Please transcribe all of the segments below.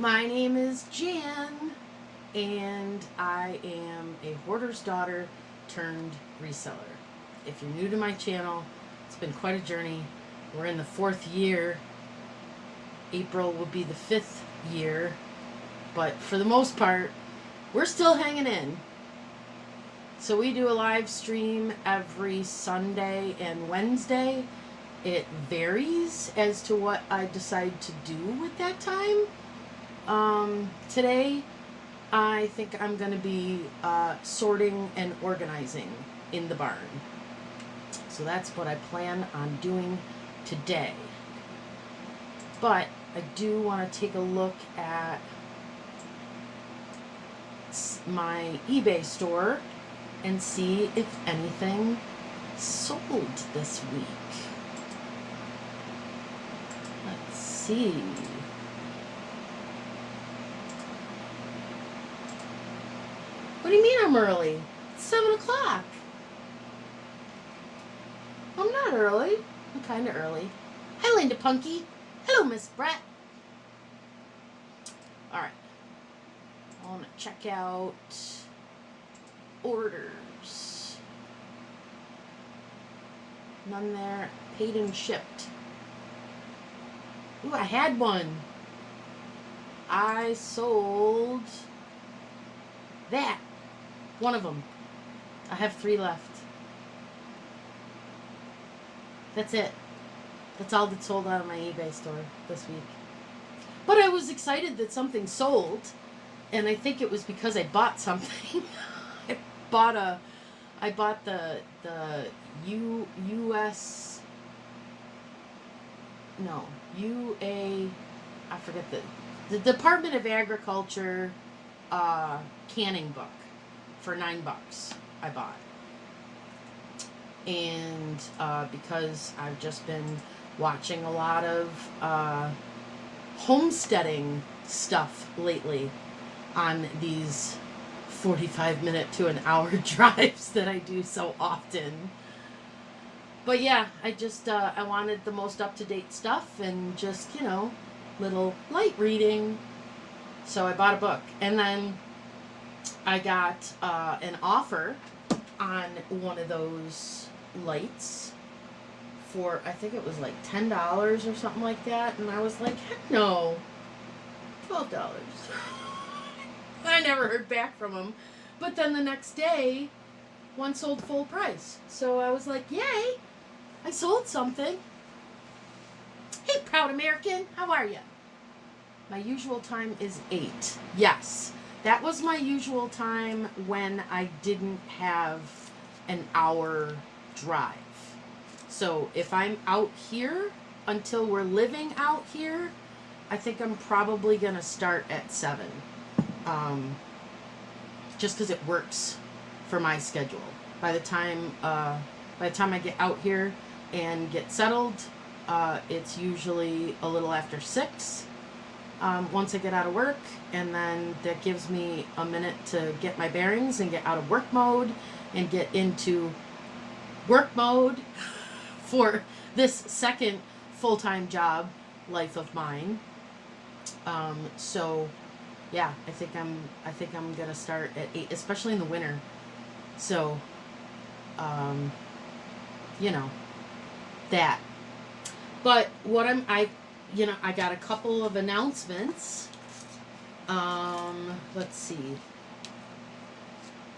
My name is Jan, and I am a hoarder's daughter turned reseller. If you're new to my channel, it's been quite a journey. We're in the 4th year. April will be the 5th year, but for the most part, we're still hanging in. So we do a live stream every Sunday and Wednesday. It varies as to what I decide to do with that time. Today, I think I'm going to be sorting and organizing in the barn. So that's what I plan on doing today. But I do want to take a look at my eBay store and see if anything sold this week. Let's see. What do you mean I'm early? It's 7 o'clock. I'm not early. I'm kind of early. Hi, Linda Punky. Hello, Miss Brett. All right. I want to check out orders. None there. Paid and shipped. Ooh, I had one. I sold that. One of them. I have 3 left. That's it. That's all that's sold out of my eBay store this week. But I was excited that something sold, and I think it was because I bought something. I bought the U.S. No, UA. I forget the Department of Agriculture canning book for $9. I bought. And because I've just been watching a lot of homesteading stuff lately on these 45-minute to an hour drives that I do so often. But yeah, I just I wanted the most up-to-date stuff and just, little light reading. So I bought a book. And then I got an offer on one of those lights for, I think it was like $10 or something like that. And I was like, heck no, $12. I never heard back from him. But then the next day, one sold full price. So I was like, yay, I sold something. Hey, proud American, how are you? My usual time is 8. Yes, that was my usual time when I didn't have an hour drive. So if I'm out here until we're living out here, I think I'm probably going to start at 7. Just because it works for my schedule. By the time I get out here and get settled, it's usually a little after 6. Once I get out of work, and then that gives me a minute to get my bearings and get out of work mode and get into work mode for this second full-time job life of mine. So yeah, I think I'm gonna start at 8, especially in the winter. So that. But what I got a couple of announcements. Let's see.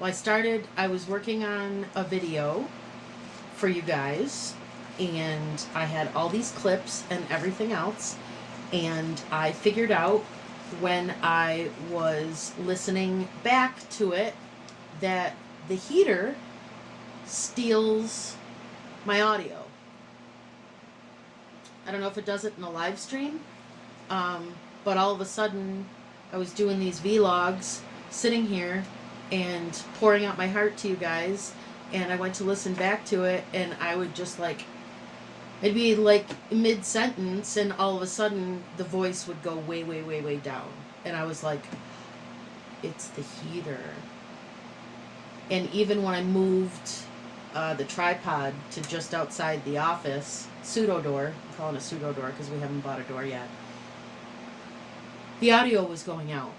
Well, I was working on a video for you guys, and I had all these clips and everything else, and I figured out when I was listening back to it that the heater steals my audio. I don't know if it does it in a live stream, but all of a sudden I was doing these vlogs, sitting here and pouring out my heart to you guys, and I went to listen back to it, and I would just it'd be like mid-sentence, and all of a sudden the voice would go way, way, way, way down. And I was like, it's the heater. And even when I moved the tripod to just outside the office, pseudo door, I'm calling it pseudo door because we haven't bought a door yet, the audio was going out.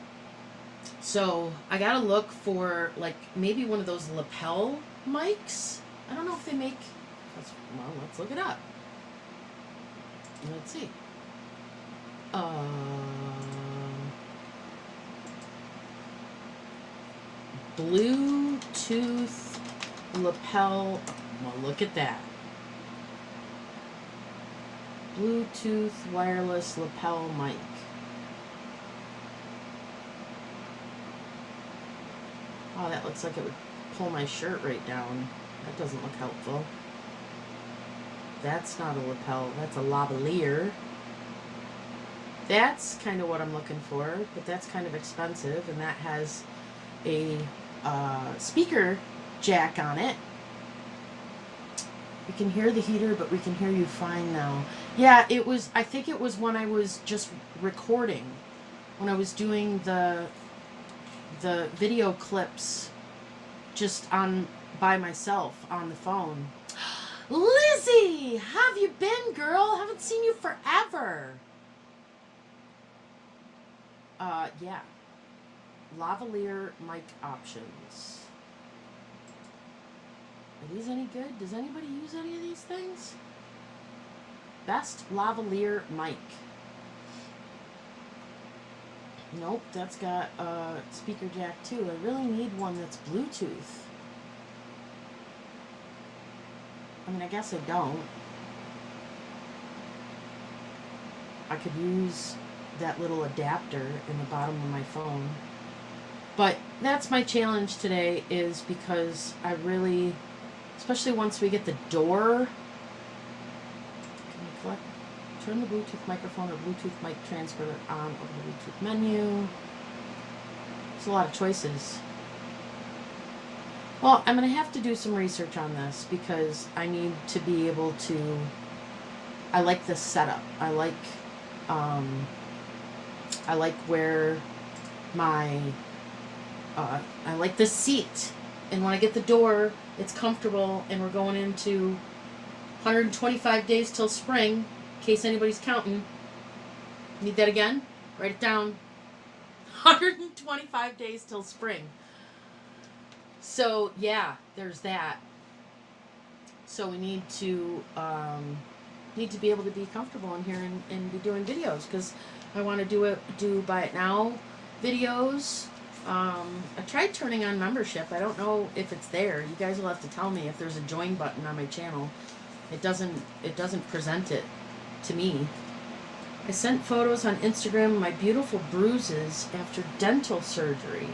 So I gotta look for like maybe one of those lapel mics. I don't know if they make. Well, let's look it up. Let's see. Bluetooth lapel. Well, look at that. Bluetooth wireless lapel mic. Oh, that looks like it would pull my shirt right down. That doesn't look helpful. That's not a lapel. That's a lavalier. That's kind of what I'm looking for, but that's kind of expensive, and that has a speaker jack on it. We can hear the heater, but we can hear you fine now. Yeah, it was, I think it was when I was just recording, when I was doing the video clips just by myself on the phone. Lizzie, how have you been, girl? Haven't seen you forever. Yeah. Lavalier mic options. Are these any good? Does anybody use any of these things? Best lavalier mic. Nope, that's got a speaker jack too. I really need one that's Bluetooth. I mean, I guess I don't. I could use that little adapter in the bottom of my phone. But that's my challenge today, is because I really, especially once we get the door, can we turn the Bluetooth microphone or Bluetooth mic transfer on over the Bluetooth menu. There's a lot of choices. Well, I'm going to have to do some research on this because I need to be able to, I like this setup. I like where my, I like the seat. And when I get the door, it's comfortable, and we're going into 125 days till spring, in case anybody's counting. Need that again? Write it down. 125 days till spring. So, yeah, there's that. So we need to be able to be comfortable in here and be doing videos, because I want to do buy it now videos. I tried turning on membership. I don't know if it's there. You guys will have to tell me if there's a join button on my channel. It doesn't present it to me. I sent photos on Instagram of my beautiful bruises after dental surgery.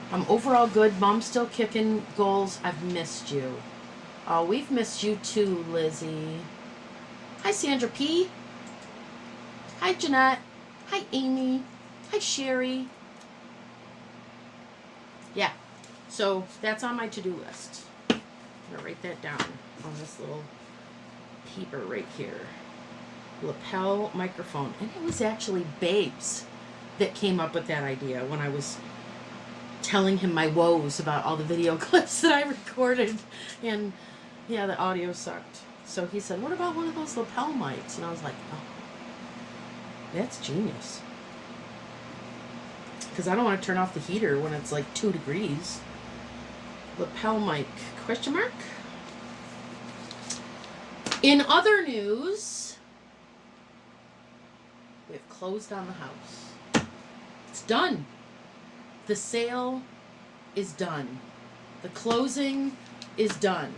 I'm overall good. Mom's still kicking goals. I've missed you. Oh, we've missed you too, Lizzie. Hi, Sandra P. Hi, Jeanette. Hi, Amy. Hi, Sherry. Yeah, so that's on my to-do list. I'm going to write that down on this little paper right here. Lapel microphone. And it was actually Babes that came up with that idea when I was telling him my woes about all the video clips that I recorded. And yeah, the audio sucked. So he said, what about one of those lapel mics? And I was like, oh, that's genius. Because I don't want to turn off the heater when it's like 2 degrees. Lapel mic, question mark? In other news, we have closed on the house. It's done. The sale is done. The closing is done.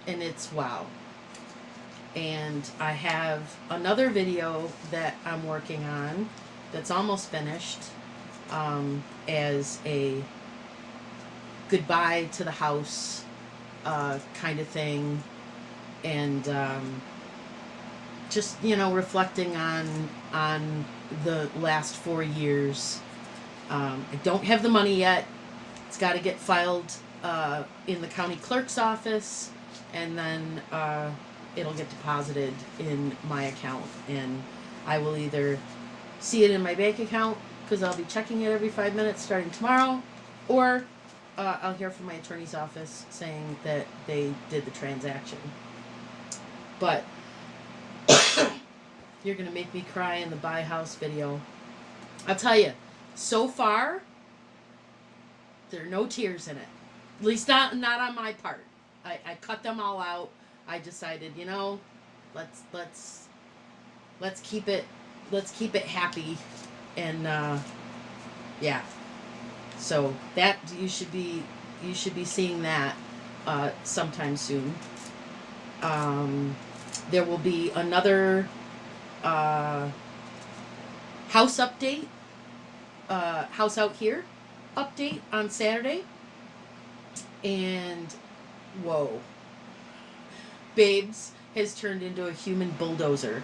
And it's wow. And I have another video that I'm working on that's almost finished, as a goodbye to the house kind of thing, and just, you know, reflecting on the last 4 years. I don't have the money yet. It's got to get filed in the county clerk's office, and then it'll get deposited in my account, and I will either see it in my bank account, because I'll be checking it every 5 minutes starting tomorrow, or I'll hear from my attorney's office saying that they did the transaction. But You're going to make me cry in the buy house video. I'll tell you, so far, there are no tears in it. At least not on my part. I cut them all out. I decided, you know, let's keep it happy, and yeah. So that you should be seeing that sometime soon. There will be another house update, house out here update on Saturday, and whoa, Babes has turned into a human bulldozer.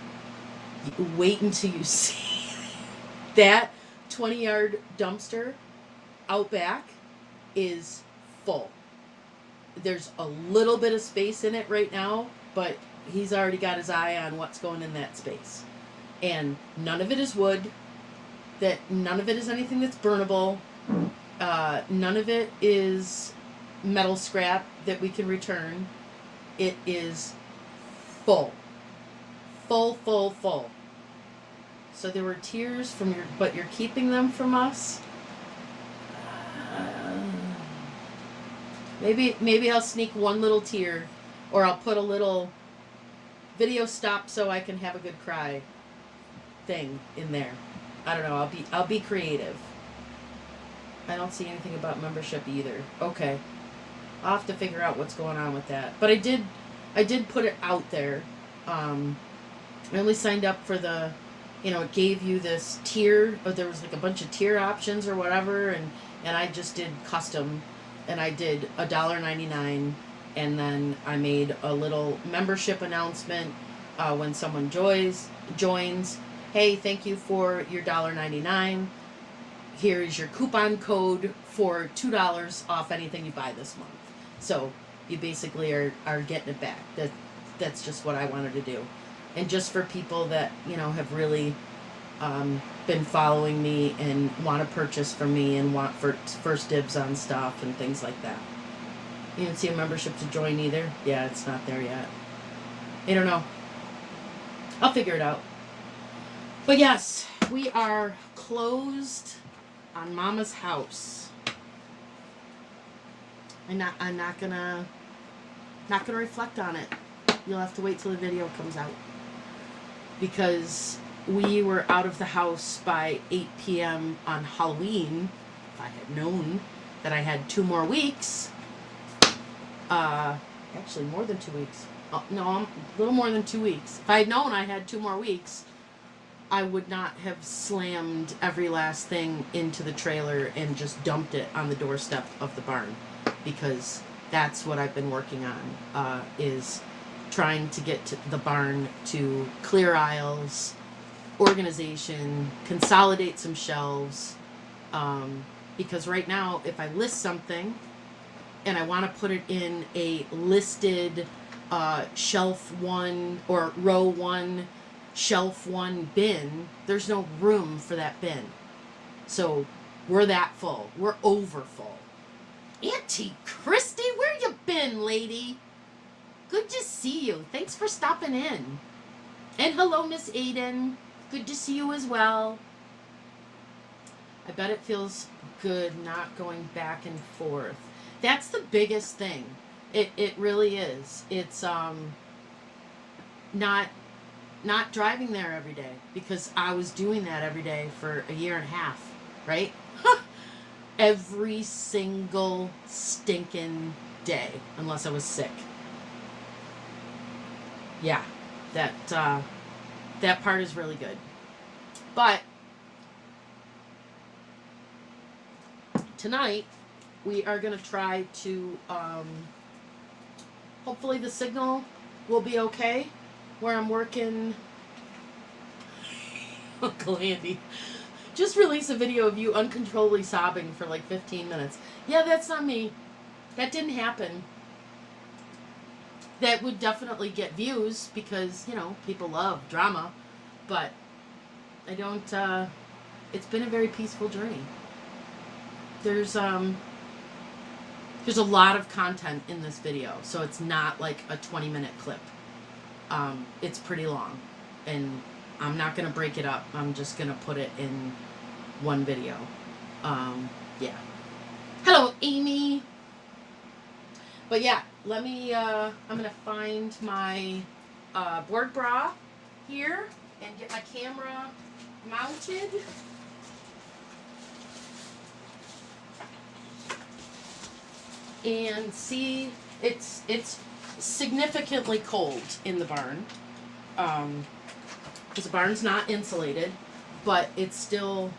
Wait until you see that 20-yard dumpster out back is full. There's a little bit of space in it right now, but he's already got his eye on what's going in that space. And none of it is wood. None of it is anything that's burnable. None of it is metal scrap that we can return. It is full. Full. So there were tears from but you're keeping them from us. Maybe I'll sneak one little tear, or I'll put a little video stop so I can have a good cry thing in there. I don't know. I'll be creative. I don't see anything about membership either. Okay, I'll have to figure out what's going on with that. But I did put it out there. I only signed up for the, it gave you this tier, or there was like a bunch of tier options or whatever, and I just did custom, and I did $1.99, and then I made a little membership announcement when someone joins. Hey, thank you for your $1.99. Here is your coupon code for $2 off anything you buy this month. So you basically are getting it back. That's just what I wanted to do. And just for people that, have really been following me and want to purchase from me and want first dibs on stuff and things like that. You didn't see a membership to join either? Yeah, it's not there yet. I don't know. I'll figure it out. But yes, we are closed on Mama's house. I'm not gonna reflect on it. You'll have to wait till the video comes out, because we were out of the house by 8 p.m. on Halloween. If I had known that I had 2 more weeks, actually more than 2 weeks. No, a little more than 2 weeks. If I had known I had 2 more weeks, I would not have slammed every last thing into the trailer and just dumped it on the doorstep of the barn, because that's what I've been working on, is trying to get to the barn to clear aisles, organization, consolidate some shelves, because right now if I list something and I want to put it in a listed shelf 1 or row 1, shelf 1 bin, there's no room for that bin. So we're that full. We're over full. Auntie Christy, where you been, lady? Good to see you. Thanks for stopping in. And hello, Miss Aiden. Good to see you as well. I bet it feels good not going back and forth. That's the biggest thing. It really is. It's not driving there every day, because I was doing that every day for a year and a half, right? Every single stinking day, unless I was sick. Yeah, that part is really good. But tonight we are going to try to, hopefully the signal will be okay where I'm working. Uncle Andy, just release a video of you uncontrollably sobbing for like 15 minutes. Yeah, that's not me. That didn't happen. That would definitely get views, because, people love drama. But I don't, it's been a very peaceful journey. There's a lot of content in this video, so it's not like a 20-minute clip. It's pretty long, and I'm not going to break it up. I'm just going to put it in one video. Yeah. Hello, Amy. But yeah, let me, I'm going to find my board bra here and get my camera mounted. And see, it's significantly cold in the barn. Because the barn's not insulated, but it's still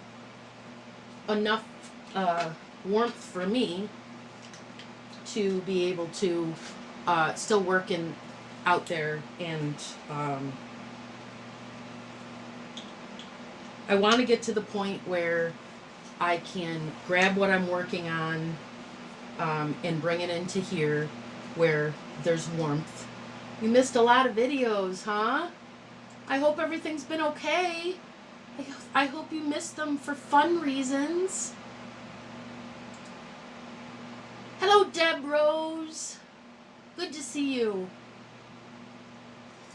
enough warmth for me to be able to still work out there. And I want to get to the point where I can grab what I'm working on and bring it into here where there's warmth. You missed a lot of videos, huh? I hope everything's been okay. I hope you missed them for fun reasons. Hello, Deb Rose. Good to see you.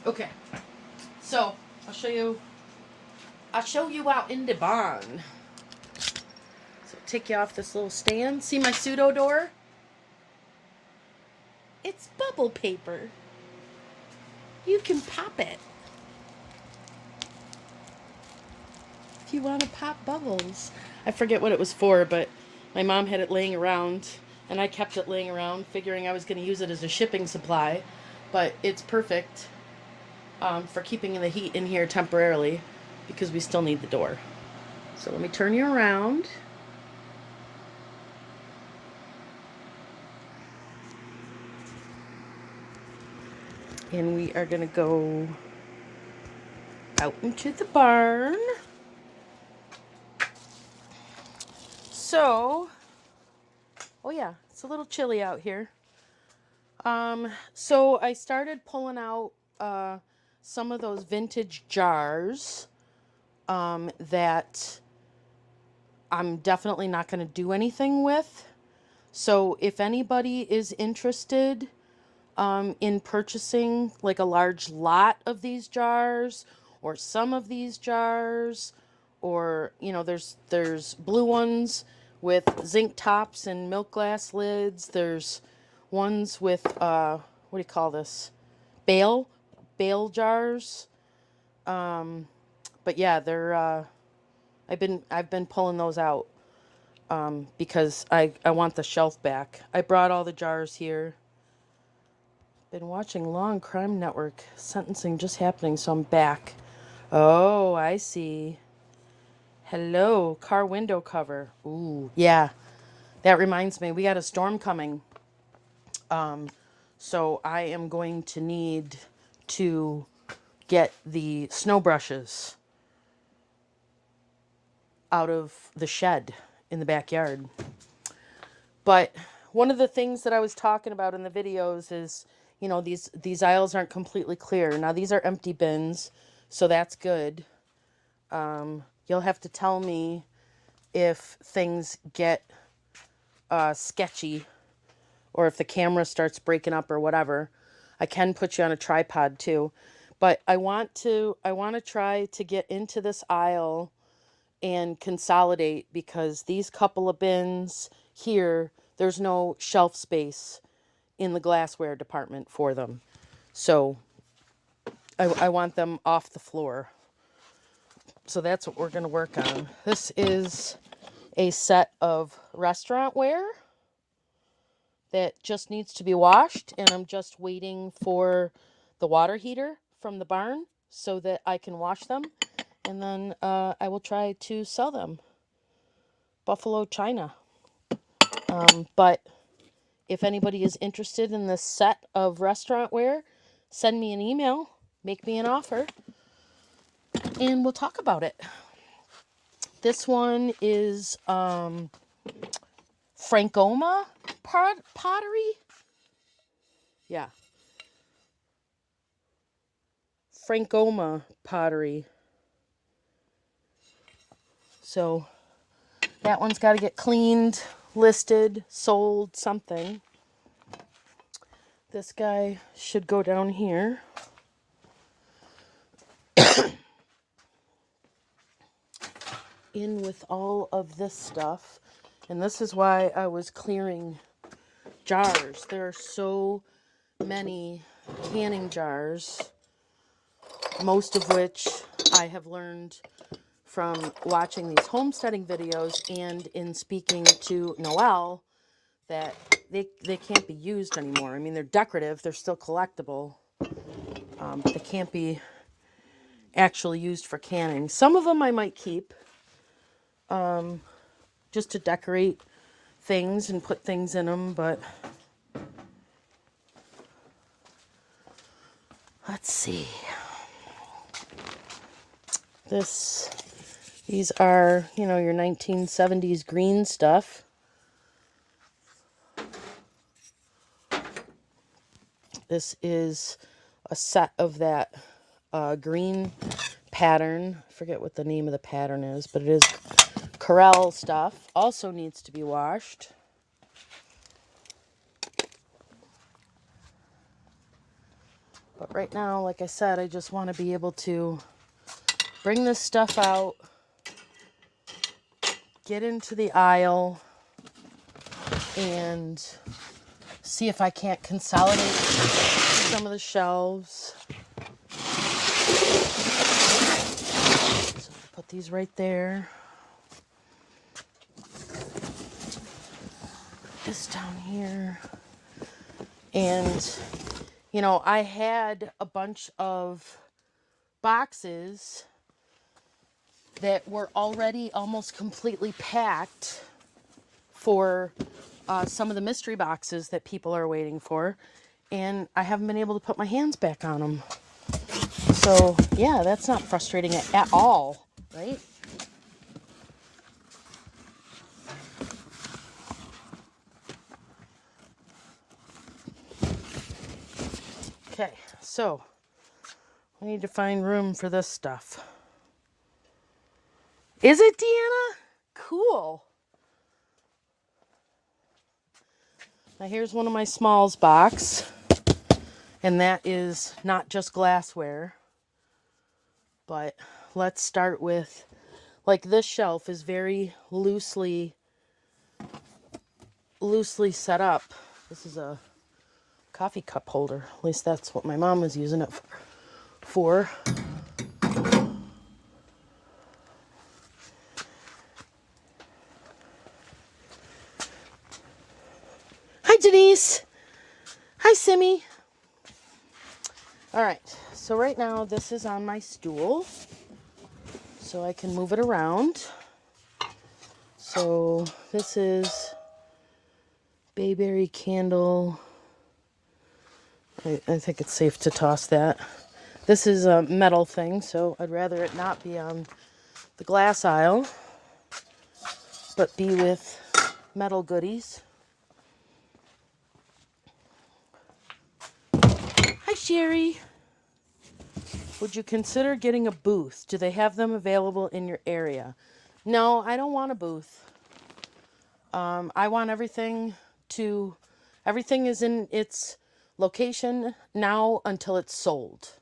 Okay, so I'll show you out in the barn. So take you off this little stand. See my pseudo door? It's bubble paper. You can pop it. If you want to pop bubbles. I forget what it was for, but my mom had it laying around, and I kept it laying around, figuring I was going to use it as a shipping supply. But it's perfect for keeping the heat in here temporarily, because we still need the door. So let me turn you around. And we are going to go out into the barn. So, oh yeah, it's a little chilly out here. So I started pulling out some of those vintage jars that I'm definitely not going to do anything with. So if anybody is interested in purchasing like a large lot of these jars or some of these jars, or there's blue ones with zinc tops and milk glass lids. There's ones with what do you call this, bale jars. But yeah, they're I've been pulling those out because I want the shelf back. I brought all the jars here. Been watching Law and Crime Network. Sentencing just happening, so I'm back. Oh, I see. Hello, car window cover. Ooh, yeah. That reminds me, we got a storm coming. So I am going to need to get the snow brushes out of the shed in the backyard. But one of the things that I was talking about in the videos is, these aisles aren't completely clear. Now, these are empty bins, so that's good. You'll have to tell me if things get sketchy or if the camera starts breaking up or whatever. I can put you on a tripod too. But I want to try to get into this aisle and consolidate, because these couple of bins here, there's no shelf space in the glassware department for them. So I want them off the floor. So that's what we're going to work on. This is a set of restaurant ware that just needs to be washed, and I'm just waiting for the water heater from the barn so that I can wash them, and then I will try to sell them. Buffalo China. But if anybody is interested in this set of restaurant ware, send me an email, make me an offer, and we'll talk about it. This one is Frankoma pottery. Yeah. Frankoma pottery. So that one's got to get cleaned, listed, sold, something. This guy should go down here. in with all of this stuff. And this is why I was clearing jars. There are so many canning jars, most of which I have learned from watching these homesteading videos and in speaking to Noelle, that they can't be used anymore. I mean, they're decorative, they're still collectible, but they can't be actually used for canning. Some of them I might keep, just to decorate things and put things in them, but let's see. These are, you know, your 1970s green stuff. This is a set of that green pattern. I forget what the name of the pattern is, but it is Corelle stuff. Also needs to be washed. But right now, like I said, I just want to be able to bring this stuff out, get into the aisle, and see if I can't consolidate some of the shelves. So put these right there. This down here. And, you know, I had a bunch of boxes that were already almost completely packed for some of the mystery boxes that people are waiting for, and I haven't been able to put my hands back on them. So yeah, that's not frustrating at all, right? Okay, so we need to find room for this stuff. Is it, Deanna? Cool. Now here's one of my smalls box, and that is not just glassware, but let's start with, like, this shelf is very loosely set up. This is a coffee cup holder. At least that's what my mom was using it for. Hi, Denise. Hi, Simmy. All right, so right now this is on my stool, so I can move it around. So this is bayberry candle. I think it's safe to toss that. This is a metal thing, so I'd rather it not be on the glass aisle, but be with metal goodies. Hi, Sherry. Would you consider getting a booth? Do they have them available in your area? No, I don't want a booth. I want everything is in its location now until it's sold.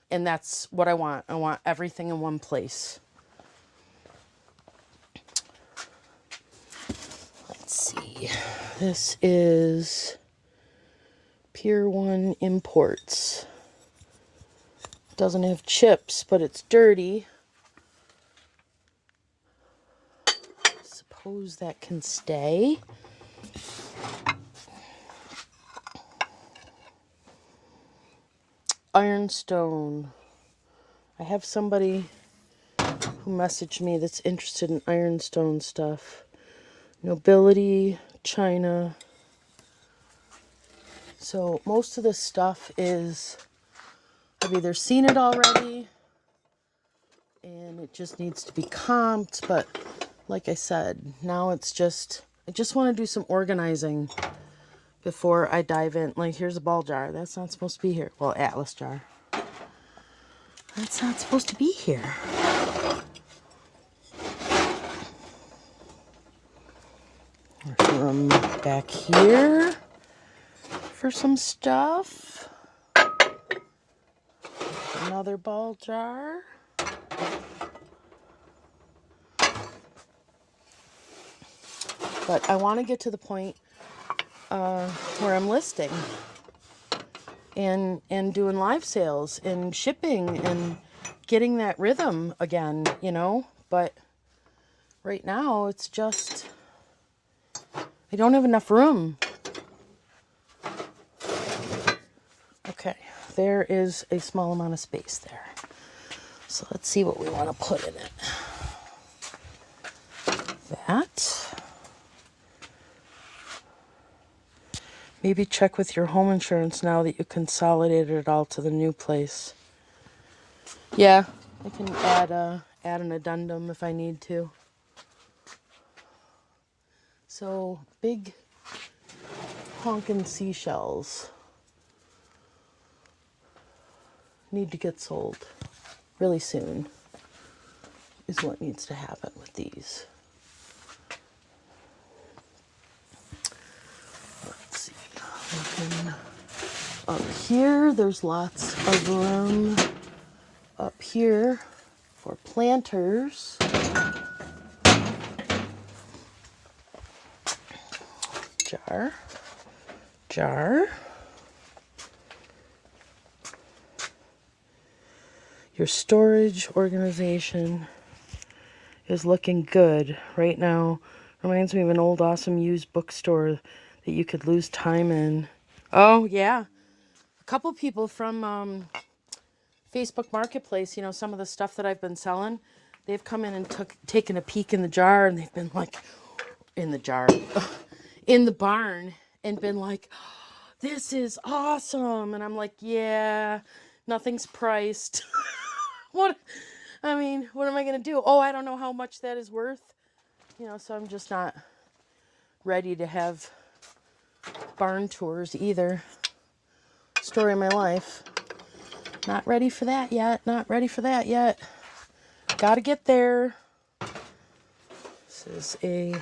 And that's what I want. I want everything in one place. Let's see. This is Pier 1 Imports. Doesn't have chips, but it's dirty. Suppose that can stay. Ironstone. I have somebody who messaged me that's interested in ironstone stuff. Nobility, China. So most of this stuff is, I've either seen it already and it just needs to be comped, but like I said, now it's just, I just want to do some organizing before I dive in. Like, here's a ball jar. That's not supposed to be here. Well, Atlas jar. That's not supposed to be here. There's room back here for some stuff. Another ball jar. But I want to get to the point where I'm listing and doing live sales and shipping and getting that rhythm again, you know. But right now it's just, I don't have enough room. Okay, there is a small amount of space there. So let's see what we want to put in it. That. Maybe check with your home insurance now that you consolidated it all to the new place. Yeah, I can add an addendum if I need to. So, big honkin' seashells need to get sold really soon, is what needs to happen with these. Let's see. Up here, there's lots of room up here for planters. Jar. Your storage organization is looking good right now. Reminds me of an old awesome used bookstore that you could lose time in. Oh, yeah. A couple people from Facebook Marketplace, you know, some of the stuff that I've been selling, they've come in and taken a peek in the jar, and they've been like, in the jar, in the barn, and been like, this is awesome. And I'm like, yeah, nothing's priced. What am I going to do? Oh, I don't know how much that is worth. You know, so I'm just not ready to have barn tours either. Story of my life. Not ready for that yet. Gotta get there. This is a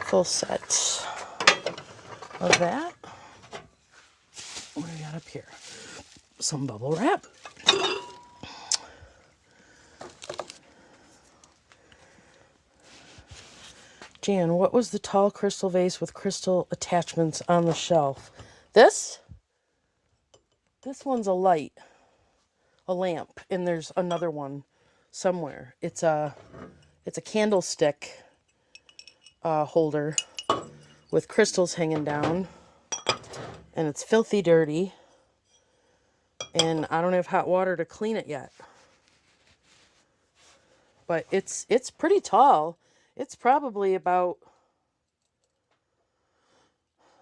full set of that. What do we got up here? Some bubble wrap. Jan, what was the tall crystal vase with crystal attachments on the shelf? This one's a light, a lamp, and there's another one somewhere. It's a candlestick holder with crystals hanging down, and it's filthy dirty, and I don't have hot water to clean it yet. But it's pretty tall. It's probably about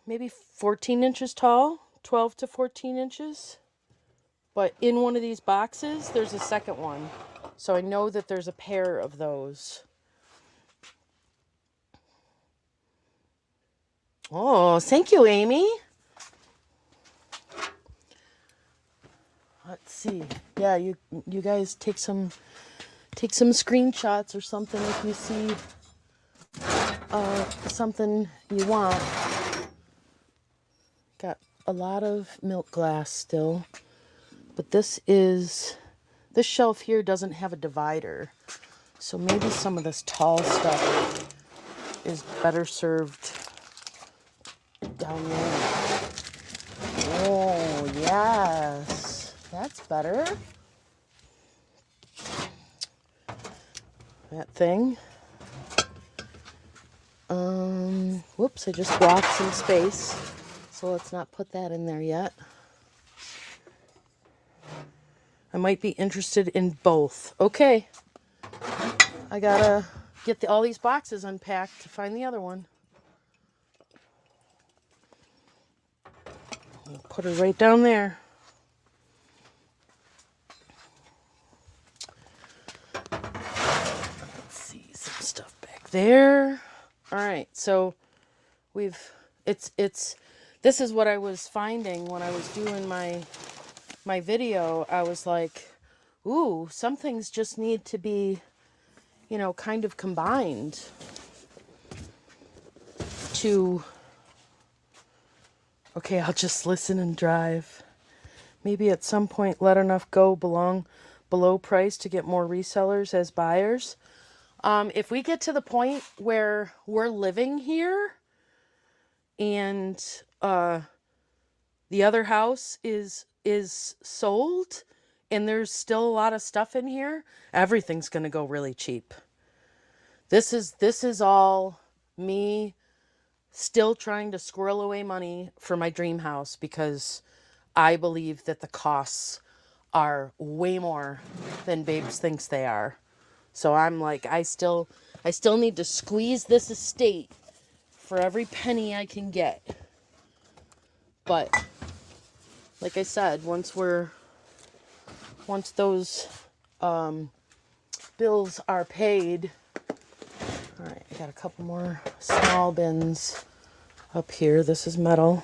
maybe 14 inches tall, 12 to 14 inches. But in one of these boxes, there's a second one. So I know that there's a pair of those. Oh, thank you, Amy. Let's see. Yeah, you guys take some screenshots or something if you see something you want. Got a lot of milk glass still, but this shelf here doesn't have a divider, so maybe some of this tall stuff is better served down there. Oh yes, that's better. That thing. Whoops, I just blocked some space. So let's not put that in there yet. I might be interested in both. Okay. I gotta get all these boxes unpacked to find the other one. I'll put her right down there. Let's see, some stuff back there. All right, so this is what I was finding when I was doing my video. I was like, ooh, some things just need to be, you know, kind of combined to, okay, I'll just listen and drive. Maybe at some point let enough go below price to get more resellers as buyers. If we get to the point where we're living here and the other house is sold and there's still a lot of stuff in here, everything's going to go really cheap. This is all me still trying to squirrel away money for my dream house because I believe that the costs are way more than Babes thinks they are. So I'm like, I still need to squeeze this estate for every penny I can get. But like I said, once those bills are paid. All right, I got a couple more small bins up here. This is metal.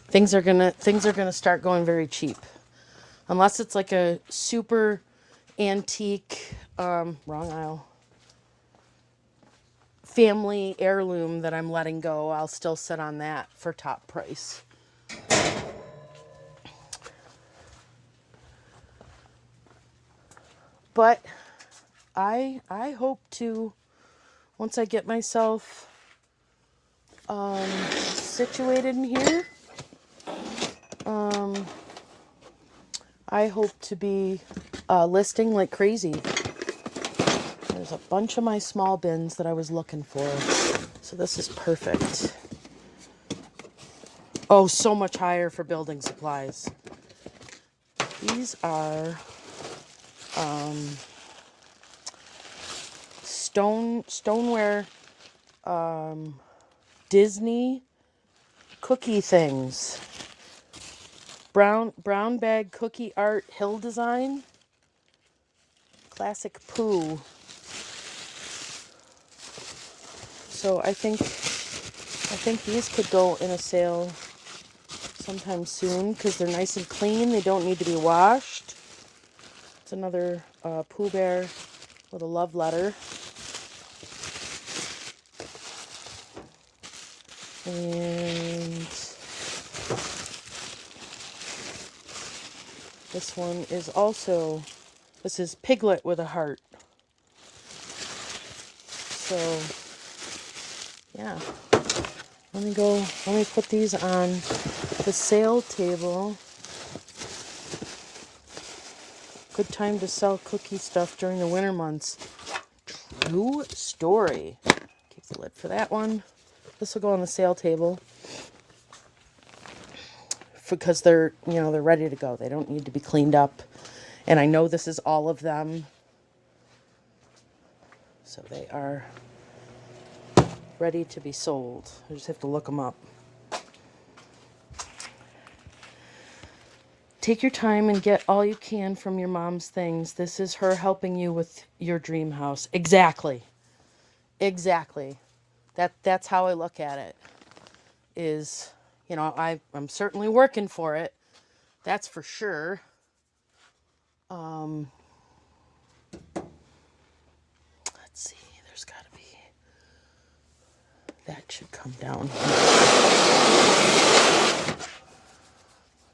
Things are gonna start going very cheap, unless it's like a super antique, wrong aisle, family heirloom that I'm letting go. I'll still sit on that for top price. But I hope to, once I get myself situated in here, I hope to be listing like crazy. There's a bunch of my small bins that I was looking for, so this is perfect. Oh, so much higher for building supplies. These are stoneware Disney cookie things. Brown bag cookie art hill design. Classic poo. So I think these could go in a sale sometime soon because they're nice and clean. They don't need to be washed. It's another Pooh Bear with a love letter. And this one is also, this is Piglet with a heart. So, yeah. Let me put these on the sale table. Good time to sell cookie stuff during the winter months. True story. Keep the lid for that one. This will go on the sale table because they're ready to go. They don't need to be cleaned up. And I know this is all of them. So they are ready to be sold. I just have to look them up. Take your time and get all you can from your mom's things. This is her helping you with your dream house. Exactly. That's how I look at it. Is, I'm certainly working for it. That's for sure. Let's see. There's got to be. That should come down.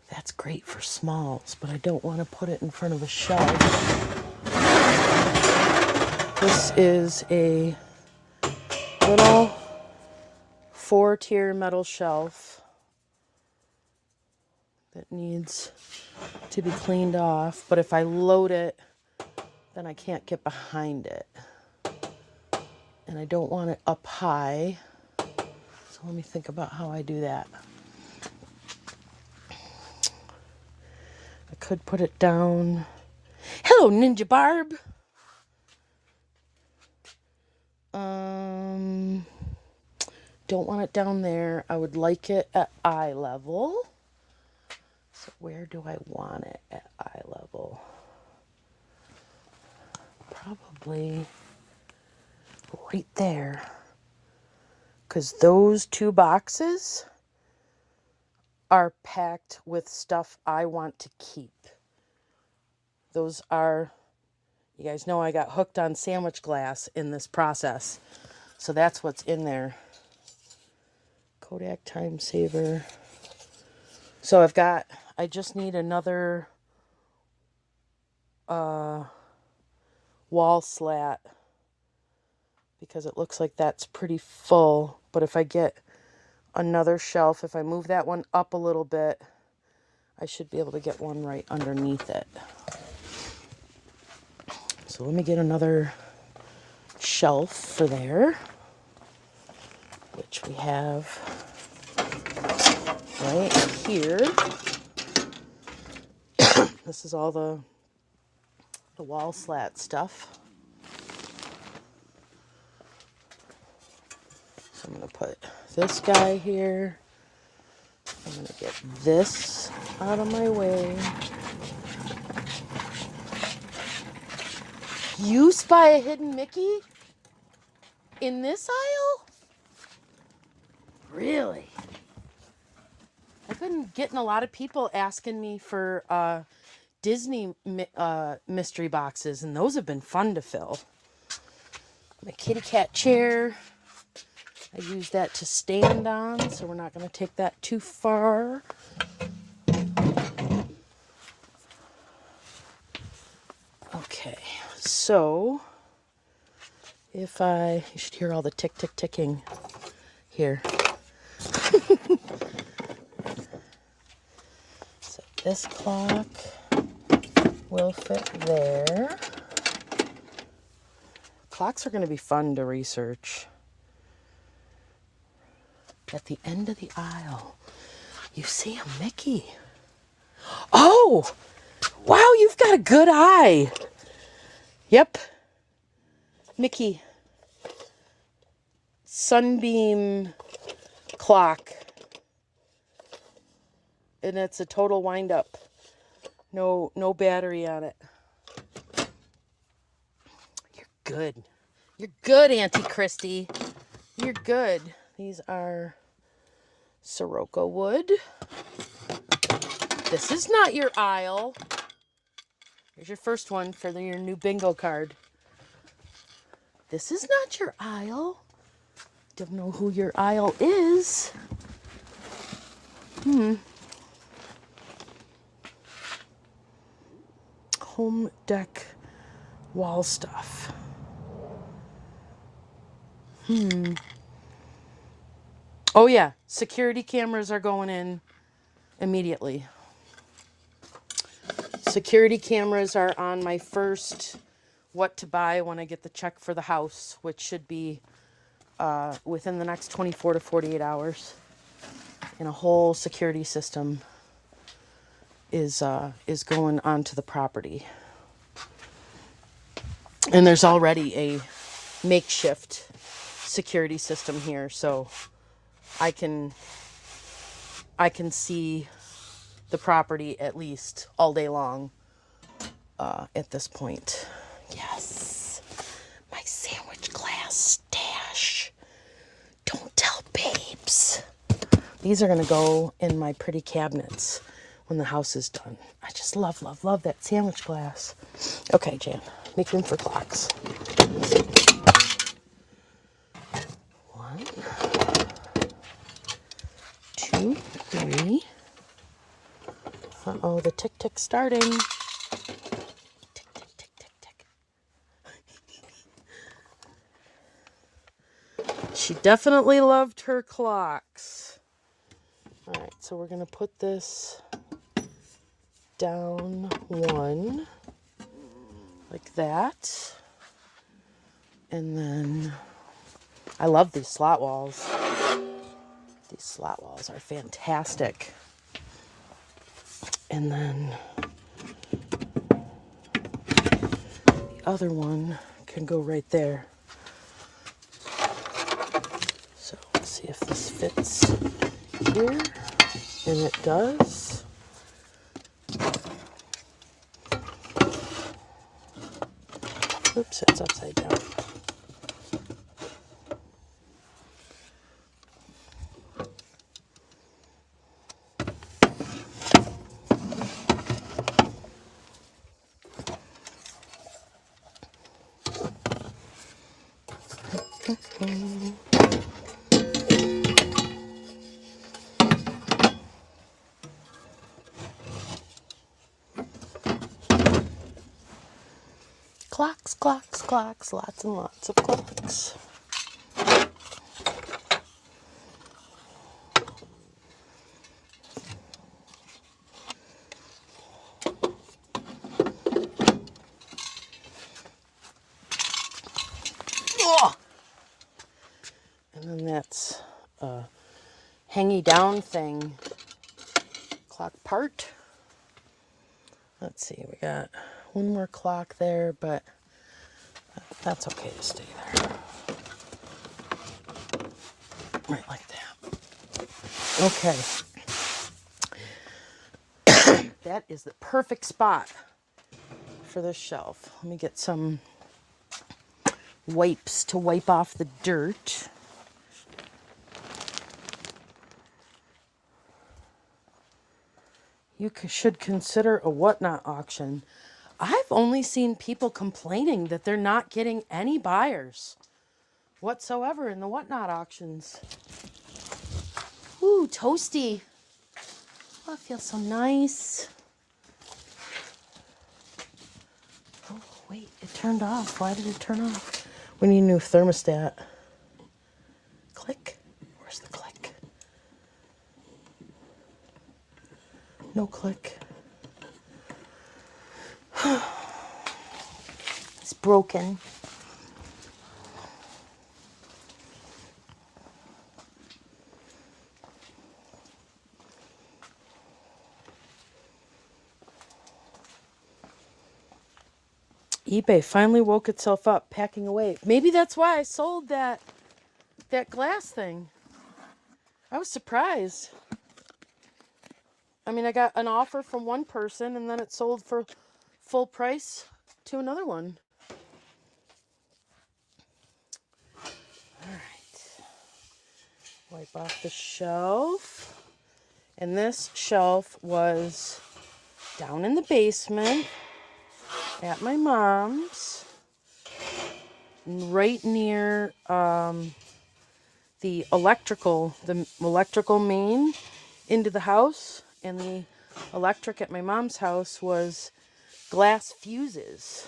That's great for smalls, but I don't want to put it in front of a shelf. This is a little 4-tier metal shelf that needs to be cleaned off, but if I load it, then I can't get behind it. And I don't want it up high, so let me think about how I do that. I could put it down. Hello, Ninja Barb. Don't want it down there. I would like it at eye level. So where do I want it at eye level? Probably right there. Because those two boxes are packed with stuff I want to keep. Those are, you guys know I got hooked on sandwich glass in this process. So that's what's in there. Kodak Time Saver. So I just need another wall slat because it looks like that's pretty full. But if I get another shelf, if I move that one up a little bit, I should be able to get one right underneath it. So let me get another shelf for there, which we have right here. This is all the wall slat stuff. So I'm going to put this guy here. I'm going to get this out of my way. You spy a hidden Mickey in this aisle? Really? I've been getting a lot of people asking me for Disney mystery boxes, and those have been fun to fill. My kitty cat chair. I use that to stand on, so we're not going to take that too far. Okay, so if you should hear all the tick, tick, ticking here. So this clock will fit there. Clocks are going to be fun to research. At the end of the aisle, you see a Mickey. Oh, wow, you've got a good eye. Yep. Mickey. Sunbeam clock. And it's a total wind up. No battery on it. You're good. You're good, Auntie Christy. You're good. These are Sirocco wood. This is not your aisle. Here's your first one for your new bingo card. This is not your aisle. Don't know who your aisle is. Home deck wall stuff. Oh yeah, security cameras are going in immediately. Security cameras are on my first what to buy when I get the check for the house, which should be within the next 24 to 48 hours. And a whole security system is going onto the property. And there's already a makeshift security system here, so I can see the property at least all day long at this point. Yes, my sandwich glass stash. Don't tell babes. These are going to go in my pretty cabinets when the house is done. I just love that sandwich glass. Okay, Jan, make room for clocks. 1, 2, 3. Uh-oh, the tick-tick starting. Tick, tick, tick, tick, tick. She definitely loved her clocks. All right, so we're going to put this down 1, like that. And then, I love these slot walls. These slot walls are fantastic. And then the other one can go right there. So let's see if this fits here. And it does. Oops, it's upside down. Clocks, clocks, clocks, lots and lots of clocks. Oh! And then that's a hangy down thing. Clock part. Let's see, we got one more clock there, but that's okay to stay there. Right like that. Okay. That is the perfect spot for this shelf. Let me get some wipes to wipe off the dirt. You should consider a whatnot auction. I've only seen people complaining that they're not getting any buyers whatsoever in the whatnot auctions. Ooh, toasty. Oh, it feels so nice. Oh, wait, it turned off. Why did it turn off? We need a new thermostat. Click. Where's the click? No click. It's broken. eBay finally woke itself up, packing away. Maybe that's why I sold that glass thing. I was surprised. I mean, I got an offer from one person, and then it sold for full price to another one. All right. Wipe off the shelf. And this shelf was down in the basement at my mom's, right near the electrical main into the house. And the electric at my mom's house was glass fuses.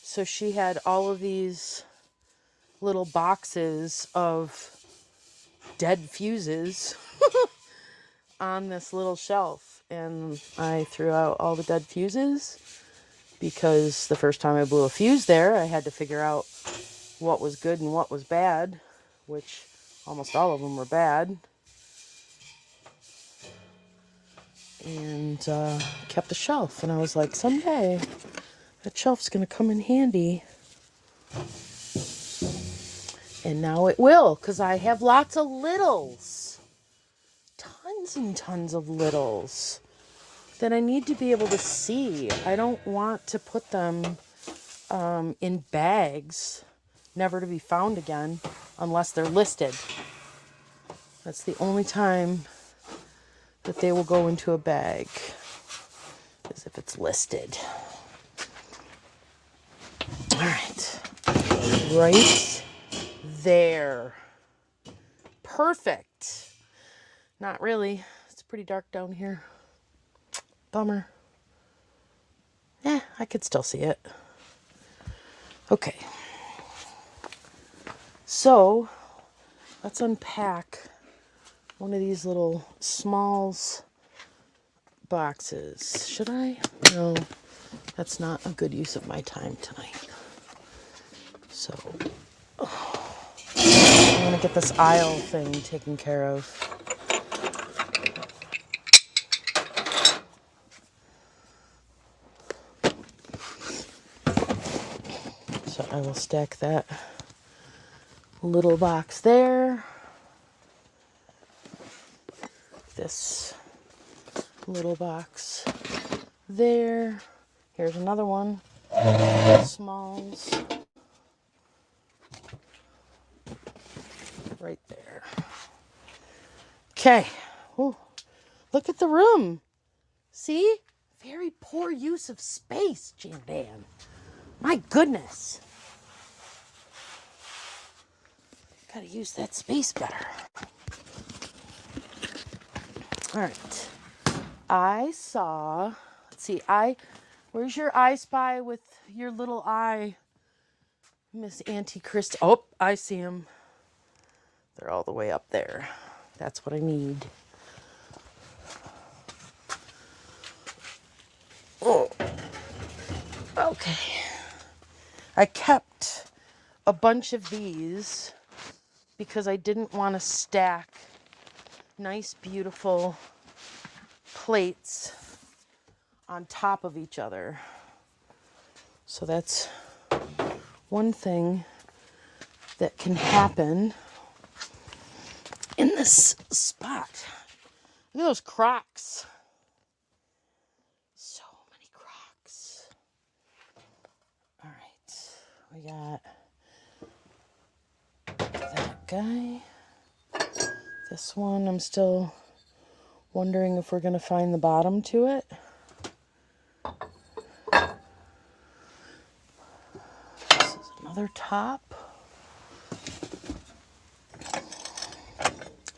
So she had all of these little boxes of dead fuses on this little shelf. And I threw out all the dead fuses because the first time I blew a fuse there, I had to figure out what was good and what was bad, which almost all of them were bad. And kept the shelf. And I was like, someday that shelf's going to come in handy. And now it will, because I have lots of littles. Tons and tons of littles that I need to be able to see. I don't want to put them in bags, never to be found again, unless they're listed. That's the only time that they will go into a bag, is if it's listed. All right. Right there. Perfect. Not really. It's pretty dark down here. Bummer. I could still see it. Okay. So, let's unpack one of these little Smalls boxes. Should I? No, that's not a good use of my time tonight. So, I'm going to get this aisle thing taken care of. So I will stack that little box there. This little box there. Here's another one. Smalls. Right there. Okay. Ooh, look at the room. See? Very poor use of space, Jam Dan. My goodness. Gotta use that space better. All right. I saw, let's see, where's your I Spy with your little eye, Miss Auntie Christie? Oh, I see them. They're all the way up there. That's what I need. Oh, okay. I kept a bunch of these because I didn't want to stack nice, beautiful plates on top of each other. So that's one thing that can happen in this spot. Look at those Crocs. So many Crocs. All right, we got that guy. This one, I'm still wondering if we're going to find the bottom to it. This is another top.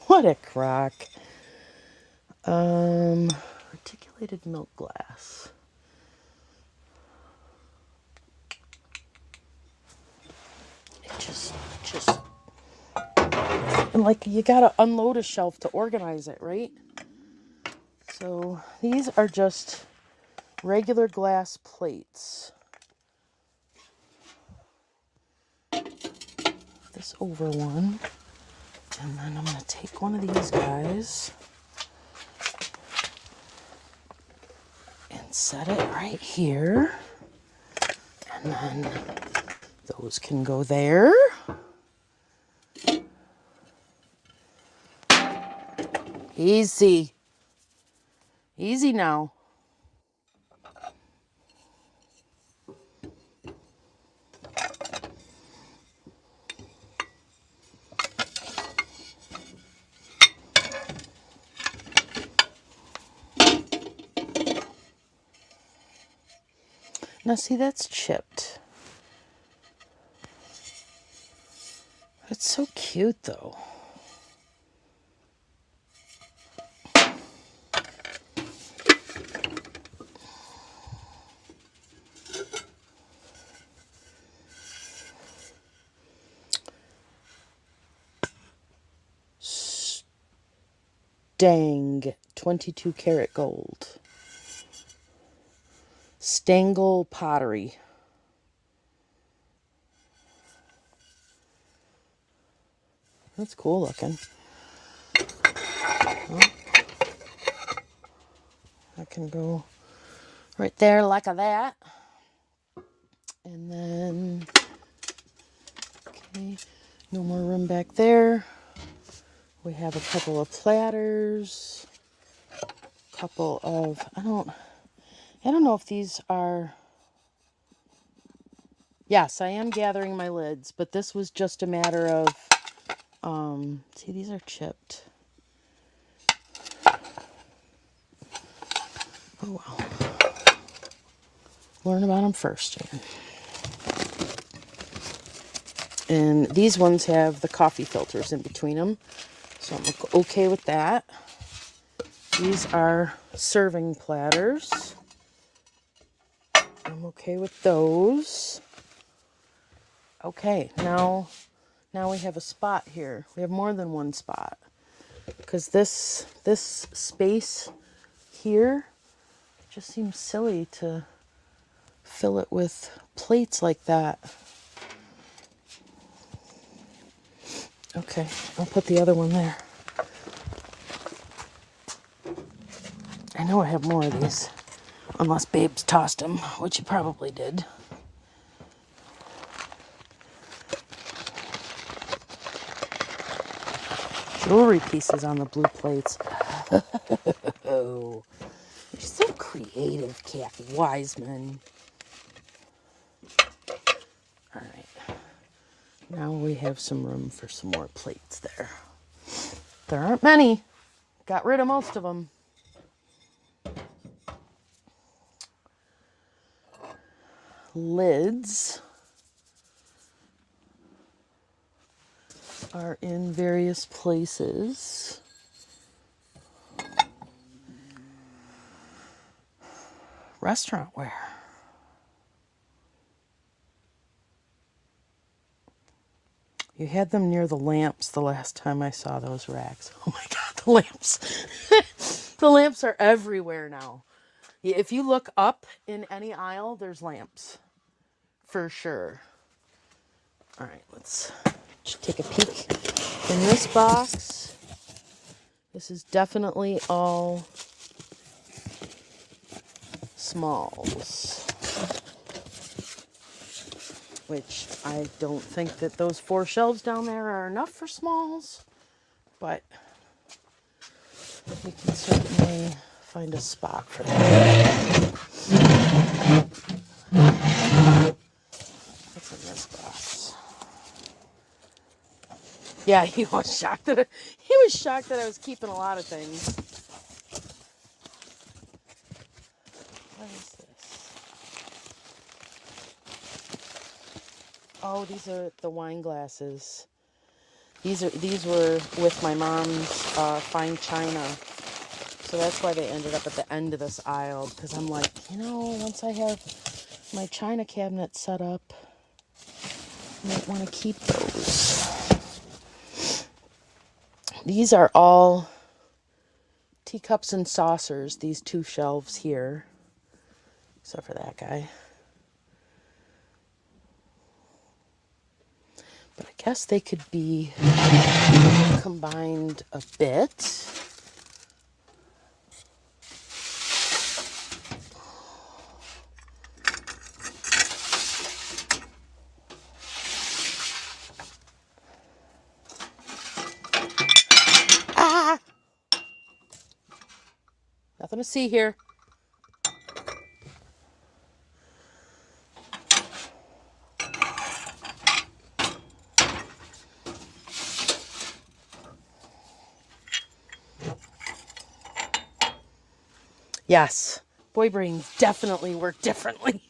What a crock. Articulated milk glass. It just, and like you gotta unload a shelf to organize it, right? So these are just regular glass plates. This over one. And then I'm going to take one of these guys and set it right here. And then those can go there. Easy. Easy now. Now see, that's chipped. It's so cute though. Stang 22 karat gold. Stangle pottery. That's cool looking. Well, I can go right there like that. And then, okay, no more room back there. We have a couple of platters. Couple of, I don't know if these are, yes, I am gathering my lids, but this was just a matter of, see, these are chipped. Oh, well. Learn about them first. And these ones have the coffee filters in between them, so I'm okay with that. These are serving platters. I'm okay with those. Okay, now we have a spot here. We have more than one spot. Because this space here just seems silly to fill it with plates like that. Okay, I'll put the other one there. I know I have more of these. Unless Babes tossed them, which he probably did. Jewelry pieces on the blue plates. Oh, you're so creative, Kathy Wiseman. All right. Now we have some room for some more plates there. There aren't many. Got rid of most of them. Lids are in various places. Restaurant ware. You had them near the lamps the last time I saw those racks. Oh my God, the lamps. The lamps are everywhere now. If you look up in any aisle, there's lamps. For sure. All right, let's just take a peek in this box. This is definitely all smalls, which I don't think that those 4 shelves down there are enough for smalls, but we can certainly find a spot for that. What's in this box? Yeah, he was shocked that I was keeping a lot of things. What is this? Oh, these are the wine glasses. These were with my mom's fine china. So that's why they ended up at the end of this aisle, because I'm like, once I have my china cabinet set up, I might want to keep those. These are all teacups and saucers, these 2 shelves here, except for that guy. But I guess they could be combined a bit. Ah! Nothing to see here. Yes, boy brains definitely work differently.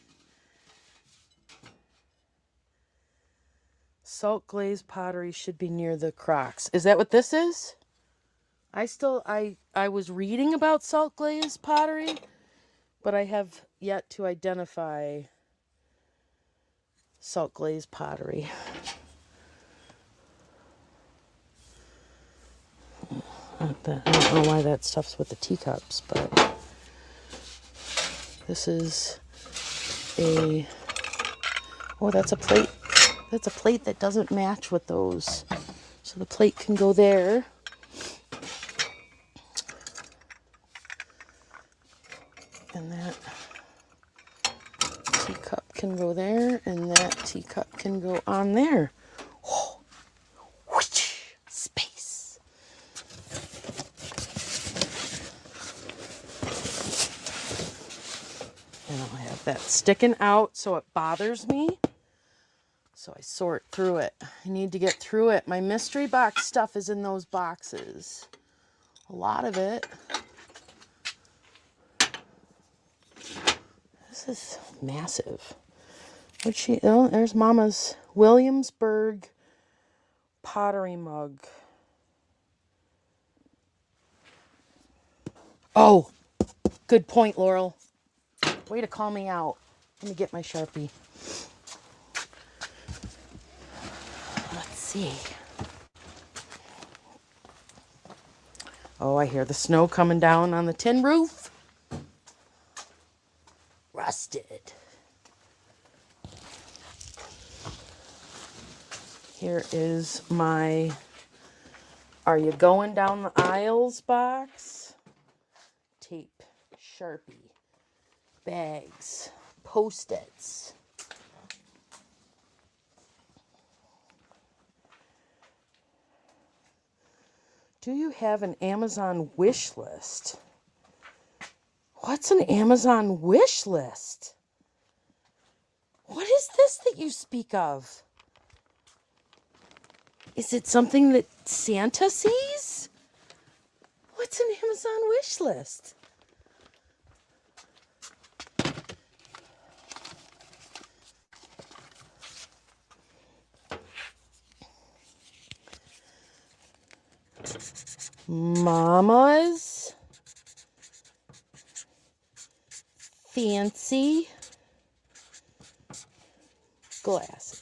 Salt glazed pottery should be near the crocks. Is that what this is? I was reading about salt glazed pottery, but I have yet to identify salt glazed pottery. I don't know why that stuff's with the teacups, but this is that's a plate. That's a plate that doesn't match with those. So the plate can go there. And that teacup can go there, and that teacup can go on there. Oh, whoosh, space. And I'll have that sticking out so it bothers me. So I sort through it. I need to get through it. My mystery box stuff is in those boxes. A lot of it. This is massive. There's Mama's Williamsburg pottery mug. Oh, good point, Laurel. Way to call me out. Let me get my Sharpie. Let's see. Oh, I hear the snow coming down on the tin roof. Rusted. Here is my Are You Going Down the Aisles box. Tape, Sharpie, bags, Post-its. Do you have an Amazon wish list? What's an Amazon wish list? What is this that you speak of? Is it something that Santa sees? What's an Amazon wish list? Mama's fancy glasses.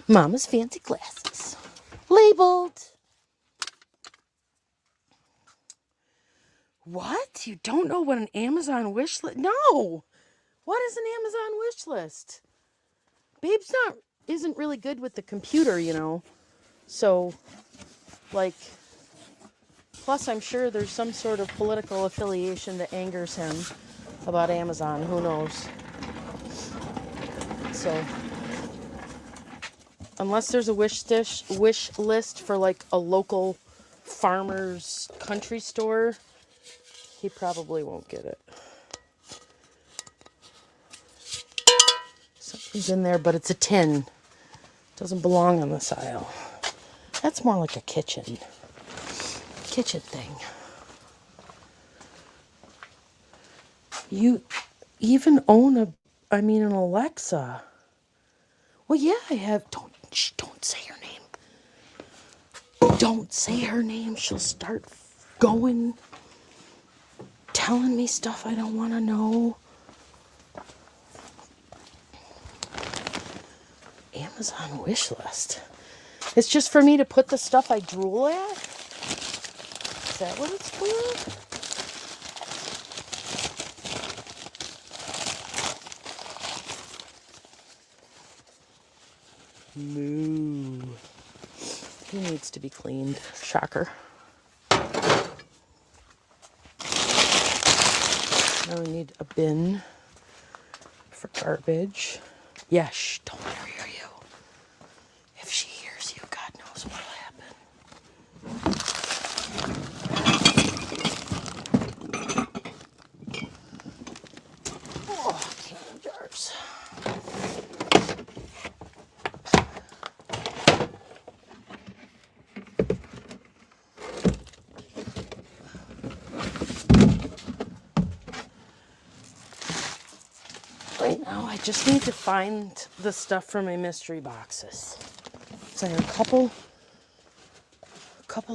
Mama's fancy glasses. Labeled. What? You don't know what an Amazon wish list? No. What is an Amazon wish list? Babe's isn't really good with the computer, you know. So, like, plus I'm sure there's some sort of political affiliation that angers him about Amazon. Who knows? So, unless there's a wish list for like a local farmer's country store, he probably won't get it. Something's in there, but it's a tin. Doesn't belong on this aisle. That's more like a kitchen thing. You even own an Alexa. Well, yeah, I have. Don't say her name. Don't say her name. She'll start telling me stuff I don't want to know. Amazon wish list. It's just for me to put the stuff I drool at? Is that what it's for? Moo. He needs to be cleaned. Shocker. Now we need a bin for garbage. Yeah, shh, don't let her hear you. If she hears you, God knows what'll happen. Oh, candy jars. Right now, I just need to find the stuff from my mystery boxes. So I have a couple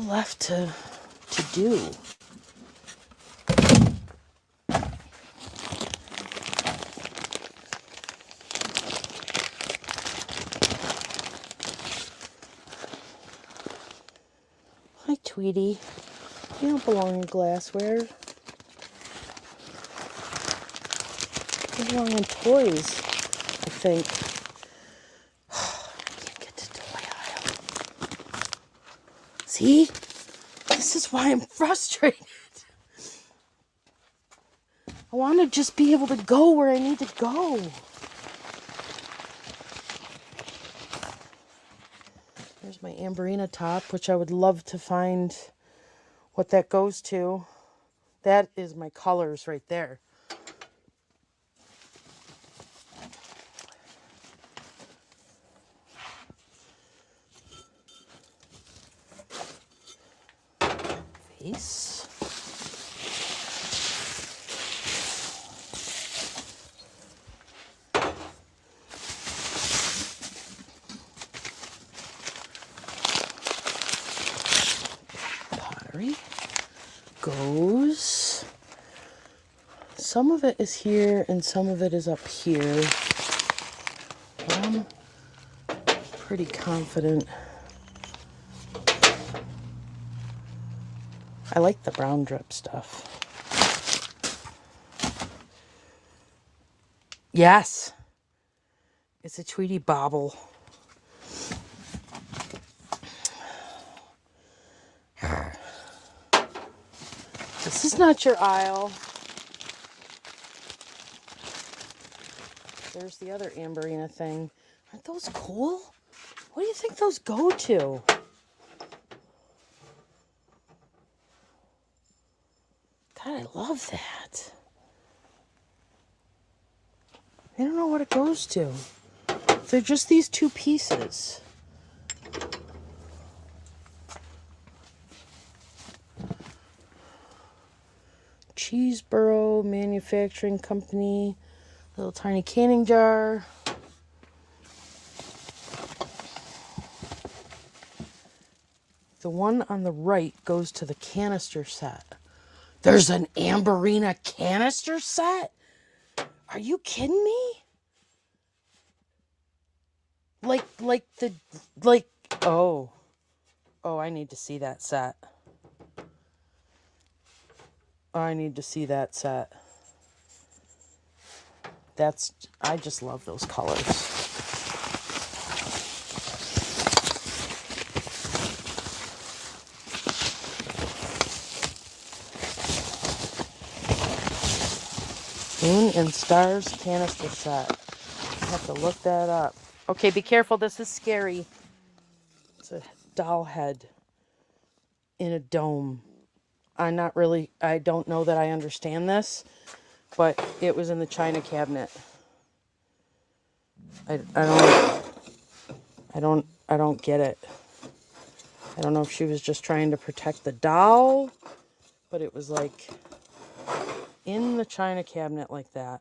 left to do. Hi, Tweety. You don't belong in glassware. You belong in toys, I think. I can't get to toy aisle. See? This is why I'm frustrated. I want to just be able to go where I need to go. There's my Amberina top, which I would love to find what that goes to. That is my colors right there. Face. Pottery goes. Some of it is here and some of it is up here. But I'm pretty confident. I like the brown drip stuff. Yes. It's a Tweety bobble. This is not your aisle. There's the other Amberina thing. Aren't those cool? What do you think those go to? God, I love that. I don't know what it goes to. They're just these two pieces. Cheeseboro Manufacturing Company. Little tiny canning jar. The one on the right goes to the canister set. There's an Amberina canister set? Are you kidding me? Like oh, I need to see that set. I need to see that set. I just love those colors. Moon and Stars canister set. I have to look that up. Okay, be careful. This is scary. It's a doll head in a dome. I don't know that I understand this, but it was in the china cabinet. I don't get it. I don't know if she was just trying to protect the doll, but it was like in the china cabinet like that.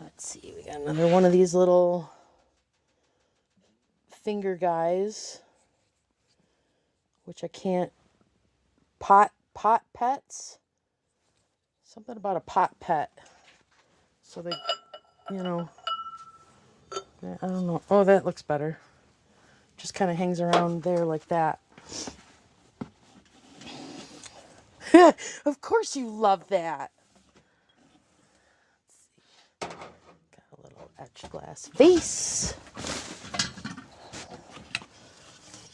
Let's see, we got another one of these little finger guys, which I can't, pot pets? Something about a pot pet. So they, you know, I don't know. Oh, that looks better. Just kind of hangs around there like that. Of course you love that. Let's see. Got a little etched glass vase.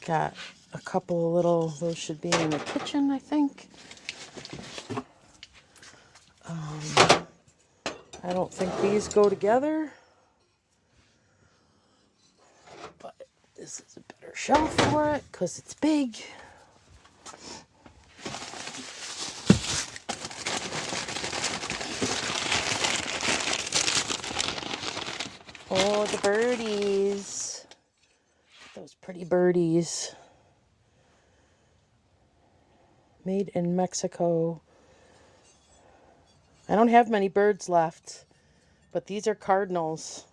Got a couple of little, those should be in the kitchen, I think. I don't think these go together. But this is a better shelf for it because it's big. Oh, the birdies. Those pretty birdies. Made in Mexico. I don't have many birds left, but these are cardinals.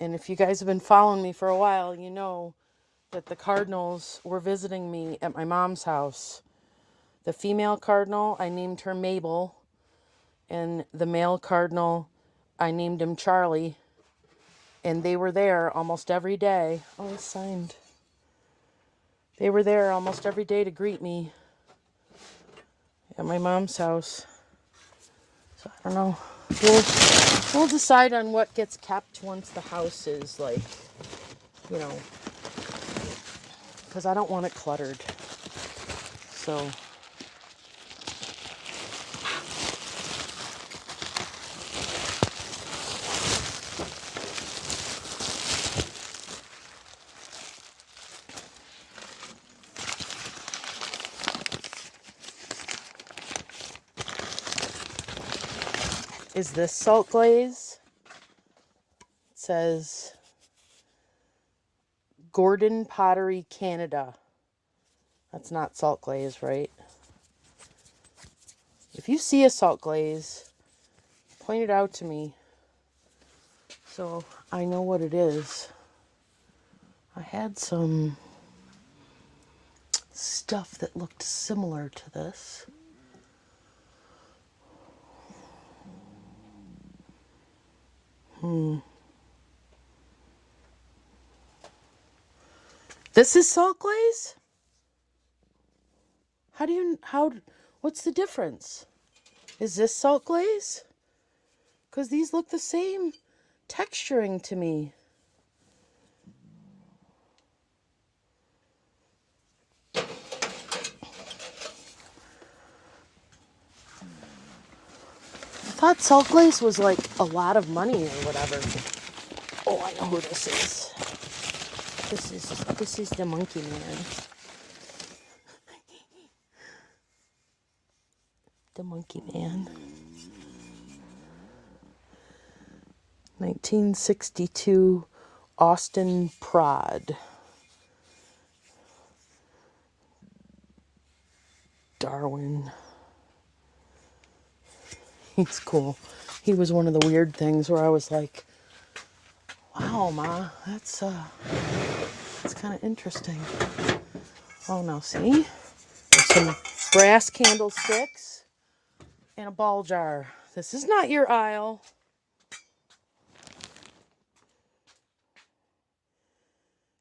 And if you guys have been following me for a while, you know that the cardinals were visiting me at my mom's house. The female cardinal, I named her Mabel. And the male cardinal, I named him Charlie. And they were there almost every day. Oh, it's signed. They were there almost every day to greet me at my mom's house. So I don't know. We'll decide on what gets kept once the house is like, you know, because I don't want it cluttered. So is this salt glaze? It says Gordon Pottery, Canada. That's not salt glaze, right? If you see a salt glaze, point it out to me so I know what it is. I had some stuff that looked similar to this. This is salt glaze? What's the difference? Is this salt glaze? Because these look the same texturing to me. I thought salt glaze was like a lot of money or whatever. Oh, I know who this is. This is the Monkey Man. The Monkey Man. 1962 Austin Prod. Darwin. He's cool. He was one of the weird things where I was like, wow, Ma, that's kind of interesting. Oh, now see? There's some brass candlesticks and a ball jar. This is not your aisle.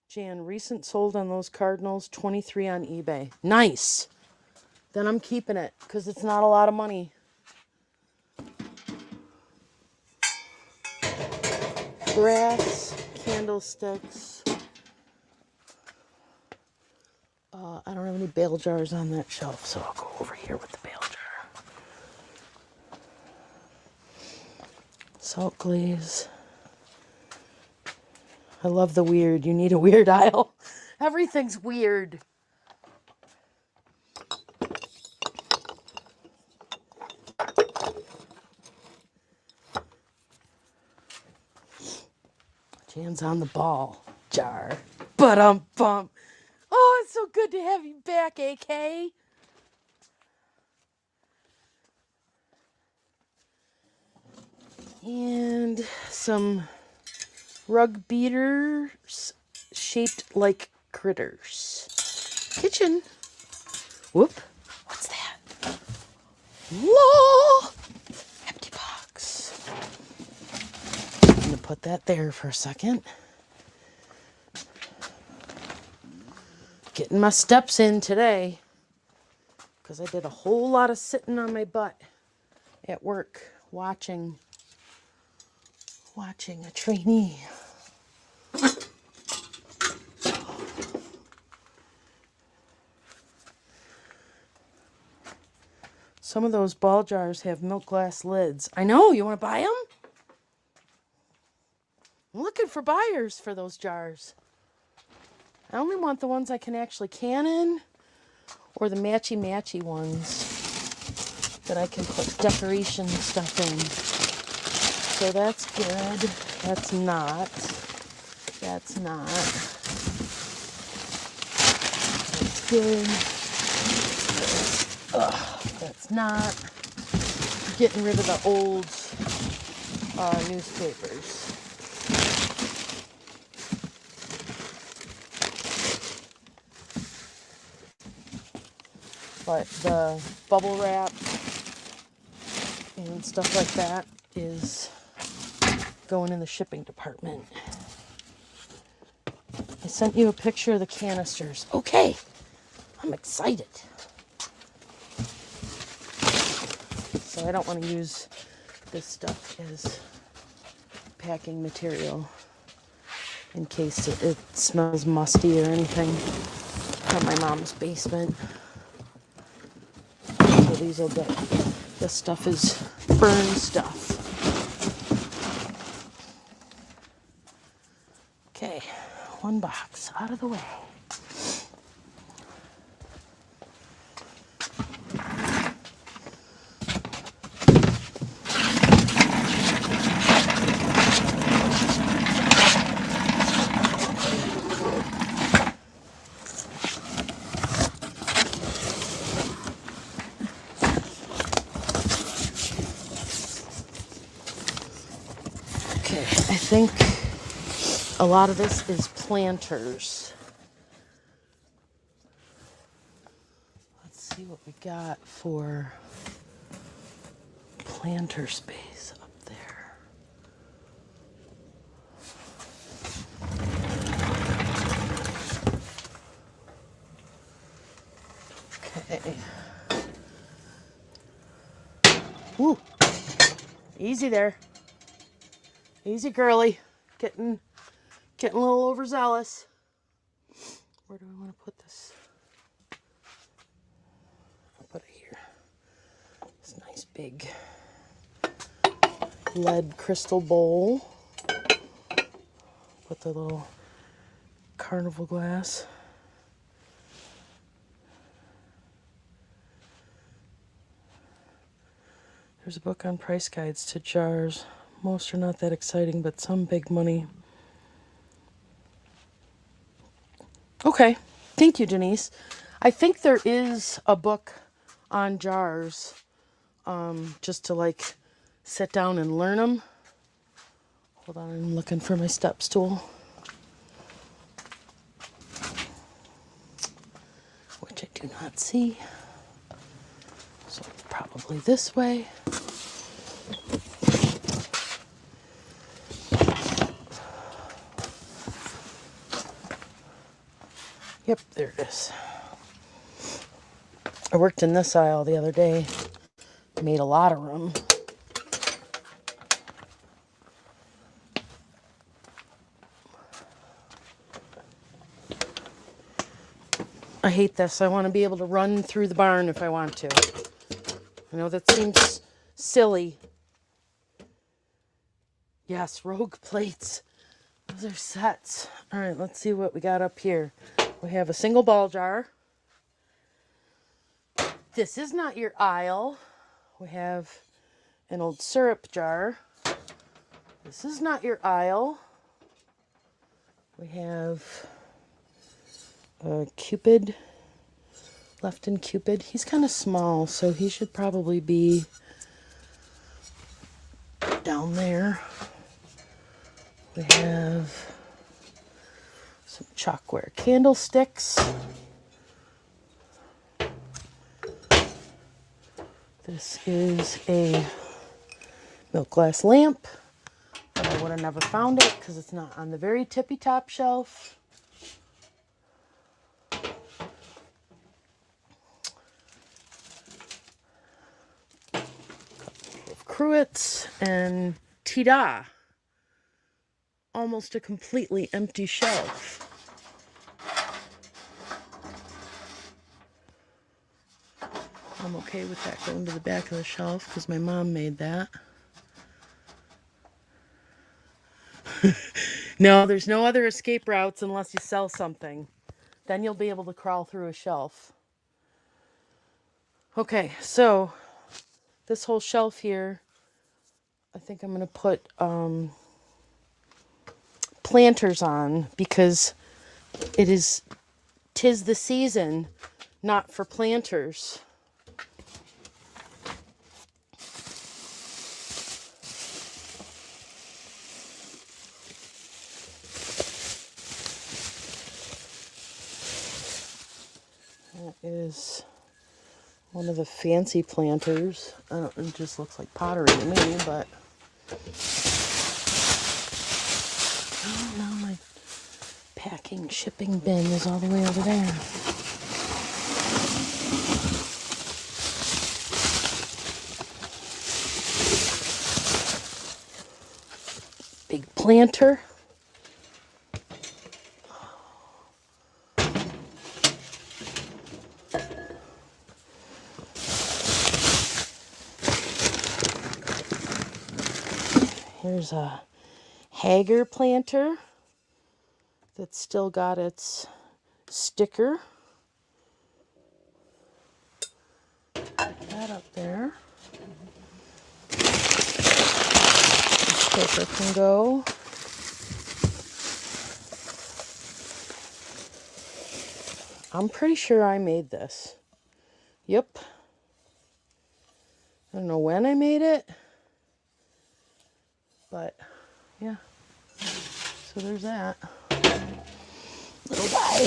Jan, recent sold on those Cardinals, 23 on eBay. Nice. Then I'm keeping it because it's not a lot of money. Brass candlesticks. I don't have any bale jars on that shelf, so I'll go over here with the bale jar. Salt glaze. I love the weird. You need a weird aisle. Everything's weird. Jan's on the ball jar. Bum. Oh, it's so good to have you back, AK. And some rug beaters shaped like critters. Kitchen. Whoop. What's that? Whoa! Empty box. I'm going to put that there for a second. Getting my steps in today because I did a whole lot of sitting on my butt at work watching a trainee. Some of those ball jars have milk glass lids. I know, you want to buy them? I'm looking for buyers for those jars. I only want the ones I can actually can in, or the matchy ones that I can put decoration stuff in. So that's good. That's not. That's good. That's not. Getting rid of the old newspapers. But the bubble wrap and stuff like that is going in the shipping department. I sent you a picture of the canisters. Okay, I'm excited. So I don't want to use this stuff as packing material in case it smells musty or anything from my mom's basement. So these are the stuff is burn stuff. Okay, one box out of the way. I think a lot of this is planters. Let's see what we got for planter space up there. Okay. Woo! Easy there. Easy, girly. Getting a little overzealous. Where do I want to put this? I'll put it here. This nice big lead crystal bowl. Put the little carnival glass. There's a book on price guides to jars. Most are not that exciting, but some big money. Okay, thank you, Denise. I think there is a book on jars, just to like sit down and learn them. Hold on, I'm looking for my step stool, which I do not see. So probably this way. Yep, there it is. I worked in this aisle the other day. Made a lot of room. I hate this. I want to be able to run through the barn if I want to. I know that seems silly. Yes, Rogue plates. Those are sets. All right, let's see what we got up here. We have a single ball jar. This is not your aisle. We have an old syrup jar. This is not your aisle. We have a Cupid, Lefton Cupid. He's kind of small, so he should probably be down there. We have some chalkware candlesticks. This is a milk glass lamp. But I would have never found it because it's not on the very tippy top shelf. Cruets and Tida. Almost a completely empty shelf. I'm okay with that going to the back of the shelf because my mom made that. No, there's no other escape routes unless you sell something. Then you'll be able to crawl through a shelf. Okay, so this whole shelf here, I think I'm going to put planters on because tis the season, not for planters. That is one of the fancy planters. It just looks like pottery to me, but oh, now my packing shipping bin is all the way over there. Big planter. Here's a Hager planter that's still got its sticker. Put that up there. This paper can go. I'm pretty sure I made this. Yep. I don't know when I made it. But, yeah. So there's that. Little guy.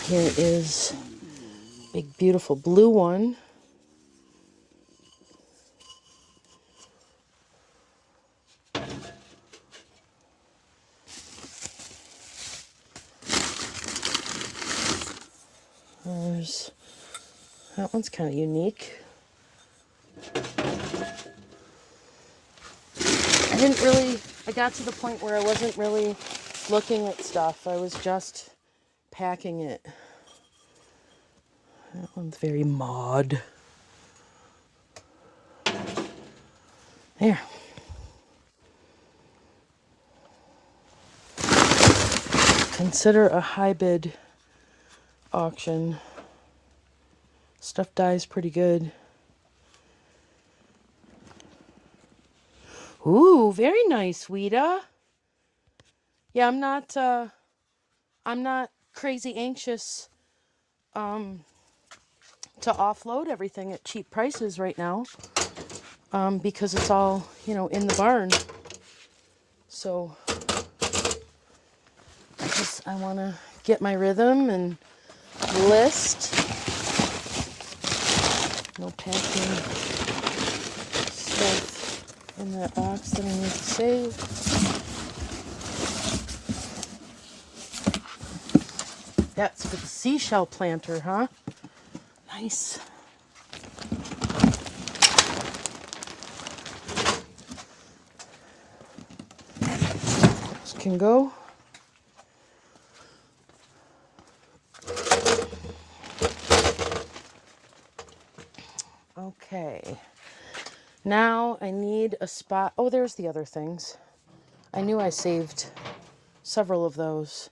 Here is a big, beautiful blue one. There's, that one's kind of unique. I got to the point where I wasn't really looking at stuff. I was just packing it. That one's very mod. There. Consider a high bid auction. Stuff dies pretty good. Ooh, very nice, Weta. Yeah, I'm not crazy anxious to offload everything at cheap prices right now. Because it's all, in the barn. So I want to get my rhythm and list. No packing stuff in that box that I need to save. That's for the seashell planter, huh? Nice. This can go. Okay. Now I need a spot. Oh, there's the other things. I knew I saved several of those.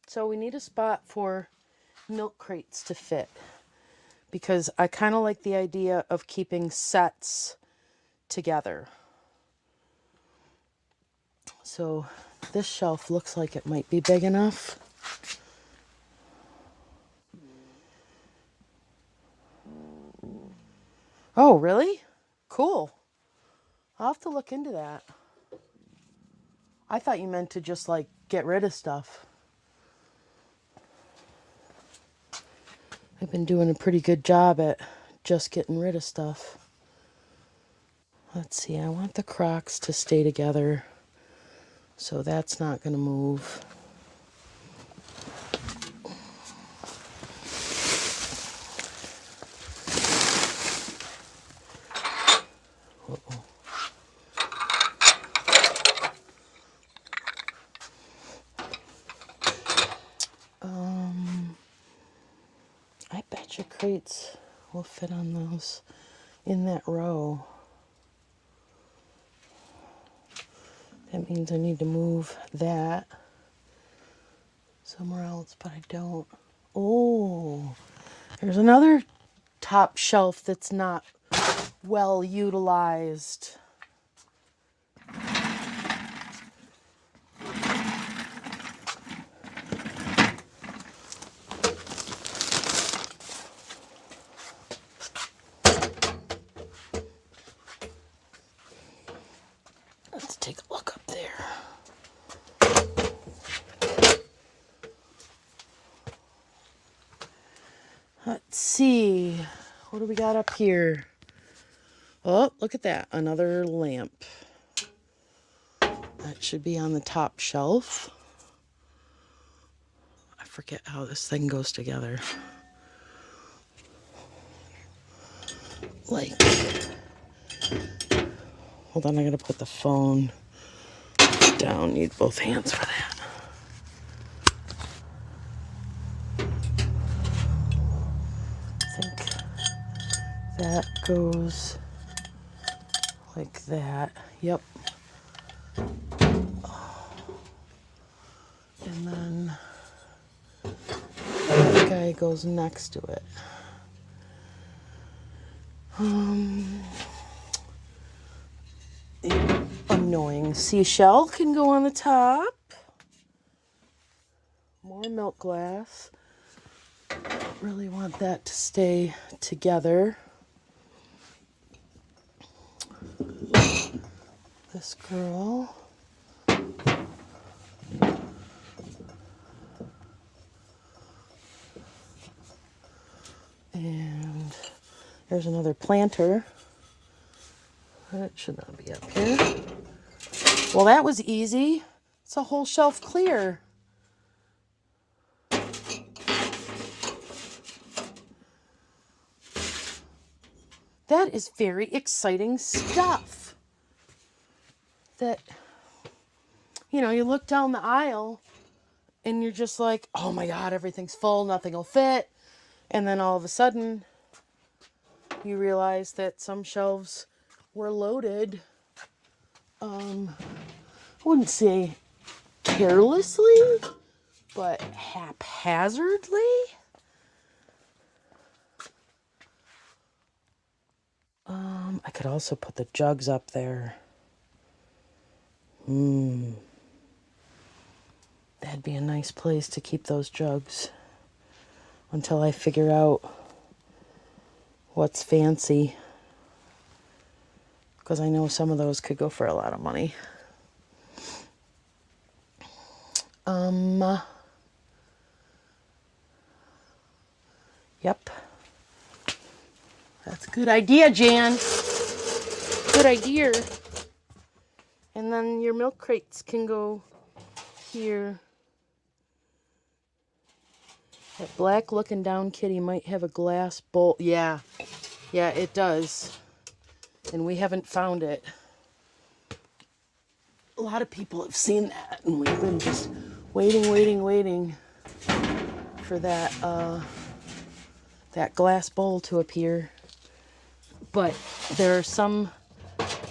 So we need a spot for milk crates to fit, because I kind of like the idea of keeping sets together. So this shelf looks like it might be big enough. Oh, really? Cool. I'll have to look into that. I thought you meant to just like get rid of stuff. I've been doing a pretty good job at just getting rid of stuff. Let's see, I want the Crocs to stay together, so that's not going to move. I bet your crates will fit on those in that row. That means I need to move that somewhere else, but I don't. Oh, there's another top shelf that's not well utilized. Let's take a look up there. Let's see. What do we got up here? Oh, look at that. Another lamp. That should be on the top shelf. I forget how this thing goes together. Like, hold on, I gotta put the phone down. Need both hands for that. I think that goes like that. Yep. And then that guy goes next to it. The annoying seashell can go on the top. More milk glass. Really want that to stay together. This girl. And there's another planter. That should not be up here. Well, that was easy. It's a whole shelf clear. That is very exciting stuff. That, you know, you look down the aisle and you're just like, oh my God, everything's full, nothing will fit. And then all of a sudden, you realize that some shelves were loaded. I wouldn't say carelessly, but haphazardly. I could also put the jugs up there. That'd be a nice place to keep those jugs until I figure out what's fancy. Because I know some of those could go for a lot of money. Yep. That's a good idea, Jan. Good idea. And then your milk crates can go here. That black looking down kitty might have a glass bowl. Yeah, it does. And we haven't found it. A lot of people have seen that, and we've been just waiting for that glass bowl to appear. But there are some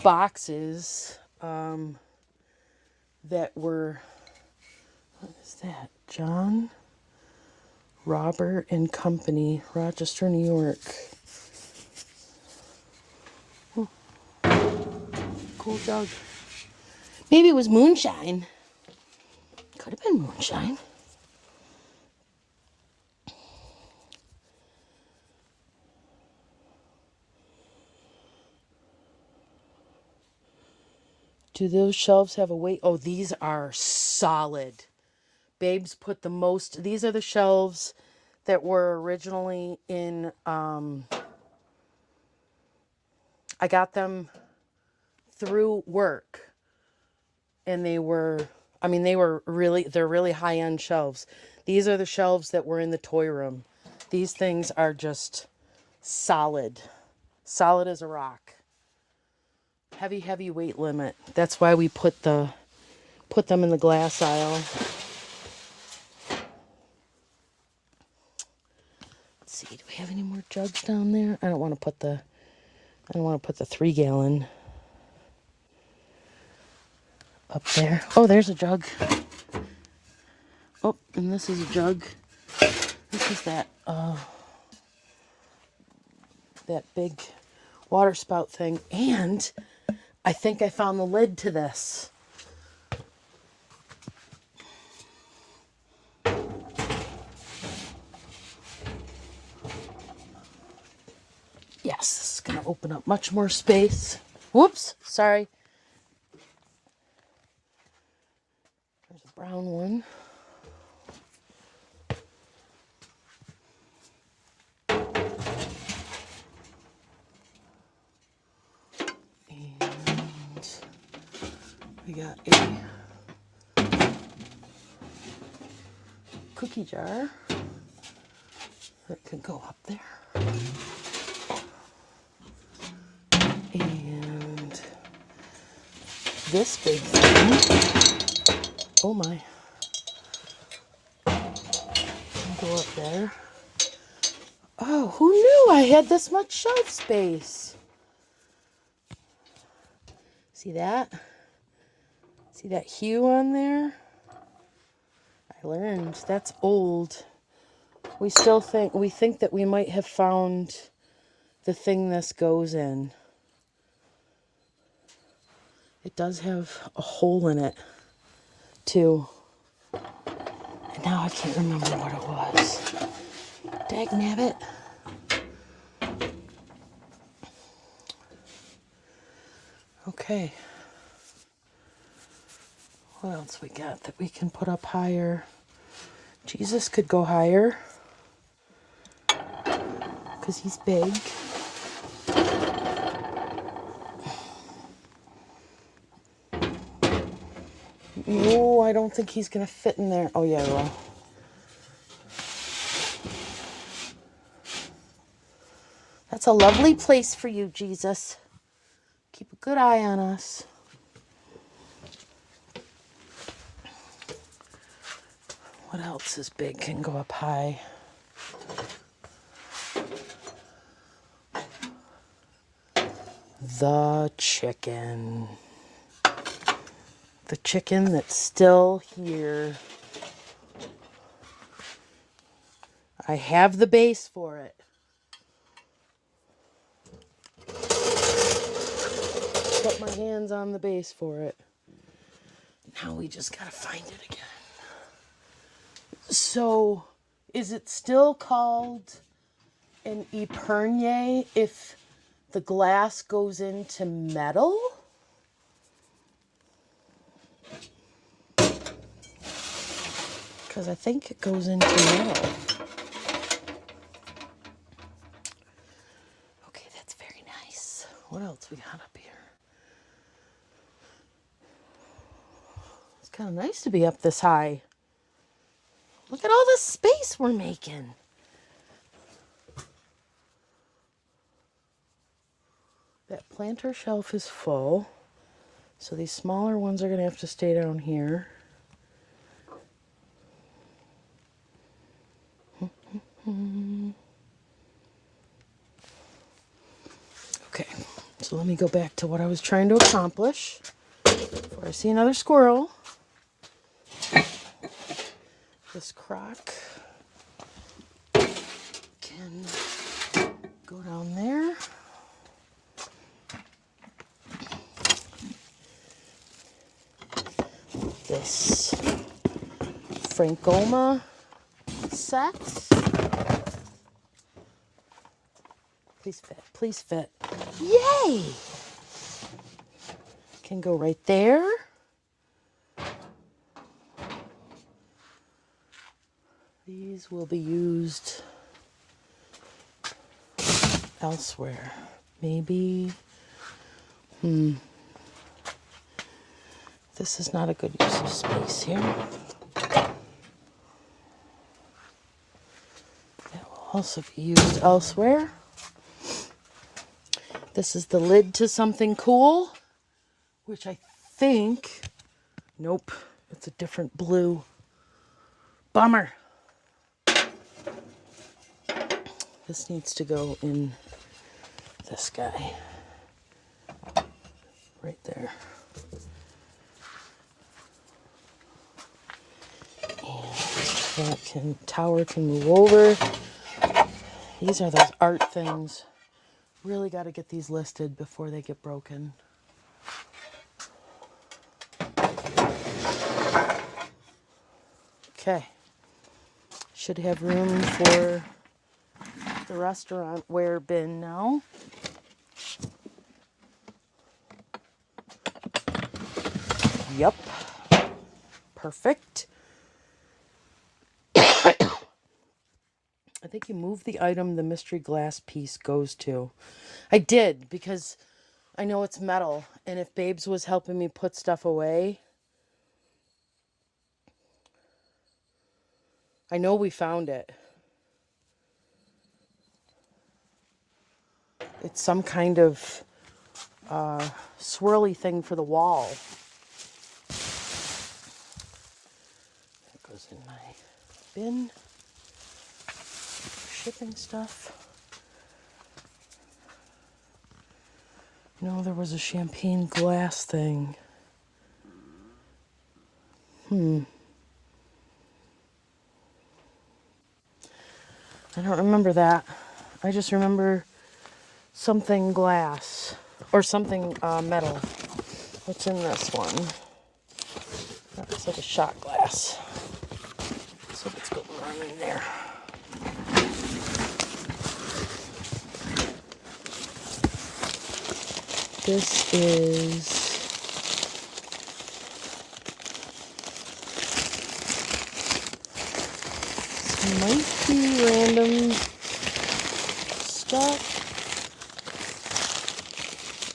boxes that were, what is that? John Robert and Company, Rochester, New York. Oh, cool jug. Maybe it was moonshine. Could have been moonshine. Do those shelves have a weight? Oh, these are solid. Babes put the most. These are the shelves that were originally in. I got them through work, and they were. I mean, they're really high end shelves. These are the shelves that were in the toy room. These things are just solid as a rock. Heavy weight limit. That's why we put them in the glass aisle. Let's see, do we have any more jugs down there? I don't want to put the 3-gallon up there. Oh, there's a jug. Oh, and this is a jug. This is that big water spout thing. And I think I found the lid to this. Yes, this is going to open up much more space. Whoops, sorry. There's a brown one. And we got a cookie jar that could go up there. And this big thing, oh my, go up there. Oh, who knew I had this much shelf space? See that? See that hue on there? I learned that's old. We think that we might have found the thing this goes in. It does have a hole in it, too. And now I can't remember what it was. Dagnabbit. Okay. What else we got that we can put up higher? Jesus could go higher, because he's big. No, I don't think he's going to fit in there. Oh, yeah, well. That's a lovely place for you, Jesus. Keep a good eye on us. What else is big, can go up high? The chicken. The chicken that's still here. I have the base for it. Put my hands on the base for it. Now we just gotta find it again. So, is it still called an épergne if the glass goes into metal? Because I think it goes into metal. Okay, that's very nice. What else we got up here? It's kind of nice to be up this high. Look Look at all the space we're making. That planter shelf is full. So these smaller ones are going to have to stay down here. Okay, so let me go back to what I was trying to accomplish before I see another squirrel. This crock can go down there. This Frankoma set. Please fit, please fit. Yay! Can go right there. These will be used elsewhere. Maybe, this is not a good use of space here. That will also be used elsewhere. This is the lid to something cool, which I think, nope, it's a different blue. Bummer. This needs to go in this guy. Right there. And that tower can move over. These are those art things. Really got to get these listed before they get broken. Okay. Should have room for the restaurant ware bin now. Yep. Perfect. I think you move the item the mystery glass piece goes to. I did, because I know it's metal, and if Babes was helping me put stuff away, I know we found it. It's some kind of swirly thing for the wall. That goes in my bin. Shipping stuff. No, there was a champagne glass thing. I don't remember that. I just remember something glass or something metal. What's in this one? That looks like a shot glass. So let's go run in there. This is might be random stuff,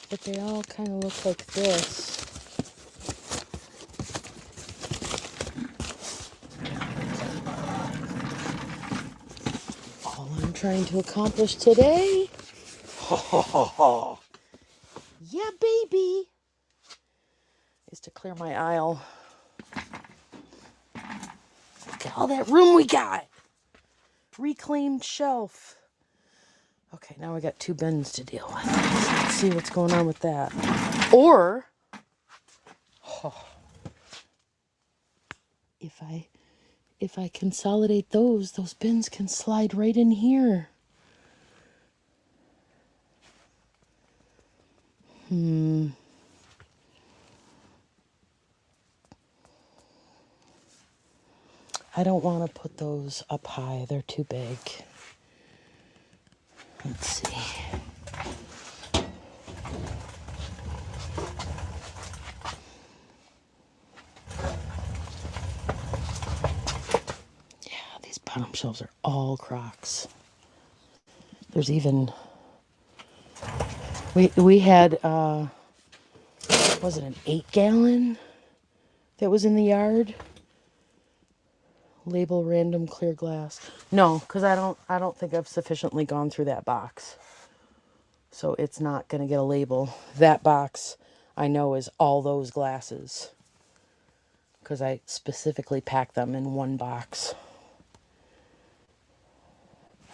but they all kind of look like this. All I'm trying to accomplish today, yeah, baby, is to clear my aisle. Look at all that room we got. Reclaimed shelf. Okay, now we got 2 bins to deal with. Let's see what's going on with that. Or, if I consolidate those bins can slide right in here. I don't want to put those up high. They're too big. Let's see. Yeah, these bottom shelves are all Crocs. There's even... We had, was it an 8-gallon that was in the yard? Label random clear glass. No, because I don't think I've sufficiently gone through that box. So it's not going to get a label. That box I know is all those glasses, because I specifically packed them in one box.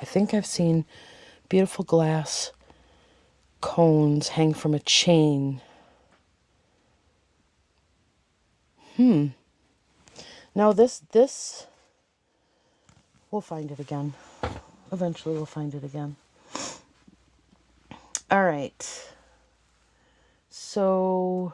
I think I've seen beautiful glass cones hang from a chain. No, this, we'll find it again. Eventually we'll find it again. All right. So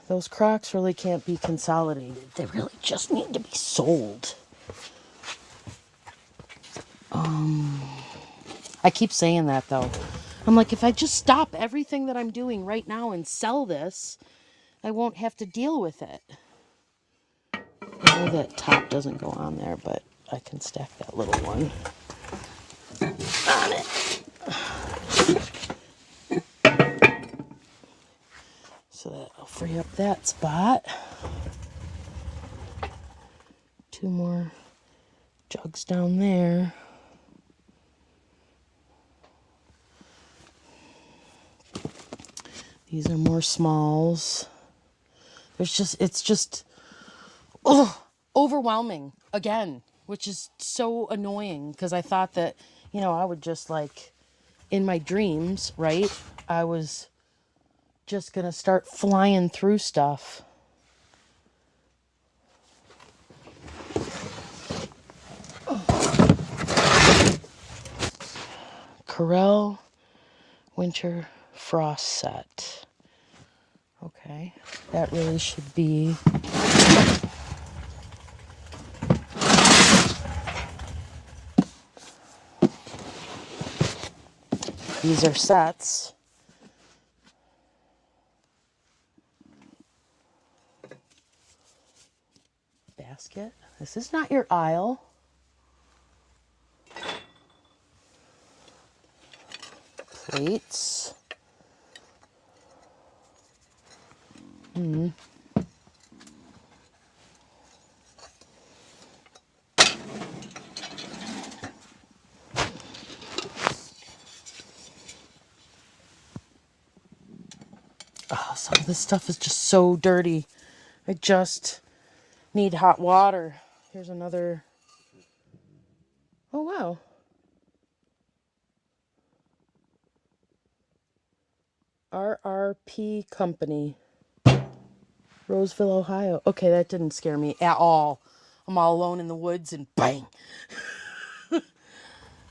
those Crocs really can't be consolidated. They really just need to be sold. I keep saying that though. I'm like, if I just stop everything that I'm doing right now and sell this, I won't have to deal with it. I know that top doesn't go on there, but I can stack that little one on it. So that'll free up that spot. 2 more jugs down there. These are more smalls. It's just overwhelming again, which is so annoying, because I thought that, I would just, like, in my dreams, right? I was just gonna start flying through stuff. Corel Winter Frost Set. Okay, that really should be these are sets. Basket. This is not your aisle. Plates. Oh, some of this stuff is just so dirty. I just need hot water. Here's another. Oh, wow. RRP Company. Roseville, Ohio. Okay, that didn't scare me at all. I'm all alone in the woods and bang.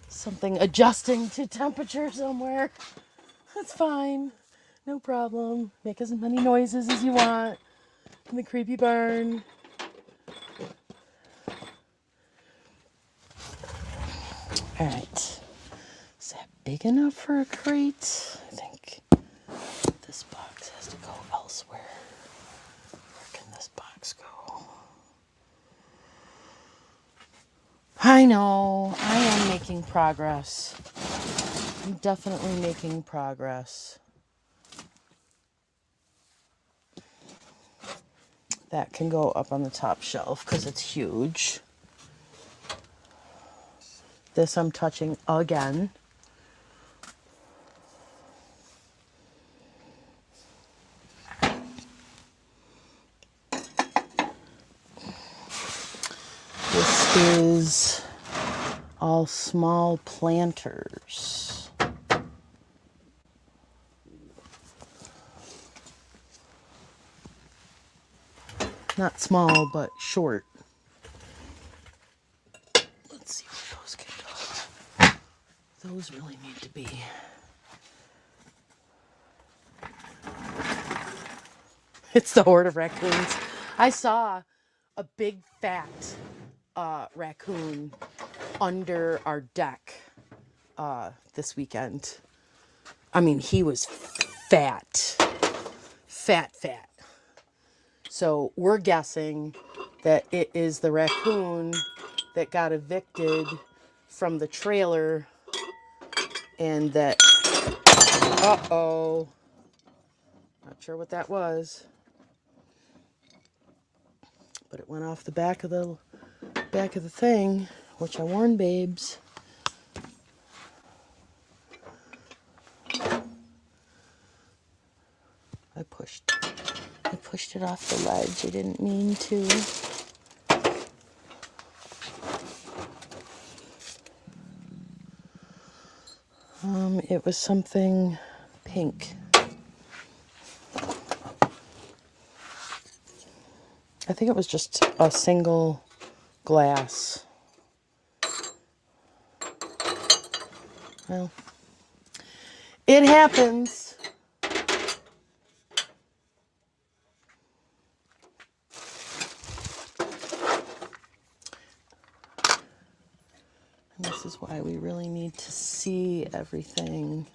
Something adjusting to temperature somewhere. That's fine. No problem. Make as many noises as you want in the creepy barn. All right. Is that big enough for a crate? I think this box has to go elsewhere. Where can this box go? I know. I am making progress. I'm definitely making progress. That can go up on the top shelf because it's huge. This I'm touching again. This is all small planters. Not small, but short. Let's see where those can go. Those really need to be. It's the horde of raccoons. I saw a big fat raccoon under our deck this weekend. I mean, he was fat. So we're guessing that it is the raccoon that got evicted from the trailer, and that, uh-oh, Not sure what that was, but it went off the back of the thing, which I warned babes. I pushed it off the ledge. I didn't mean to. It was something pink. I think it was just a single glass. Well, it happens. And this is why we really need to see everything.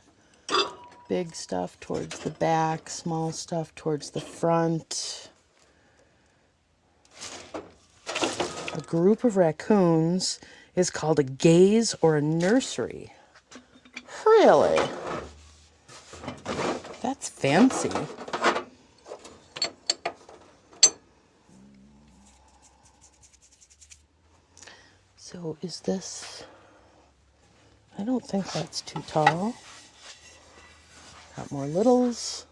Big stuff towards the back, small stuff towards the front. A group of raccoons is called a gaze or a nursery. Really? That's fancy. So is this... I don't think that's too tall. Got more littles.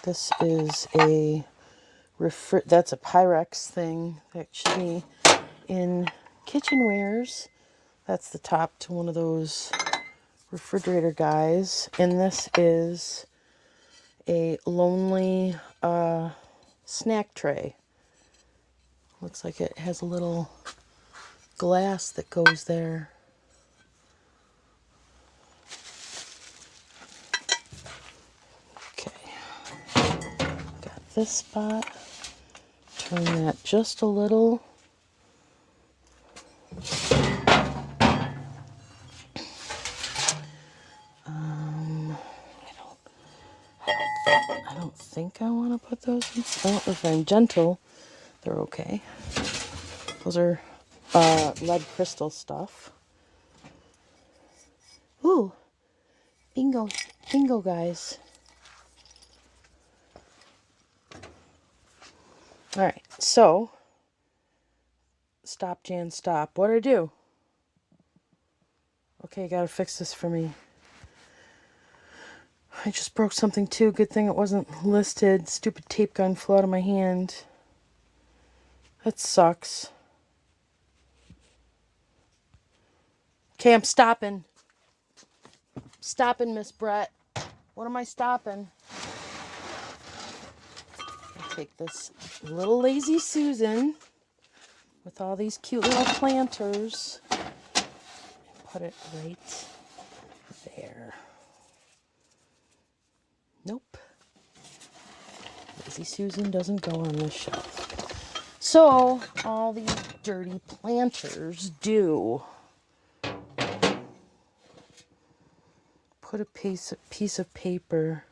This is a that's a Pyrex thing that should be in kitchenwares. That's the top to one of those refrigerator guys. And this is a lonely snack tray. Looks like it has a little glass that goes there. This spot, turn that just a little. I don't think I want to put those in. Oh, if I'm gentle, they're okay. Those are lead crystal stuff. Ooh, bingo, guys. All right, so stop, Jan, stop. What'd I do? Okay, you gotta fix this for me. I just broke something too. Good thing it wasn't listed. Stupid tape gun flew out of my hand. That sucks. Okay, I'm stopping. Stopping, Miss Brett. What am I stopping? I'll take this little Lazy Susan with all these cute little planters and put it right there. Nope. Lazy Susan doesn't go on this shelf. So all these dirty planters do. Put a piece of paper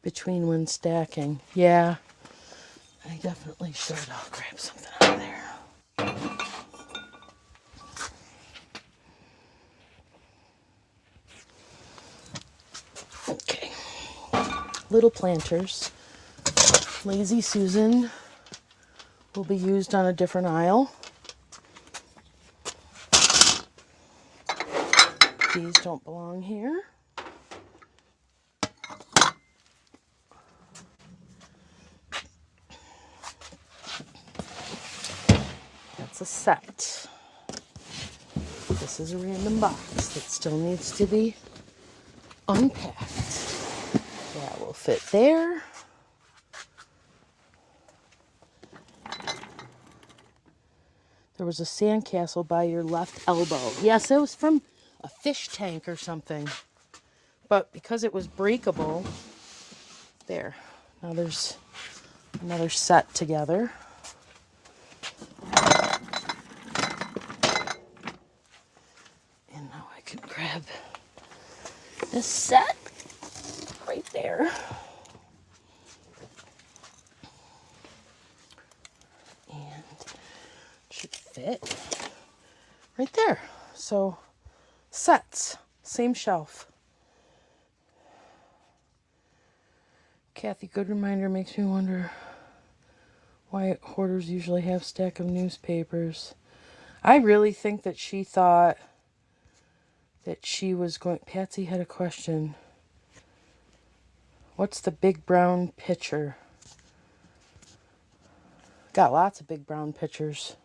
between when stacking. Yeah, I definitely should. I'll grab something out of there. Okay. Little planters. Lazy Susan will be used on a different aisle. These don't belong here. That's a set. This is a random box that still needs to be unpacked. That will fit there. There was a sandcastle by your left elbow. Yes, it was from a fish tank or something. But because it was breakable, there. Now there's another set together. And now I can grab this set right there. fit right there. So sets, same shelf. Kathy, good reminder, makes me wonder why hoarders usually have a stack of newspapers. I really think that she thought that she was going... Patsy had a question. What's the big brown picture? Got lots of big brown pictures.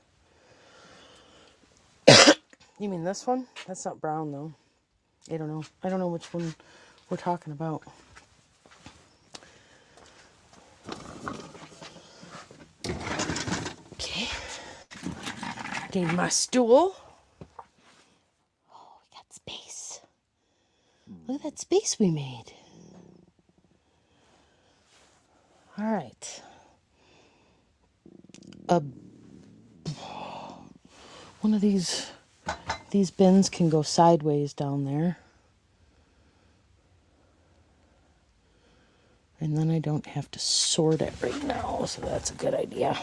You mean this one? That's not brown, though. I don't know. I don't know which one we're talking about. Okay. Need my stool. Oh, we got space. Look at that space we made. All right. One of these bins can go sideways down there. And then I don't have to sort it right now, so that's a good idea.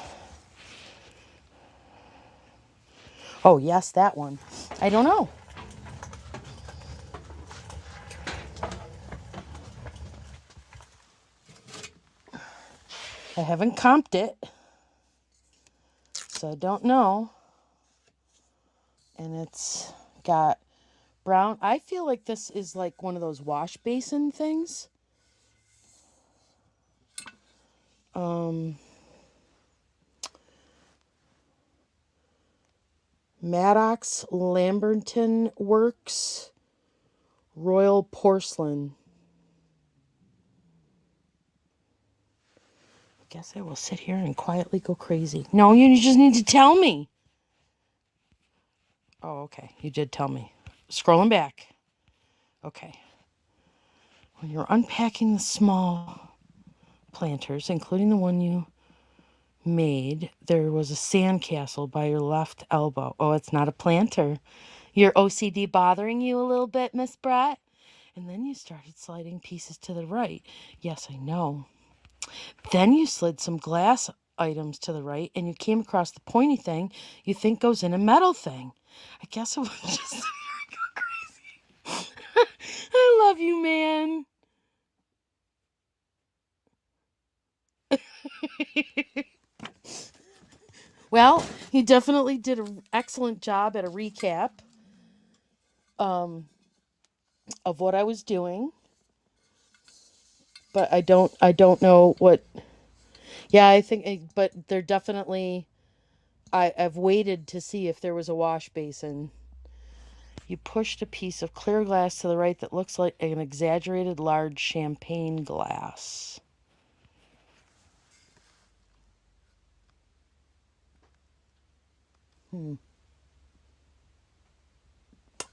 Oh, yes, that one. I don't know. I haven't comped it, so I don't know. And it's got brown. I feel like this is like one of those wash basin things. Maddox Lamberton Works Royal Porcelain. I guess I will sit here and quietly go crazy. No, you just need to tell me. Oh, okay. You did tell me. Scrolling back. Okay. When you're unpacking the small planters, including the one you made, there was a sandcastle by your left elbow. Oh, it's not a planter. Your OCD bothering you a little bit, Miss Brett? And then you started sliding pieces to the right. Yes, I know. Then you slid some glass items to the right, and you came across the pointy thing you think goes in a metal thing. I guess it was just... crazy. I love you, man. Well, he definitely did an excellent job at a recap of what I was doing. But I don't know what... Yeah, I think... But they're definitely... I've waited to see if there was a wash basin. You pushed a piece of clear glass to the right that looks like an exaggerated large champagne glass.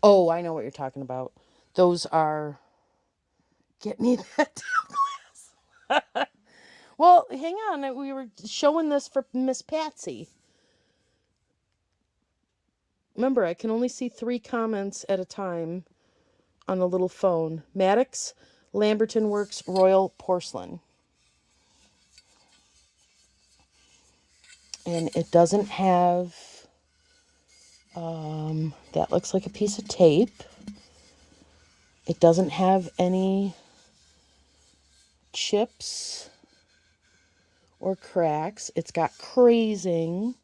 Oh, I know what you're talking about. Those are... Get me that damn glass. Well, hang on. We were showing this for Miss Patsy. Remember, I can only see 3 comments at a time on the little phone. Maddox, Lamberton Works, Royal Porcelain. And it doesn't have... that looks like a piece of tape. It doesn't have any chips or cracks. It's got crazing.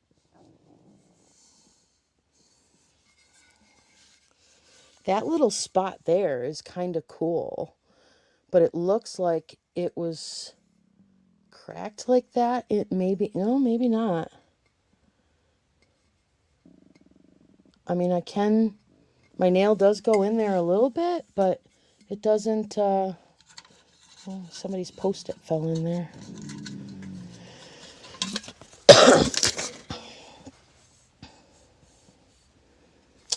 That little spot there is kind of cool, but it looks like it was cracked like that. It maybe... No, maybe not. I mean, I can... My nail does go in there a little bit, but it doesn't... Oh, somebody's Post-it fell in there.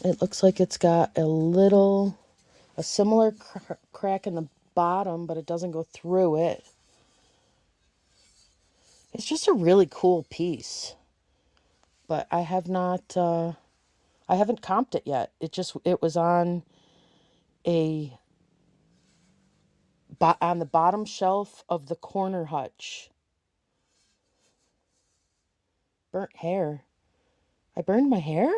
It looks like it's got a similar crack in the bottom, but it doesn't go through it. It's just a really cool piece. But I have not, I haven't comped it yet. It was on the bottom shelf of the corner hutch. Burnt hair. I burned my hair?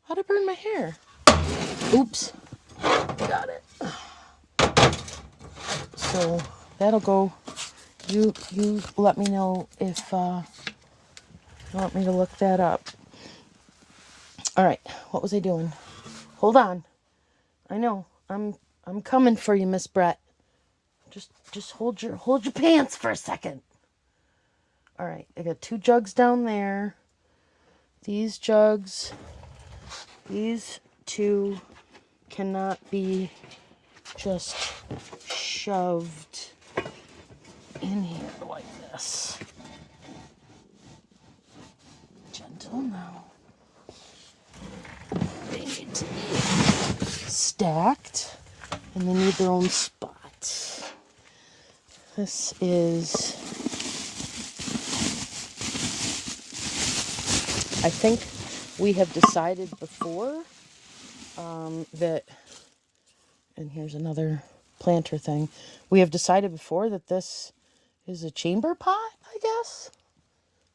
How'd I burn my hair? Oops. Got it. So that'll go. You let me know if you want me to look that up. All right. What was I doing? Hold on. I know. I'm coming for you, Miss Brett. Just hold your pants for a second. All right. I got 2 jugs down there. These jugs, these 2 cannot be just shoved in here like this. Gentle now. They need to be stacked, and they need their own spot. This is, I think we have decided before that, and here's another planter thing. We have decided before that this is a chamber pot, I guess.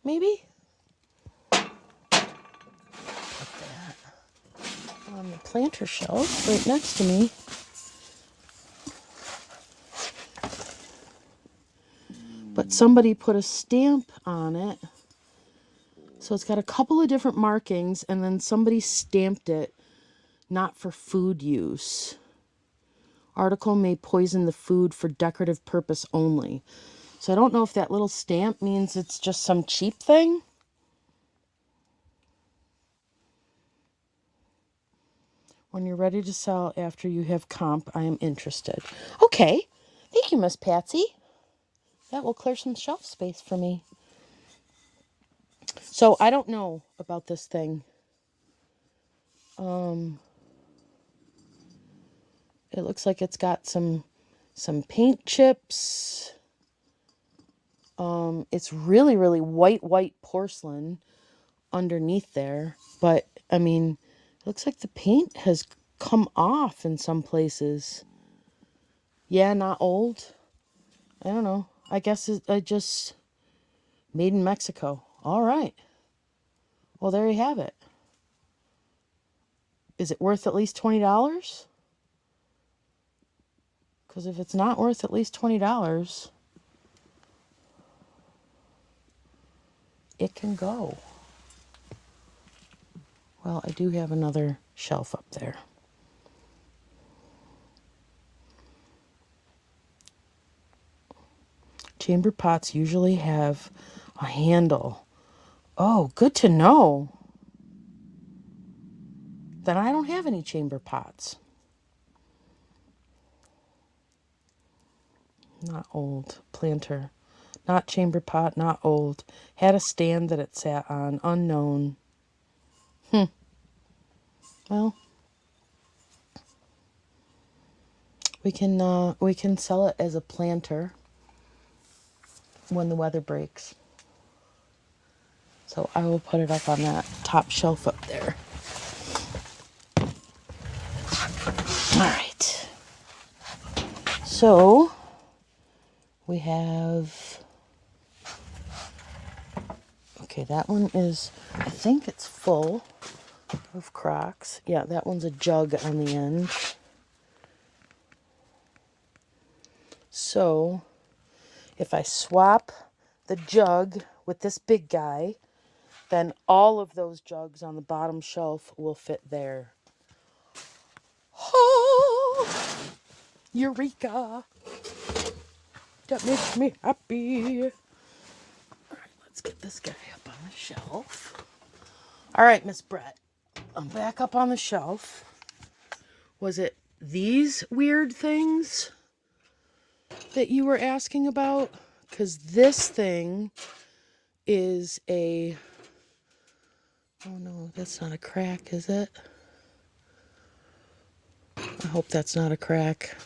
Maybe. Put that on the planter shelf right next to me. But somebody put a stamp on it. So it's got a couple of different markings, and then somebody stamped it, not for food use. Article may poison the food for decorative purpose only. So I don't know if that little stamp means it's just some cheap thing. When you're ready to sell after you have comp, I am interested. Okay. Thank you, Miss Patsy. That will clear some shelf space for me. So I don't know about this thing. It looks like it's got some paint chips. It's really, really white porcelain underneath there. But, I mean, it looks like the paint has come off in some places. Yeah, not old. I don't know. I guess I just made in Mexico. All right. Well, there you have it. Is it worth at least $20? Because if it's not worth at least $20, it can go. Well, I do have another shelf up there. Chamber pots usually have a handle. Oh, good to know. Then I don't have any chamber pots. Not old. Planter. Not chamber pot, not old. Had a stand that it sat on. Unknown. Well, we can sell it as a planter when the weather breaks. So I will put it up on that top shelf up there. All right. So we have, okay, that one is, I think it's full of Crocs. Yeah, that one's a jug on the end. So if I swap the jug with this big guy, then all of those jugs on the bottom shelf will fit there. Oh, Eureka! That makes me happy. All right, let's get this guy up on the shelf. All right, Miss Brett, I'm back up on the shelf. Was it these weird things that you were asking about? Because this thing is a... Oh no, that's not a crack, is it? I hope that's not a crack.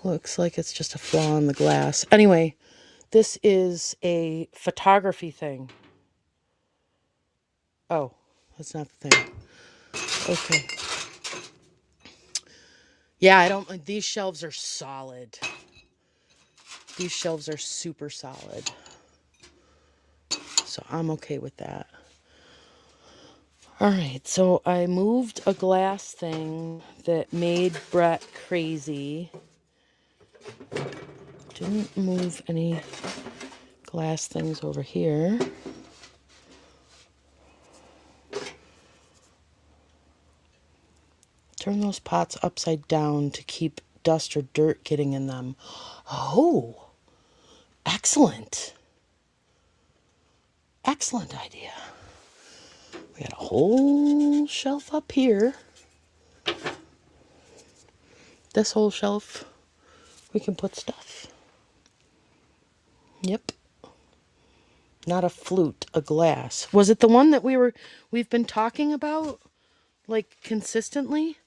Looks like it's just a flaw in the glass. Anyway, this is a photography thing. Oh, that's not the thing. Okay. Yeah, I don't... These shelves are solid. These shelves are super solid. So I'm okay with that. All right, so I moved a glass thing that made Brett crazy. Didn't move any glass things over here. Turn those pots upside down to keep dust or dirt getting in them. Oh, excellent. Excellent idea. We got a whole shelf up here. This whole shelf, we can put stuff. Yep. Not a flute, a glass. Was it the one that we've been talking about, like, consistently?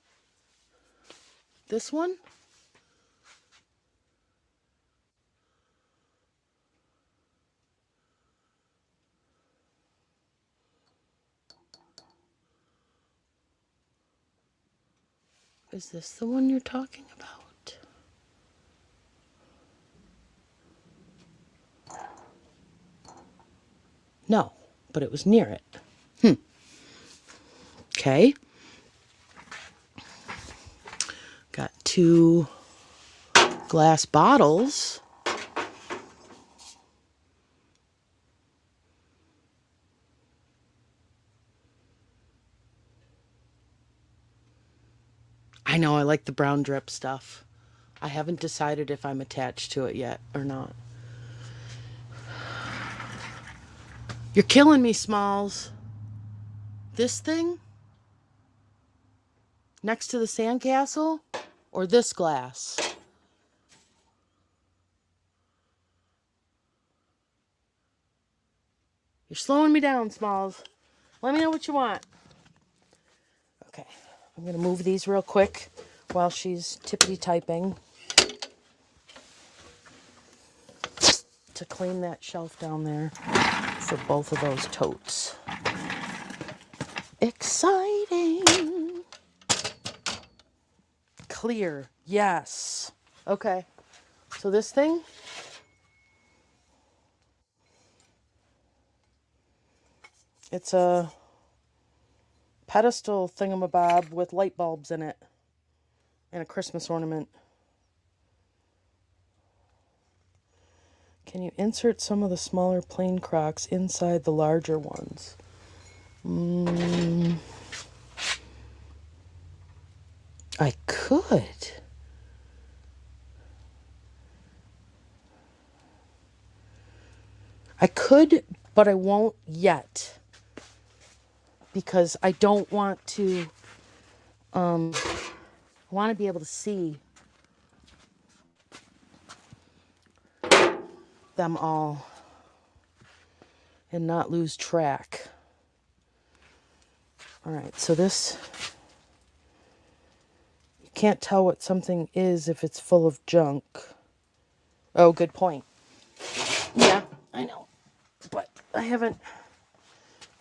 This one? Is this the one you're talking about? No, but it was near it. Okay. Got 2 glass bottles. I know I like the brown drip stuff. I haven't decided if I'm attached to it yet or not. You're killing me, Smalls. This thing? Next to the sandcastle? Or this glass? You're slowing me down, Smalls. Let me know what you want. Okay, I'm going to move these real quick while she's tippity typing to clean that shelf down there for both of those totes. Exciting. Clear. Yes. Okay. So this thing, it's a pedestal thingamabob with light bulbs in it and a Christmas ornament. Can you insert some of the smaller plain crocks inside the larger ones? I could. I could, but I won't yet. Because I don't want to, I want to be able to see them all and not lose track. All right, so this, you can't tell what something is if it's full of junk. Oh, good point. Yeah, I know, but I haven't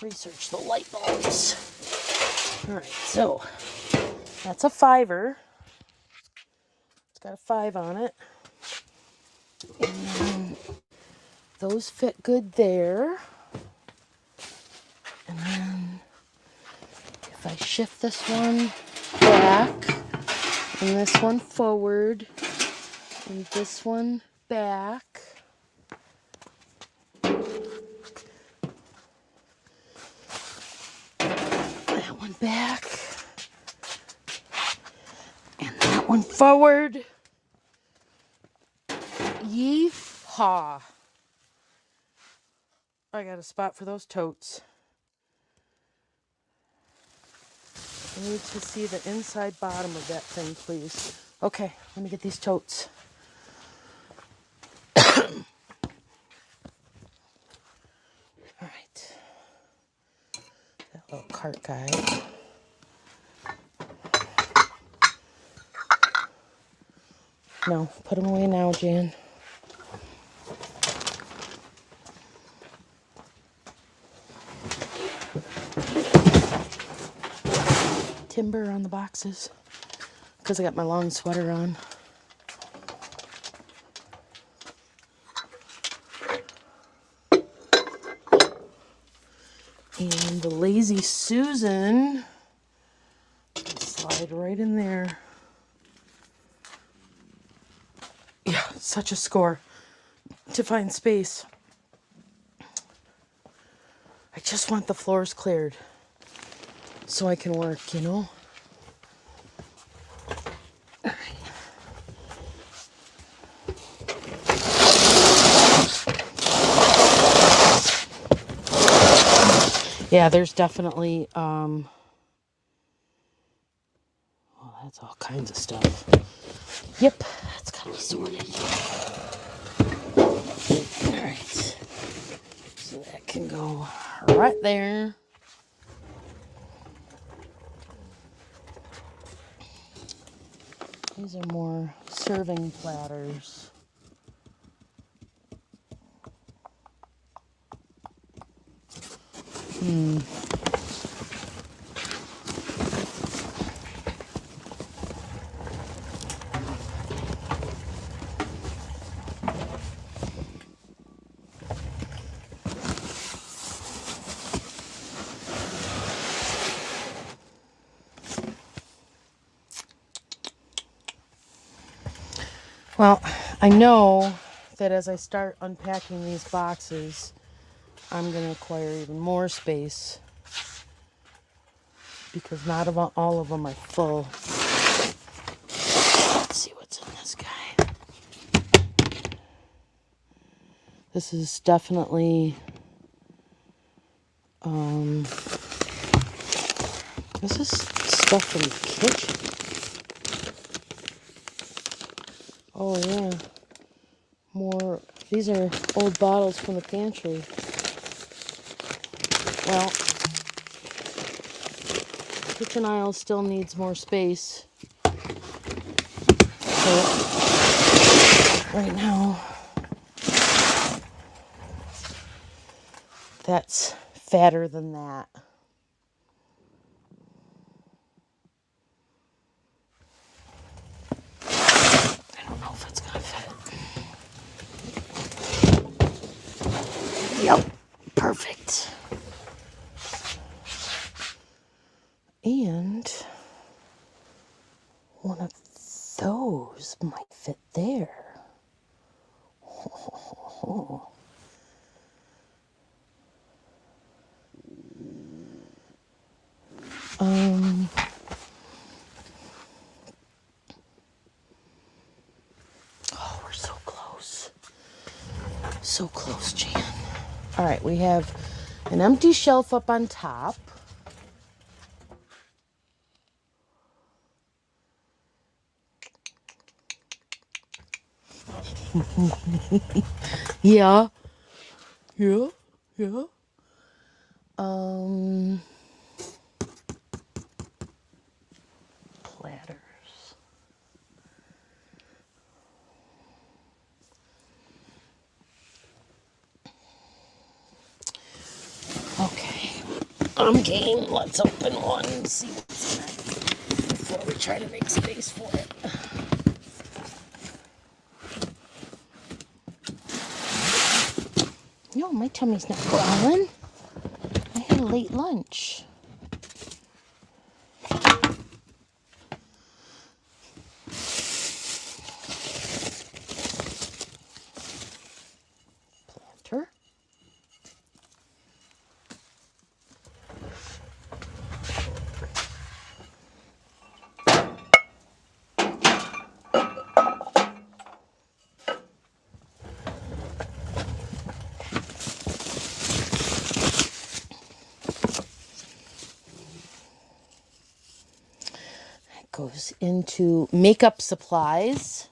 researched the light bulbs. All right, so that's a 5-er. It's got a 5 on it. And those fit good there. And then if I shift this one back and this one forward and this one back, that one back, and that one forward. Yee-haw. I got a spot for those totes. I need to see the inside bottom of that thing, please. Okay, let me get these totes. All right. That little cart guy. No, put them away now, Jan. Timber on the boxes because I got my long sweater on. And the Lazy Susan, slide right in there. Yeah, such a score to find space. I just want the floors cleared so I can work, you know? All right. Yeah, there's definitely, oh, that's all kinds of stuff. Yep, that's gotta be sorted. All right. So that can go right there. These are more serving platters. Well, I know that as I start unpacking these boxes, I'm going to acquire even more space because not all of them are full. Let's see what's in this guy. This is definitely, this is stuff from the kitchen. Oh yeah, more, these are old bottles from the pantry. Well, kitchen aisle still needs more space. So right now, that's fatter than that. I don't know if it's gonna fit. Yep, perfect. And one of those might fit there. Oh, we're so close. So close, Jan. All right, we have an empty shelf up on top. Yeah. Yeah. Yeah. Platters. Okay. I'm game. Let's open one and see what's in it before we try to make space for it. No, my tummy's not growling. I had a late lunch. Planter. Goes into makeup supplies.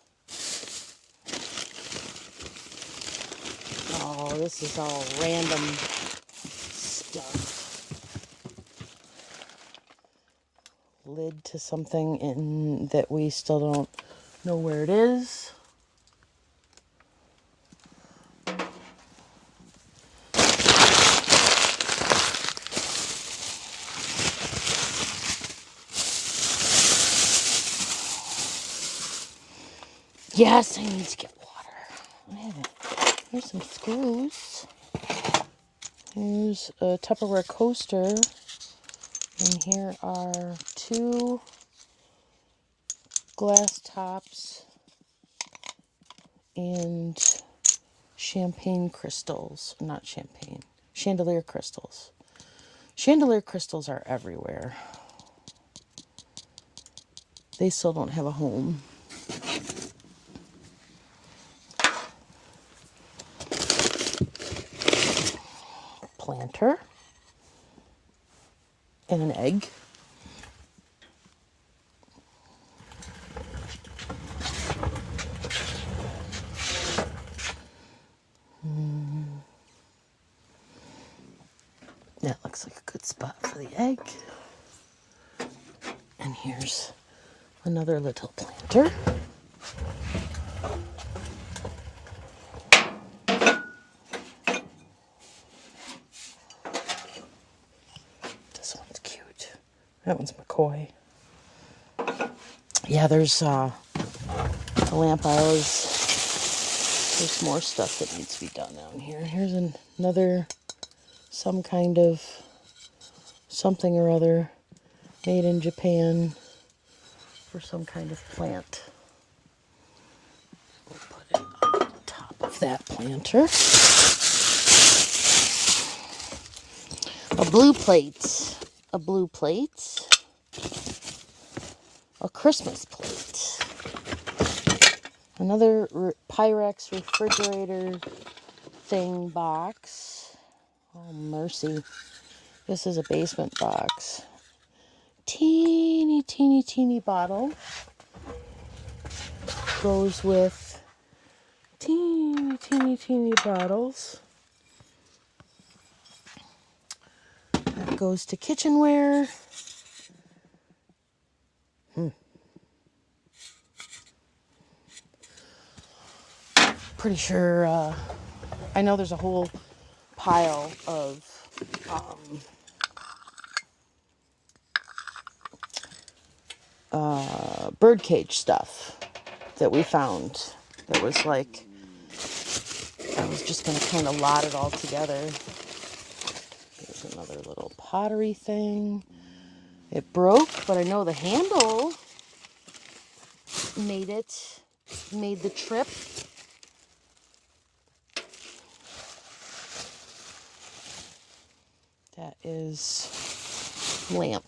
Oh, this is all random stuff. Lid to something in that we still don't know where it is. Yes, I need to get water. I haven't. Here's some screws. Here's a Tupperware coaster, and here are 2 glass tops and champagne crystals. Not champagne, chandelier crystals. Chandelier crystals are everywhere. They still don't have a home. Planter and an egg. That looks like a good spot for the egg. And here's another little planter. This one's cute. That one's McCoy. Yeah, there's the lamp aisles. There's more stuff that needs to be done down here. Here's another, some kind of something or other made in Japan for some kind of plant. We'll put it on top of that planter. A blue plate. A blue plate. A Christmas plate. Another Pyrex refrigerator thing box. Oh, mercy. This is a basement box. Teeny, teeny, teeny bottle. Goes with teeny, teeny, teeny bottles. That goes to kitchenware. Pretty sure, I know there's a whole pile of birdcage stuff that we found. That was like, I was just going to kind of lot it all together. Here's another little pottery thing. It broke, but I know the handle made the trip. That is lamp.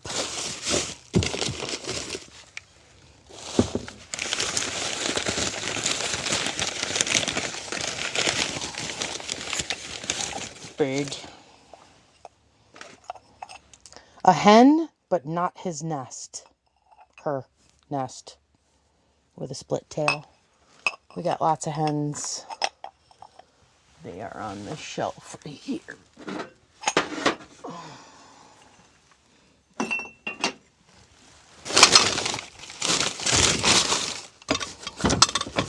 Bird. A hen, but not his nest. Her nest with a split tail. We got lots of hens. They are on this shelf right here.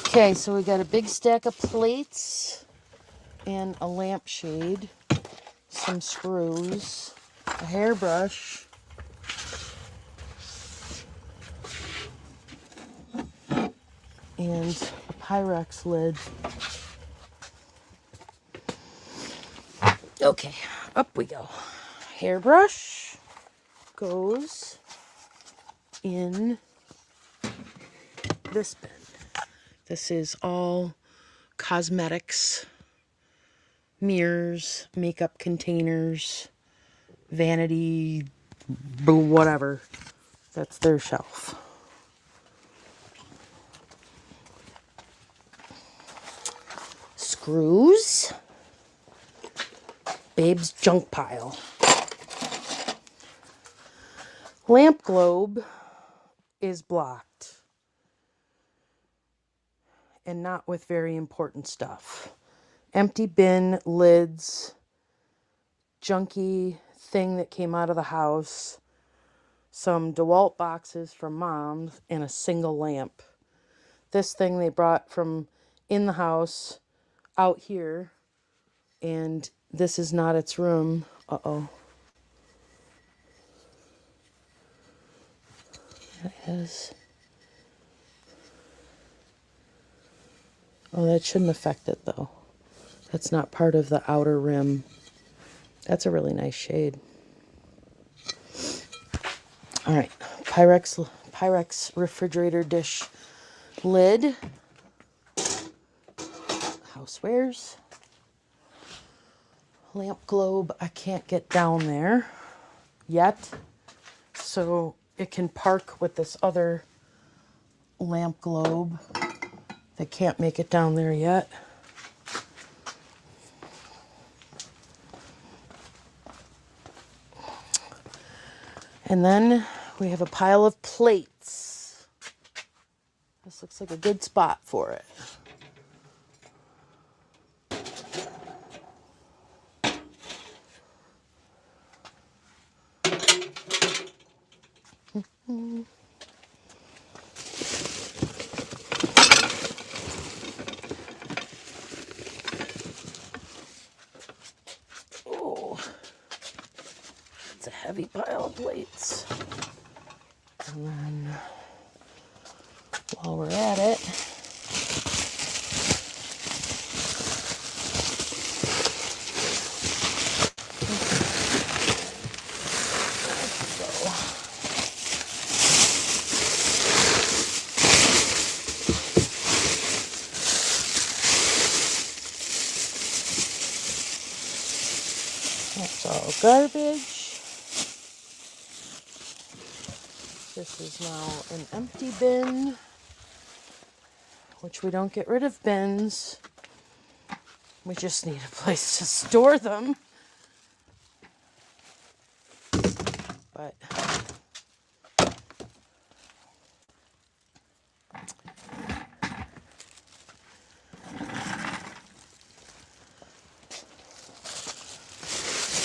Okay, so we got a big stack of plates and a lampshade, some screws, a hairbrush, and a Pyrex lid. Okay, up we go. Hairbrush goes in this bin. This is all cosmetics, mirrors, makeup containers, vanity, whatever. That's their shelf. Screws. Babe's junk pile. Lamp globe is blocked. And not with very important stuff. Empty bin, lids, junky thing that came out of the house, some DeWalt boxes from Mom's, and a single lamp. This thing they brought from in the house out here, and this is not its room. Uh-oh. It is. Oh, that shouldn't affect it, though. That's not part of the outer rim. That's a really nice shade. All right, Pyrex refrigerator dish lid. Housewares. Lamp globe, I can't get down there yet, so it can park with this other lamp globe that can't make it down there yet. And then we have a pile of plates. This looks like a good spot for it. Oh, it's a heavy pile of plates. And then while we're at it, that's all garbage. This is now an empty bin, which we don't get rid of bins. We just need a place to store them. But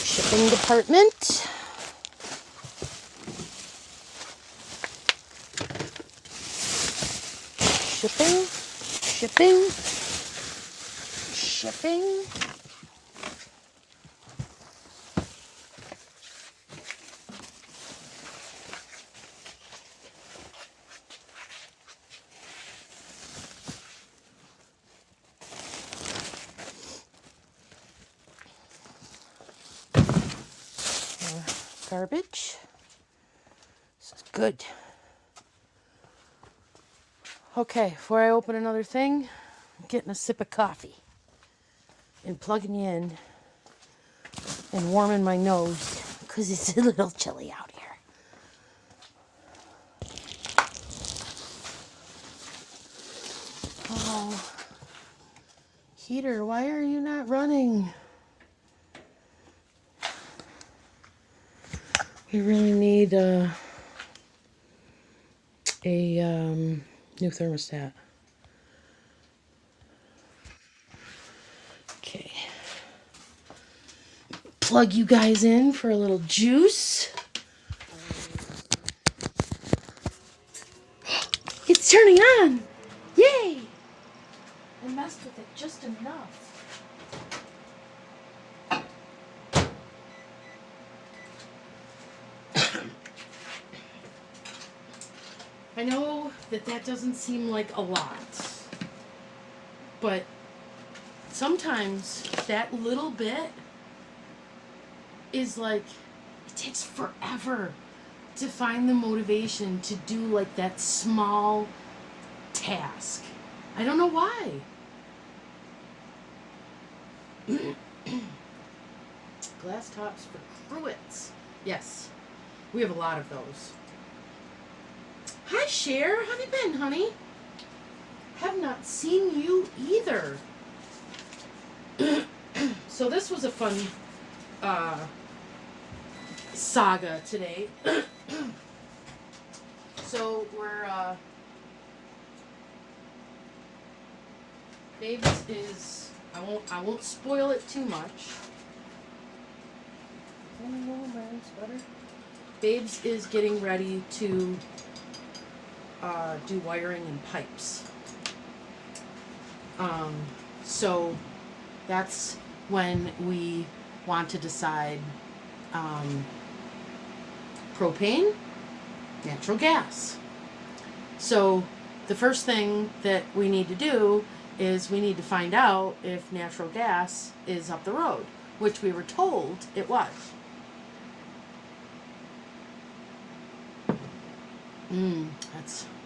shipping department. Shipping. Garbage. This is good. Okay, before I open another thing, I'm getting a sip of coffee and plugging you in and warming my nose because it's a little chilly out here. Oh, heater, why are you not running? We really need a new thermostat. Okay. Plug you guys in for a little juice. It's turning on! Yay! I messed with it just enough. I know that doesn't seem like a lot, but sometimes that little bit is like, it takes forever to find the motivation to do like that small task. I don't know why. Glass tops for cruets. Yes, we have a lot of those. Hi, Cher. How have you been, honey? Have not seen you either. So this was a fun saga today. So we're Babes is I won't spoil it too much. Babes is getting ready to do wiring and pipes. So that's when we want to decide propane, natural gas. So the first thing that we need to do is we need to find out if natural gas is up the road. which we were told it was.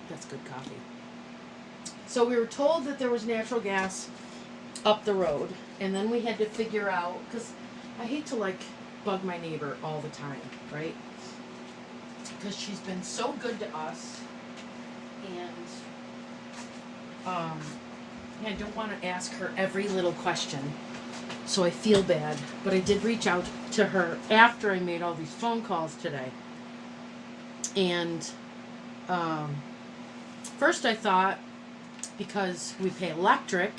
That's good coffee. So we were told that there was natural gas up the road, and then we had to figure out, because I hate to like bug my neighbor all the time, right? Because she's been so good to us, and I don't want to ask her every little question, so I feel bad. But I did reach out to her after I made all these phone calls today, and first I thought, because we pay electric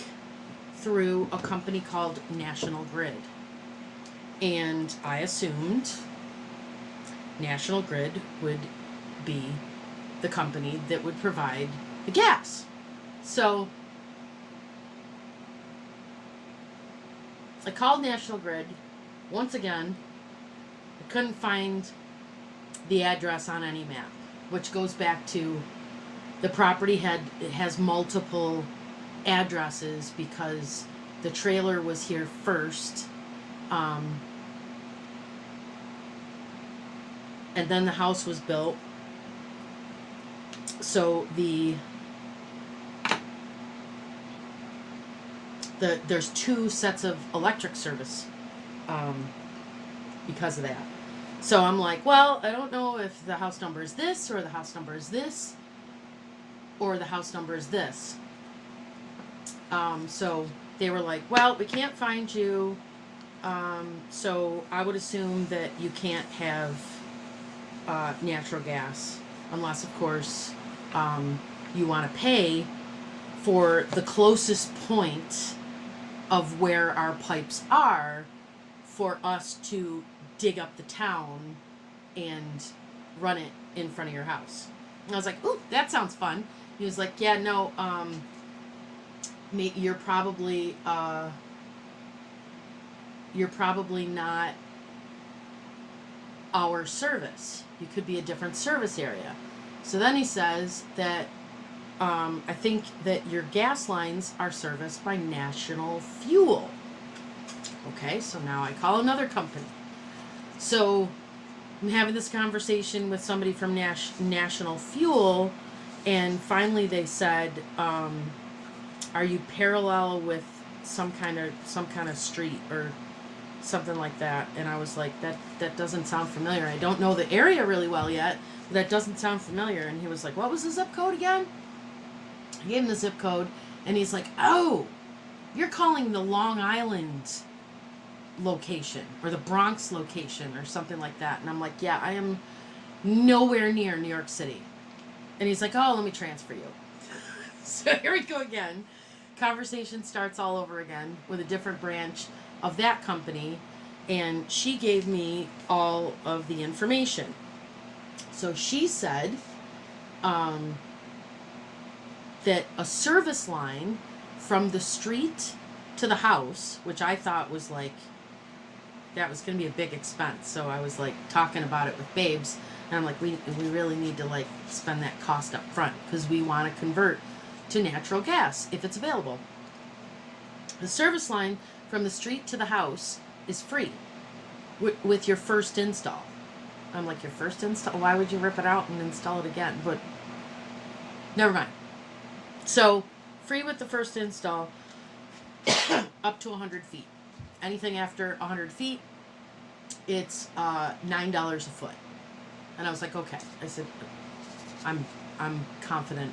through a company called National Grid, and I assumed National Grid would be the company that would provide the gas. So I called National Grid once again. I couldn't find the address on any map, which goes back to the property has multiple addresses because the trailer was here first, and then the house was built. So there's two sets of electric service because of that. So I'm like, well, I don't know if the house number is this, or the house number is this, or the house number is this. So they were like, well, we can't find you, so I would assume that you can't have natural gas unless, of course, you want to pay for the closest point of where our pipes are for us to dig up the town and run it in front of your house. And I was like, ooh, that sounds fun. He was like, yeah, no, you're probably not our service. You could be a different service area. So then he says that I think that your gas lines are serviced by National Fuel. Okay, so now I call another company. So I'm having this conversation with somebody from National Fuel, and finally they said, are you parallel with some kind of street or something like that? And I was like, that doesn't sound familiar. I don't know the area really well yet, but that doesn't sound familiar. And he was like, what was the zip code again? I gave him the zip code, and he's like, oh, you're calling the Long Island location or the Bronx location or something like that. And I'm like, yeah, I am nowhere near New York City. And he's like, oh, let me transfer you. So here we go again. Conversation starts all over again with a different branch of that company, and she gave me all of the information. So she said that a service line from the street to the house, which I thought was like, that was going to be a big expense. So I was like talking about it with Babes, and I'm like, we really need to like spend that cost up front because we want to convert to natural gas if it's available. The service line from the street to the house is free with your first install. I'm like, your first install? Why would you rip it out and install it again? But never mind. So free with the first install up to 100 feet. Anything after 100 feet, it's $9 a foot. And I was like, okay. I said, I'm confident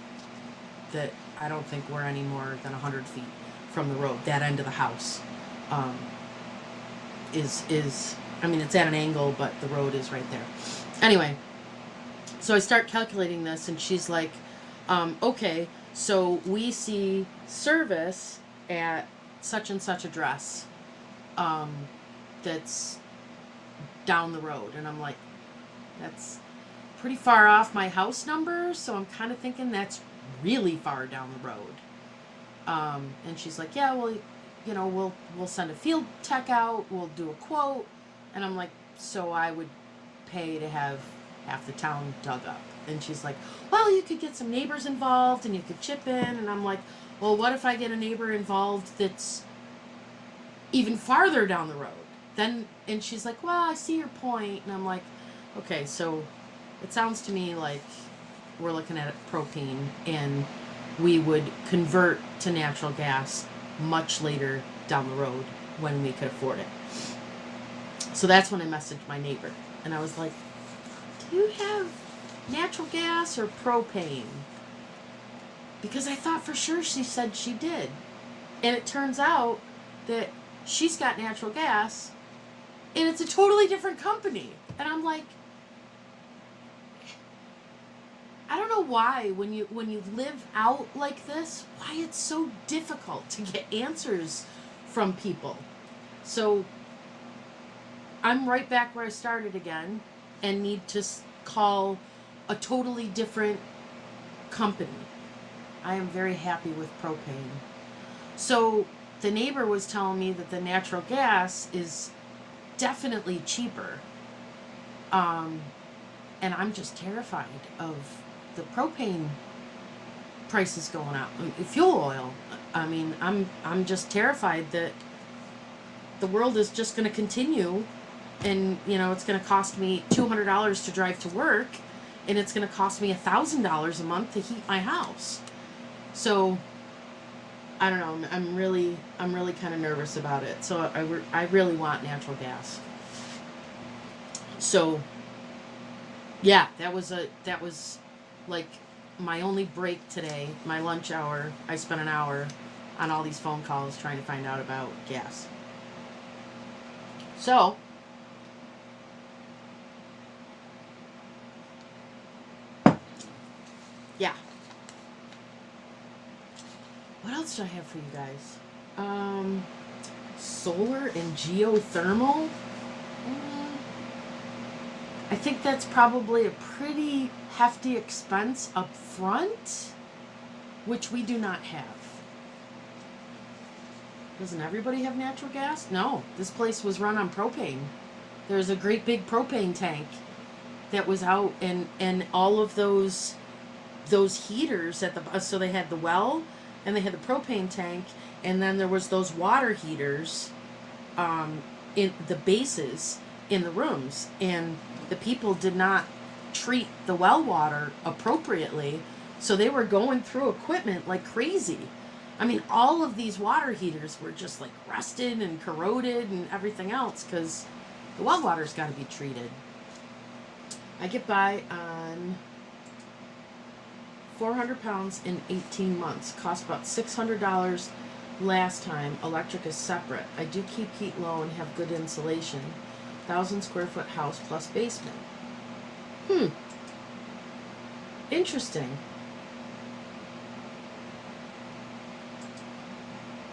that I don't think we're any more than 100 feet from the road. That end of the house is I mean, it's at an angle, but the road is right there. Anyway, so I start calculating this, and she's like, okay, so we see service at such and such address that's down the road. And I'm like, that's pretty far off my house number, so I'm kind of thinking that's really far down the road. And she's like, yeah, well, you know, we'll send a field tech out, we'll do a quote. And I'm like, so I would pay to have half the town dug up. And she's like, well, you could get some neighbors involved and you could chip in. And I'm like, well, what if I get a neighbor involved that's even farther down the road? then, and she's like, well, I see your point. And I'm like, okay, so it sounds to me like we're looking at propane, and we would convert to natural gas much later down the road when we could afford it. So that's when I messaged my neighbor, and I was like, do you have natural gas or propane? Because I thought for sure she said she did. And it turns out that she's got natural gas, and it's a totally different company. And I'm like, I don't know why when you live out like this, why it's so difficult to get answers from people. So I'm right back where I started again and need to call a totally different company. I am very happy with propane. So the neighbor was telling me that the natural gas is definitely cheaper. And I'm just terrified of the propane prices going up. Fuel oil. I mean, I'm just terrified that the world is just going to continue, and it's going to cost me $200 to drive to work, and it's going to cost me $1,000 a month to heat my house. So I don't know. I'm really kind of nervous about it. So I really want natural gas. So yeah, that was like my only break today, my lunch hour. I spent an hour on all these phone calls trying to find out about gas. So yeah. What else do I have for you guys? Solar and geothermal? I think that's probably a pretty hefty expense up front, which we do not have. Doesn't everybody have natural gas? No, this place was run on propane. There's a great big propane tank that was out, and all of those heaters at the, so they had the well, and they had the propane tank, and then there was those water heaters in the bases in the rooms, and the people did not treat the well water appropriately, so they were going through equipment like crazy. I mean, all of these water heaters were just like rusted and corroded and everything else because the well water's got to be treated. I get by on 400 pounds in 18 months. Cost about $600 last time. Electric is separate. I do keep heat low and have good insulation. 1,000 square foot house plus basement. Interesting.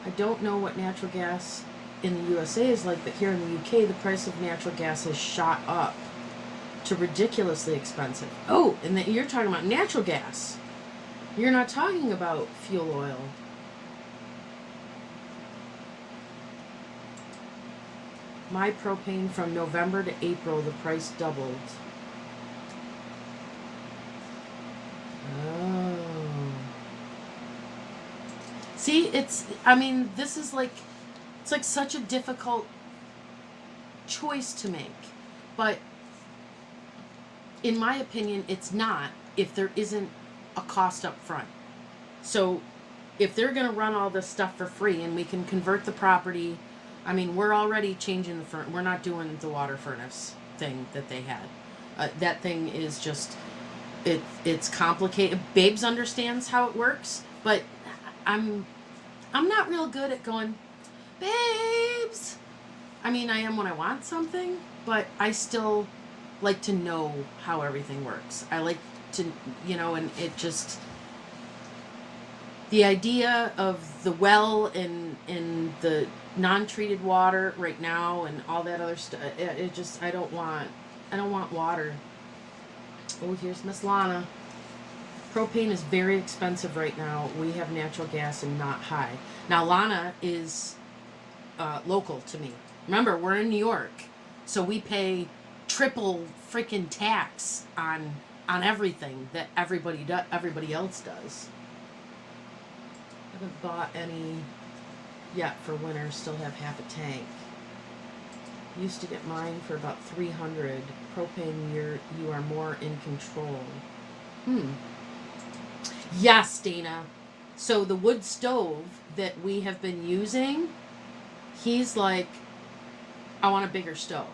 I don't know what natural gas in the USA is like, but here in the UK, the price of natural gas has shot up to ridiculously expensive. Oh, and then you're talking about natural gas. You're not talking about fuel oil. My propane from November to April, the price doubled. Oh. See, this is like, it's like such a difficult choice to make. But in my opinion, it's not if there isn't a cost up front. So if they're going to run all this stuff for free and we can convert the property, I mean, we're already changing the furnace. We're not doing the water furnace thing that they had. That thing is just, it's complicated. Babes understands how it works, but I'm not real good at going, babes. I mean, I am when I want something, but I still like to know how everything works. I like to, and it just, the idea of the well and the non-treated water right now and all that other stuff, it just, I don't want water. Oh, here's Miss Lana. Propane is very expensive right now. We have natural gas and not high. Now, Lana is local to me. Remember, we're in New York, so we pay triple freaking tax on everything that everybody else does. I haven't bought any yet for winter. Still have half a tank. Used to get mine for about 300. Propane, you are more in control. Yes, Dana. So the wood stove that we have been using, he's like, I want a bigger stove.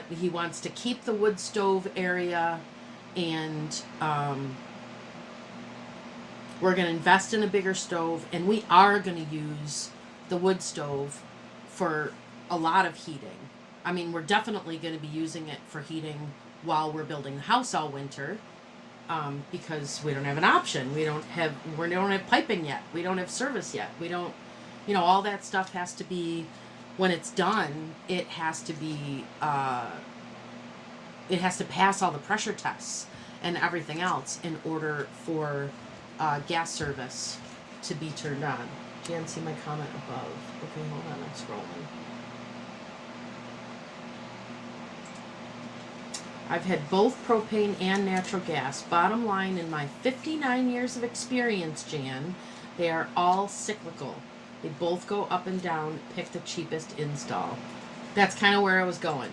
He wants to keep the wood stove area, and we're going to invest in a bigger stove, and we are going to use the wood stove for a lot of heating. I mean, we're definitely going to be using it for heating while we're building the house all winter, because we don't have an option. We don't have piping yet. We don't have service yet. We don't, all that stuff has to be, when it's done, it has to be, it has to pass all the pressure tests and everything else in order for gas service to be turned on. Jan, see my comment above. Okay, hold on, I'm scrolling. I've had both propane and natural gas. Bottom line, in my 59 years of experience, Jan, they are all cyclical. They both go up and down. Pick the cheapest install. That's kind of where I was going.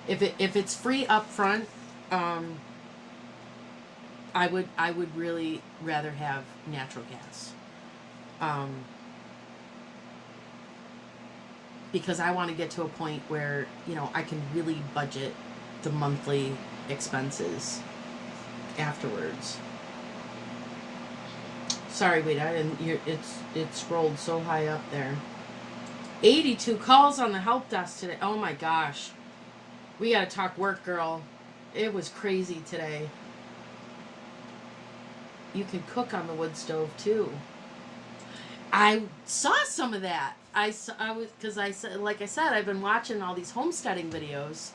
If it's free up front, I would really rather have natural gas. Because I want to get to a point where, I can really budget the monthly expenses afterwards. Sorry, wait, it scrolled so high up there. 82 calls on the help desk today. Oh my gosh. We gotta talk work, girl. It was crazy today. You can cook on the wood stove too. I saw some of that. Like I said, I've been watching all these homesteading videos.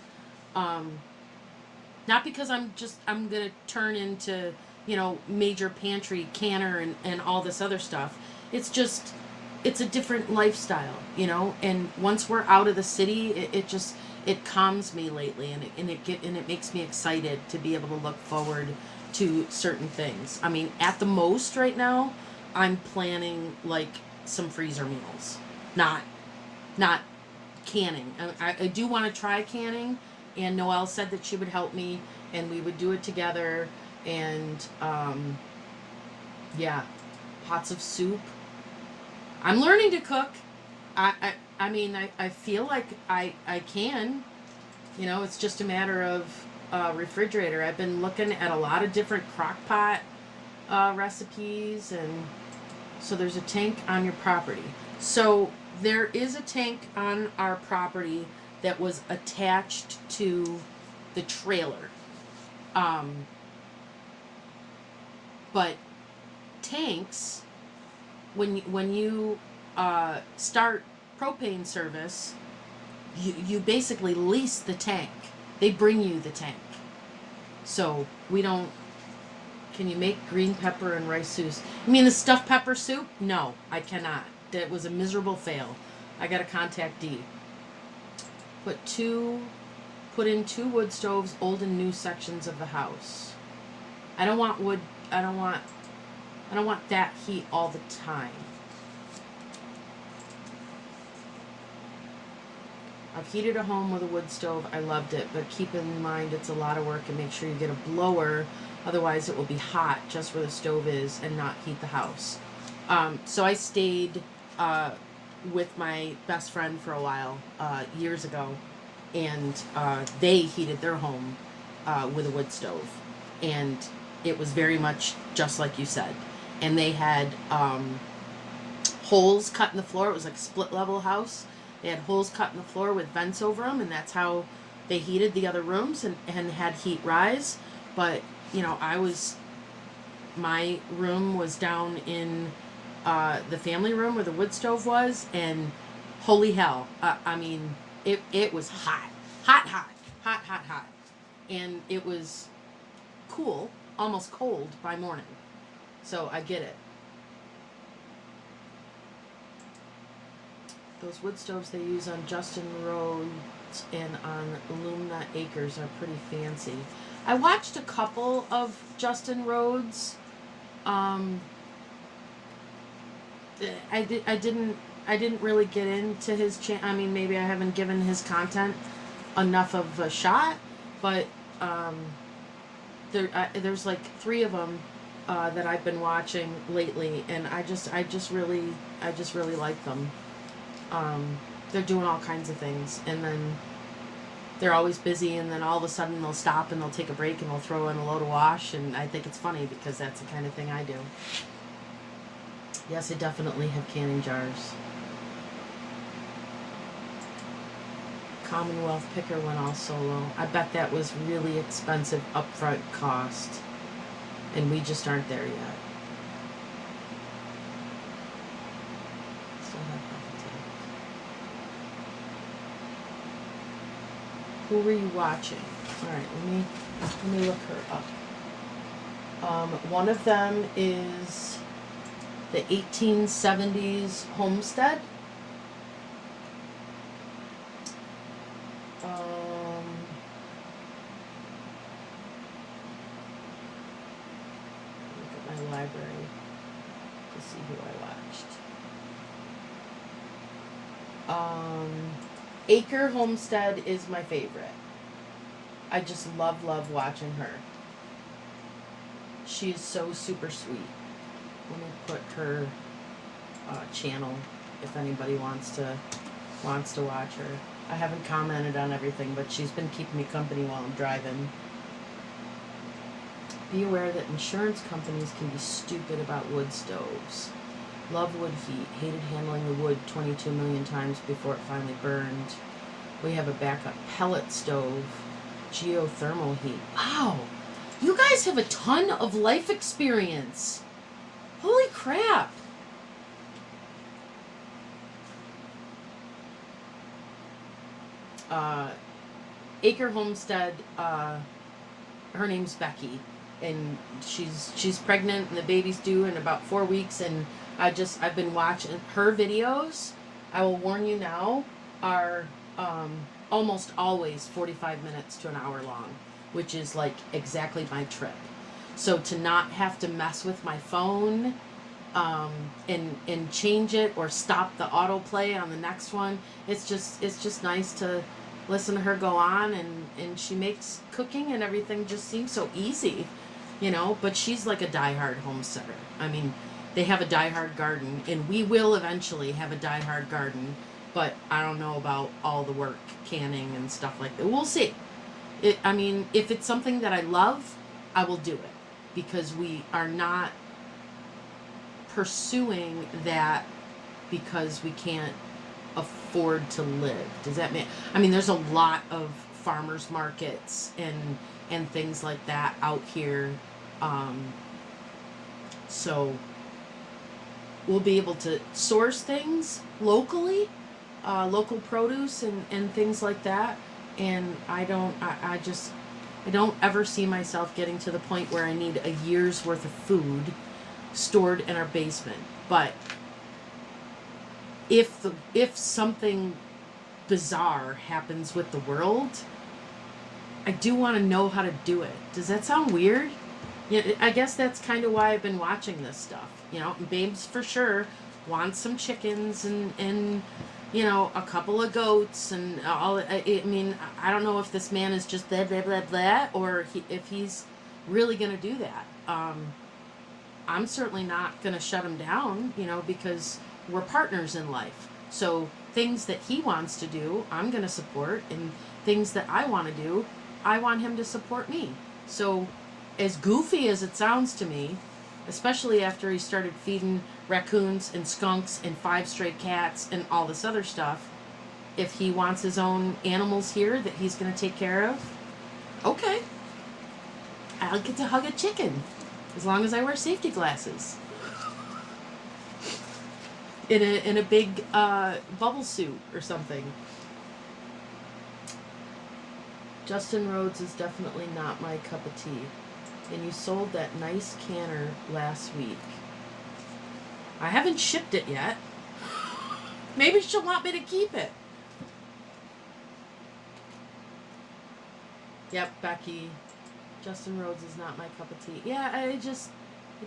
Not because I'm gonna turn into, major pantry canner and all this other stuff. It's just, it's a different lifestyle, and once we're out of the city, it calms me lately, and it makes me excited to be able to look forward to certain things. I mean, at the most right now, I'm planning like some freezer meals, not canning. I do want to try canning, and Noelle said that she would help me, and we would do it together, and pots of soup. I'm learning to cook. I mean, I feel like I can. It's just a matter of refrigerator. I've been looking at a lot of different crock pot recipes, and so there's a tank on your property. So there is a tank on our property that was attached to the trailer. But tanks, when you start propane service, you basically lease the tank. They bring you the tank. So we don't. Can you make green pepper and rice soup? You mean the stuffed pepper soup? No, I cannot. That was a miserable fail. I gotta contact Dee. Put in 2 wood stoves, old and new sections of the house. I don't want wood. I don't want that heat all the time. I've heated a home with a wood stove. I loved it, but keep in mind it's a lot of work, and make sure you get a blower. Otherwise, it will be hot just where the stove is and not heat the house. So I stayed with my best friend for a while years ago, and they heated their home with a wood stove, and it was very much just like you said. And they had holes cut in the floor. It was like a split level house. They had holes cut in the floor with vents over them, and that's how they heated the other rooms and had heat rise. But my room was down in the family room where the wood stove was, and holy hell, I mean, it was hot, and it was cool, almost cold by morning. So I get it. Those wood stoves they use on Justin Roads and on Lumna Acres are pretty fancy. I watched a couple of Justin Rhodes. I didn't I didn't really get into his I mean, maybe I haven't given his content enough of a shot, but there's like 3 of them that I've been watching lately, and I just really like them. They're doing all kinds of things, and then they're always busy, and then all of a sudden they'll stop and they'll take a break and they'll throw in a load of wash, and I think it's funny because that's the kind of thing I do. Yes, I definitely have canning jars. Commonwealth picker went all solo. I bet that was really expensive upfront cost, and we just aren't there yet. Still have coffee tank. Who were you watching? All right, let me look her up. One of them is the 1870s homestead. Look at my library to see who I watched. Acre Homestead is my favorite. I just love watching her. She is so super sweet. Let me put her channel if anybody wants to watch her. I haven't commented on everything, but she's been keeping me company while I'm driving. Be aware that insurance companies can be stupid about wood stoves. Love wood heat. Hated handling the wood 22 million times before it finally burned. We have a backup pellet stove. Geothermal heat. Wow! You guys have a ton of life experience. Holy crap! Acre Homestead, her name's Becky, and she's pregnant, and the baby's due in about 4 weeks, and I've been watching her videos. I will warn you now, are almost always 45 minutes to an hour long, which is like exactly my trip. So to not have to mess with my phone and change it or stop the autoplay on the next one, it's just nice to listen to her go on, and she makes cooking and everything just seems so easy, you know, but she's like a diehard homesteader. I mean, they have a diehard garden, and we will eventually have a diehard garden, but I don't know about all the work, canning and stuff like that. We'll see. I mean, if it's something that I love, I will do it, because we are not pursuing that because we can't afford to live. Does that mean? I mean, there's a lot of farmers markets and things like that out here, so we'll be able to source things locally, local produce and things like that. And I don't ever see myself getting to the point where I need a year's worth of food stored in our basement. But if something bizarre happens with the world, I do want to know how to do it. Does that sound weird? Yeah, I guess that's kind of why I've been watching this stuff. You know, Babes for sure wants some chickens and you know, a couple of goats and all. I mean, I don't know if this man is just blah blah blah blah, or if he's really gonna do that. I'm certainly not gonna shut him down, you know, because we're partners in life. So things that he wants to do, I'm going to support, and things that I want to do, I want him to support me. So as goofy as it sounds to me, especially after he started feeding raccoons and skunks and 5 stray cats and all this other stuff, if he wants his own animals here that he's going to take care of, okay, I'll get to hug a chicken as long as I wear safety glasses. In a big bubble suit or something. Justin Rhodes is definitely not my cup of tea. And you sold that nice canner last week. I haven't shipped it yet. Maybe she'll want me to keep it. Yep, Becky. Justin Rhodes is not my cup of tea. Yeah, he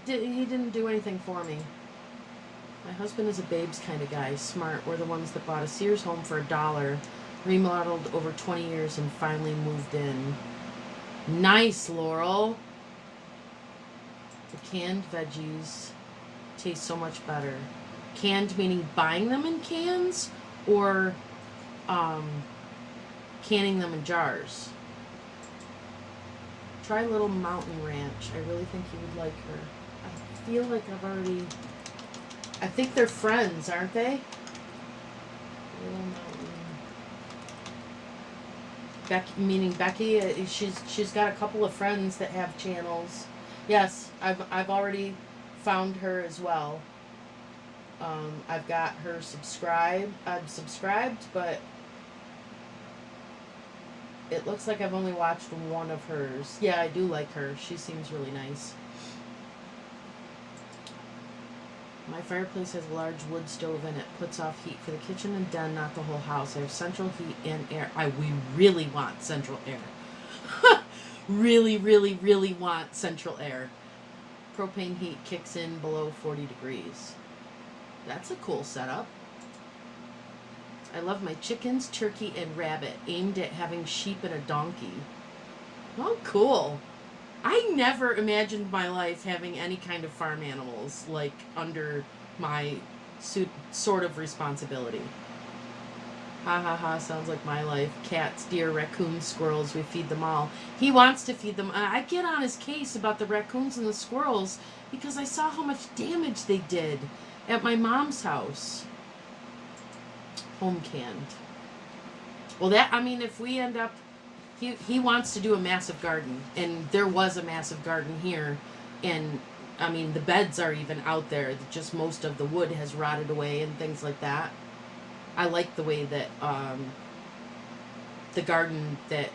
didn't do anything for me. My husband is a babes kind of guy. Smart. We're the ones that bought a Sears home for $1, remodeled over 20 years, and finally moved in. Nice, Laurel. The canned veggies taste so much better. Canned meaning buying them in cans, or canning them in jars. Try Little Mountain Ranch. I really think you would like her. I feel like I think they're friends, aren't they? Little Mountain. Meaning Becky. She's got a couple of friends that have channels. Yes, I've already found her as well. I've got her subscribed. I'm subscribed, but it looks like I've only watched one of hers. Yeah, I do like her. She seems really nice. My fireplace has a large wood stove in it. Puts off heat for the kitchen and den, not the whole house. I have central heat and air. We really want central air. Really, really, really want central air. Propane heat kicks in below 40 degrees. That's a cool setup. I love my chickens, turkey, and rabbit, aimed at having sheep and a donkey. Oh, cool. I never imagined my life having any kind of farm animals, like, under my sort of responsibility. Ha ha ha, sounds like my life. Cats, deer, raccoons, squirrels, we feed them all. He wants to feed them. I get on his case about the raccoons and the squirrels because I saw how much damage they did at my mom's house. Home canned. Well, if we end up... He wants to do a massive garden, and there was a massive garden here, and, the beds are even out there. Just most of the wood has rotted away and things like that. I like the way that the garden that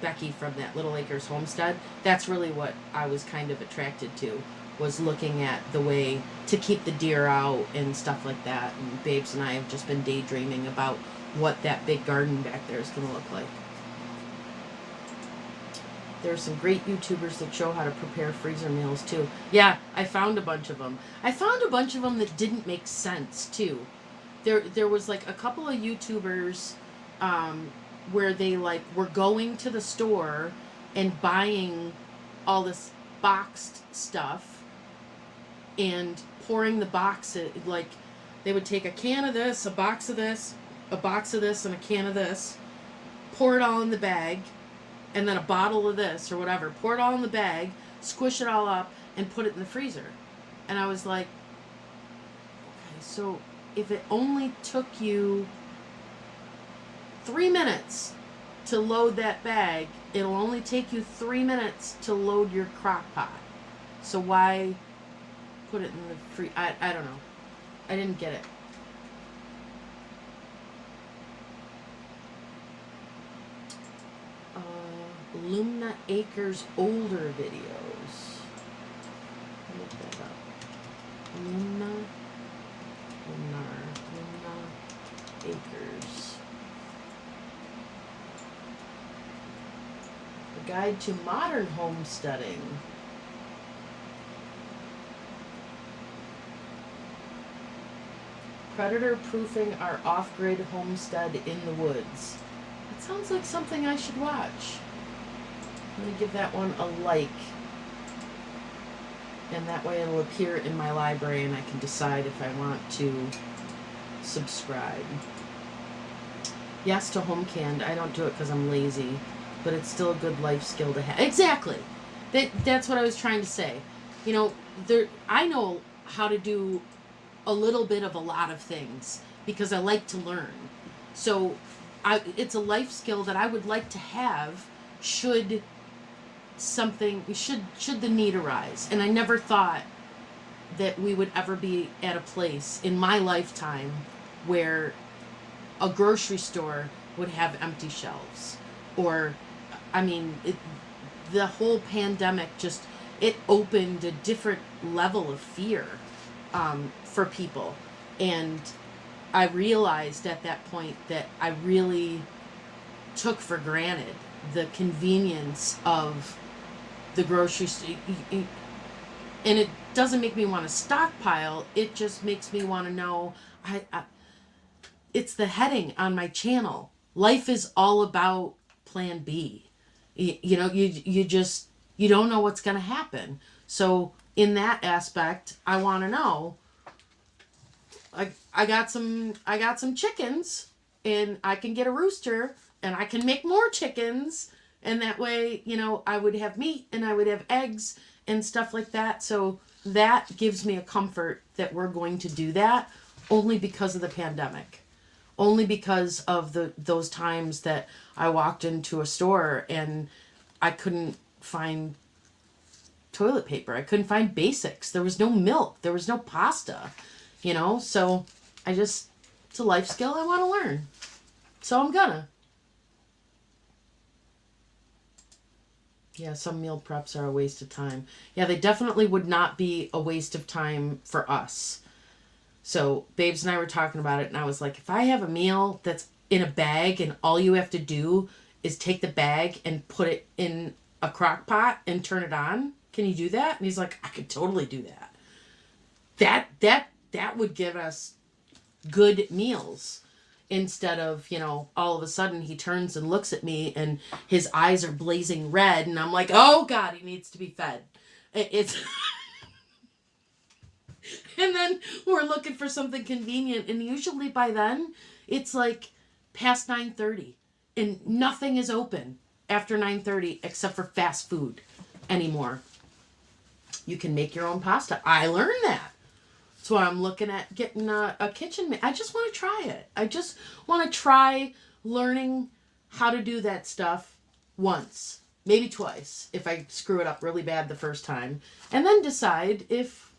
Becky from that Little Acres homestead, that's really what I was kind of attracted to, was looking at the way to keep the deer out and stuff like that. And Babes and I have just been daydreaming about what that big garden back there is going to look like. There are some great YouTubers that show how to prepare freezer meals too. Yeah, I found a bunch of them. I found a bunch of them that didn't make sense too. There was like a couple of YouTubers where they were going to the store and buying all this boxed stuff and pouring the box, like they would take a can of this, a box of this, a box of this, and a can of this, pour it all in the bag, and then a bottle of this or whatever, pour it all in the bag, squish it all up, and put it in the freezer. And I was like, okay, so if it only took you 3 minutes to load that bag, it'll only take you 3 minutes to load your crock pot. So why put it in the I don't know. I didn't get it. Lumna Acres older videos. Look that up. Lumna Acres. A Guide to Modern Homesteading. Predator proofing our off-grid homestead in the woods. That sounds like something I should watch. Let me give that one a like. And that way it'll appear in my library and I can decide if I want to subscribe. Yes to home canned. I don't do it because I'm lazy, but it's still a good life skill to have. Exactly. That's what I was trying to say. I know how to do a little bit of a lot of things because I like to learn. So it's a life skill that I would like to have should the need arise. And I never thought that we would ever be at a place in my lifetime where a grocery store would have empty shelves. Or, the whole pandemic it opened a different level of fear for people. And I realized at that point that I really took for granted the convenience of the grocery store. And it doesn't make me want to stockpile. It just makes me want to know. It's the heading on my channel. Life is all about plan B. You know, you just, you don't know what's going to happen. So in that aspect, I want to know. I got some chickens, and I can get a rooster, and I can make more chickens, and that way, you know, I would have meat and I would have eggs and stuff like that. So that gives me a comfort that we're going to do that, only because of the pandemic. Only because of those times that I walked into a store and I couldn't find toilet paper. I couldn't find basics. There was no milk. There was no pasta. You know, so it's a life skill I want to learn. So I'm gonna. Yeah, some meal preps are a waste of time. Yeah, they definitely would not be a waste of time for us. So Babes and I were talking about it, and I was like, if I have a meal that's in a bag and all you have to do is take the bag and put it in a crock pot and turn it on, can you do that? And he's like, I could totally do that. That would give us good meals, instead of, you know, all of a sudden he turns and looks at me and his eyes are blazing red and I'm like, oh God, he needs to be fed. It's and then we're looking for something convenient, and usually by then it's like past 9:30 and nothing is open after 9:30 except for fast food anymore. You can make your own pasta. I learned that. So I'm looking at getting a kitchen. I just want to try it. I just want to try learning how to do that stuff once, maybe twice, if I screw it up really bad the first time, and then decide if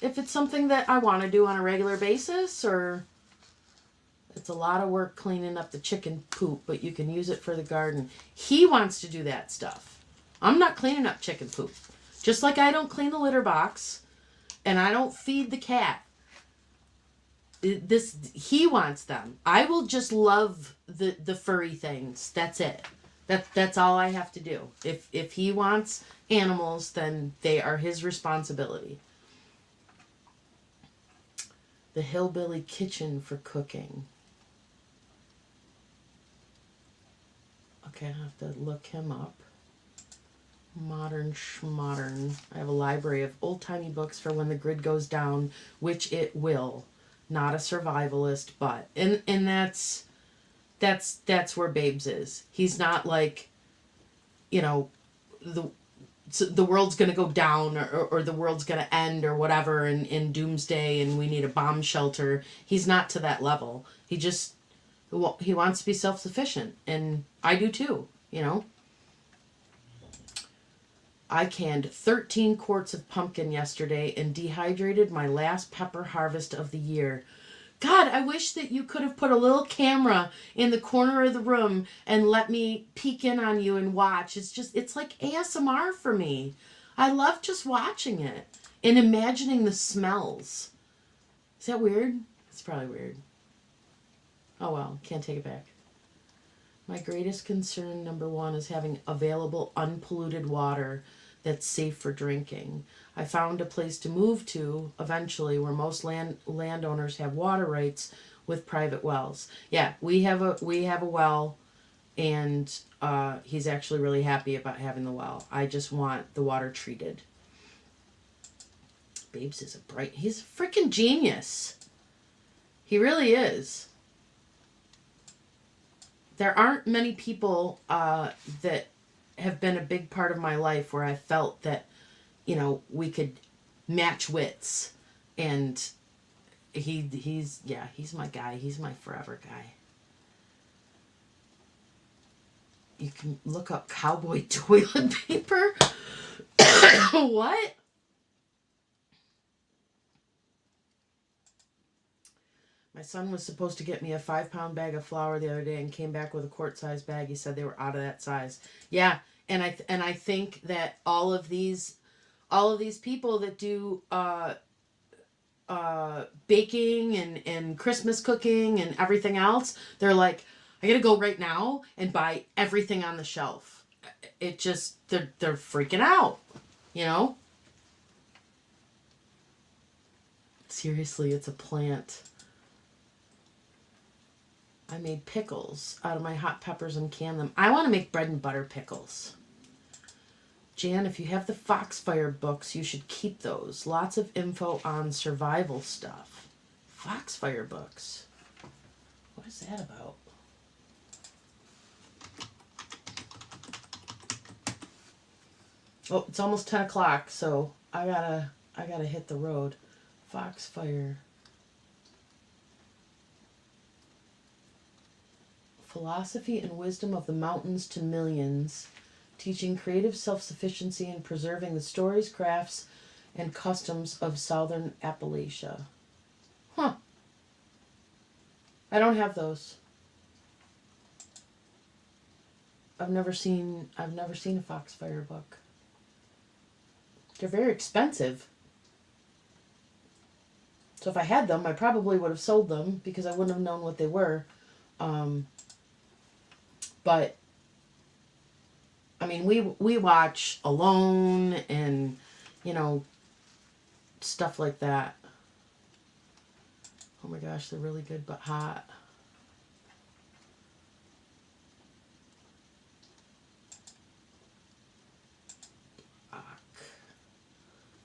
it's something that I want to do on a regular basis, or it's a lot of work cleaning up the chicken poop, but you can use it for the garden. He wants to do that stuff. I'm not cleaning up chicken poop. Just like I don't clean the litter box. And I don't feed the cat. He wants them. I will just love the furry things. That's it. That's all I have to do. If he wants animals, then they are his responsibility. The hillbilly kitchen for cooking. Okay, I have to look him up. Modern schmodern. I have a library of old-timey books for when the grid goes down, which it will. Not a survivalist, but and that's where Babes is. He's not like, you know, the world's gonna go down, or the world's gonna end, or whatever, in doomsday, and we need a bomb shelter. He's not to that level. He wants to be self-sufficient, and I do too, you know. I canned 13 quarts of pumpkin yesterday and dehydrated my last pepper harvest of the year. God, I wish that you could have put a little camera in the corner of the room and let me peek in on you and watch. It's like ASMR for me. I love just watching it and imagining the smells. Is that weird? It's probably weird. Oh well, can't take it back. My greatest concern, number one, is having available unpolluted water that's safe for drinking. I found a place to move to eventually where most landowners have water rights with private wells. Yeah, we have a well, and he's actually really happy about having the well. I just want the water treated. Babes is he's a freaking genius. He really is. There aren't many people that have been a big part of my life where I felt that, you know, we could match wits. And he's my guy. He's my forever guy. You can look up cowboy toilet paper. What? My son was supposed to get me a 5-pound bag of flour the other day and came back with a quart-sized bag. He said they were out of that size. Yeah, and I think that all of these people that do baking and Christmas cooking and everything else, they're like, I gotta go right now and buy everything on the shelf. It just they're freaking out, you know. Seriously, it's a plant. I made pickles out of my hot peppers and canned them. I want to make bread and butter pickles. Jan, if you have the Foxfire books, you should keep those. Lots of info on survival stuff. Foxfire books. What is that about? Oh, it's almost 10 o'clock, so I gotta hit the road. Foxfire. Philosophy and wisdom of the mountains to millions. Teaching creative self-sufficiency and preserving the stories, crafts, and customs of southern Appalachia. Huh. I don't have those. I've never seen a Foxfire book. They're very expensive. So if I had them, I probably would have sold them because I wouldn't have known what they were. But I mean, we watch Alone and, you know, stuff like that. Oh my gosh, they're really good but hot.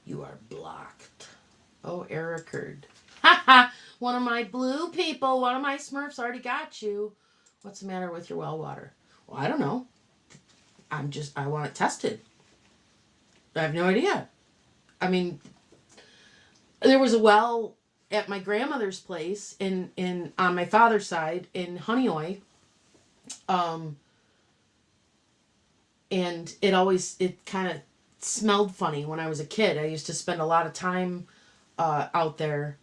You are blocked. Oh, Ericard. Haha! One of my blue people, one of my Smurfs already got you. What's the matter with your well water? Well, I don't know. I want it tested. I have no idea. I mean, there was a well at my grandmother's place in on my father's side in Honeoye. And it kind of smelled funny when I was a kid. I used to spend a lot of time out there,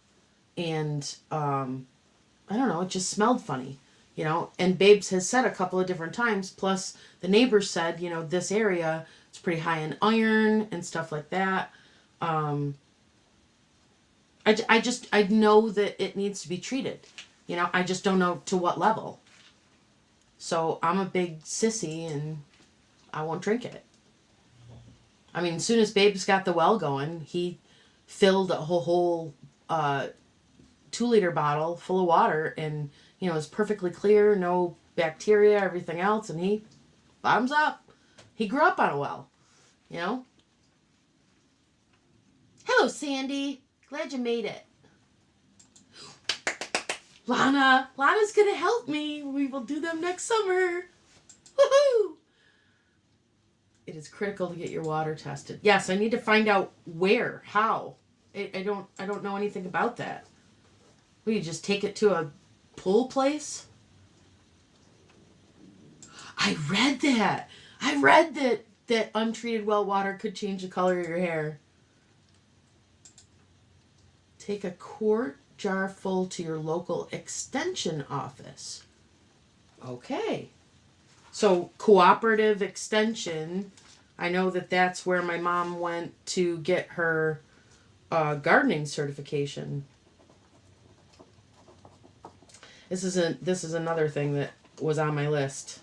and I don't know, it just smelled funny. You know, and Babes has said a couple of different times, plus the neighbors said, you know, this area is pretty high in iron and stuff like that. I know that it needs to be treated. You know, I just don't know to what level. So I'm a big sissy and I won't drink it. I mean, as soon as Babes got the well going, he filled a whole 2-liter bottle full of water, and you know, it's perfectly clear, no bacteria, everything else, and he bottoms up. He grew up on a well, you know. Hello, Sandy. Glad you made it. Lana's gonna help me. We will do them next summer. Woohoo! It is critical to get your water tested. Yes, I need to find out where, how. I don't know anything about that. Will you just take it to a pool place? I read that. That untreated well water could change the color of your hair. Take a quart jar full to your local extension office. Okay. So cooperative extension, I know that where my mom went to get her gardening certification. This is another thing that was on my list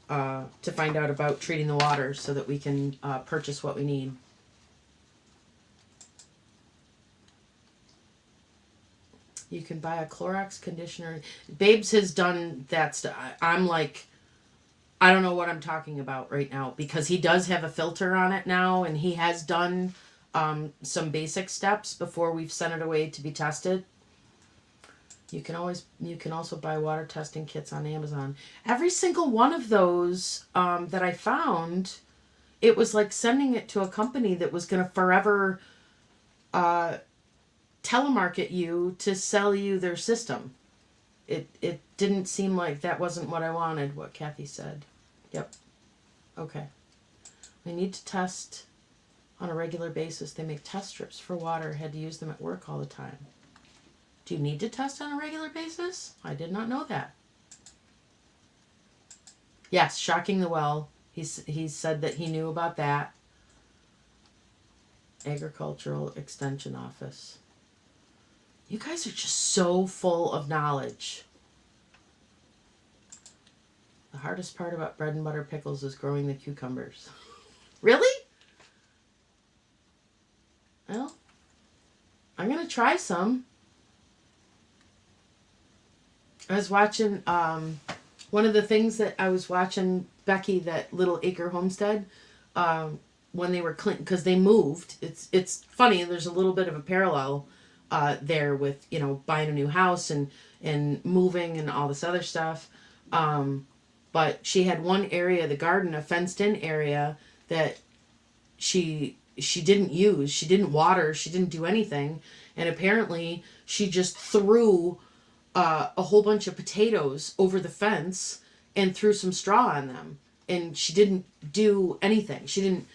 to find out about treating the water so that we can purchase what we need. You can buy a Clorox conditioner. Babes has done that stuff. I'm like, I don't know what I'm talking about right now because he does have a filter on it now, and he has done some basic steps before we've sent it away to be tested. You can also buy water testing kits on Amazon. Every single one of those that I found, it was like sending it to a company that was going to forever telemarket you to sell you their system. It didn't seem like that wasn't what I wanted, what Kathy said. Yep. Okay. We need to test on a regular basis. They make test strips for water. Had to use them at work all the time. Do you need to test on a regular basis? I did not know that. Yes, shocking the well. He said that he knew about that. Agricultural Extension Office. You guys are just so full of knowledge. The hardest part about bread and butter pickles is growing the cucumbers. Really? Well, I'm going to try some. I was watching, one of the things that I was watching, Becky, that Little Acre Homestead, when they were clean, because they moved. It's funny, there's a little bit of a parallel there with, you know, buying a new house and moving and all this other stuff. But she had one area, the garden, a fenced in area that she didn't use. She didn't water. She didn't do anything. And apparently she just threw a whole bunch of potatoes over the fence and threw some straw on them. And she didn't do anything. She didn't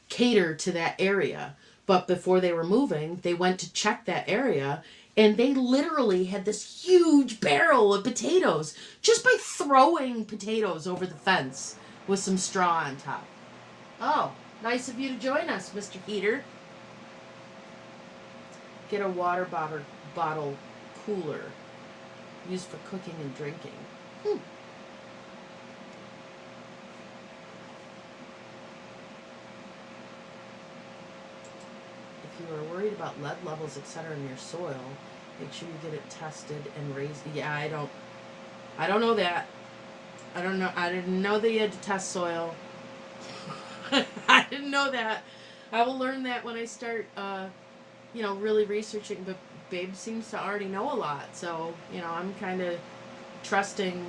cater to that area. But before they were moving, they went to check that area, and they literally had this huge barrel of potatoes just by throwing potatoes over the fence with some straw on top. Oh, nice of you to join us, Mr. Heater. Get a water bottle cooler used for cooking and drinking. If you are worried about lead levels, etc., in your soil, make sure you get it tested and raised. Yeah, I don't know that. I don't know. I didn't know that you had to test soil. I didn't know that. I will learn that when I start, really researching. But Babe seems to already know a lot, so I'm kind of trusting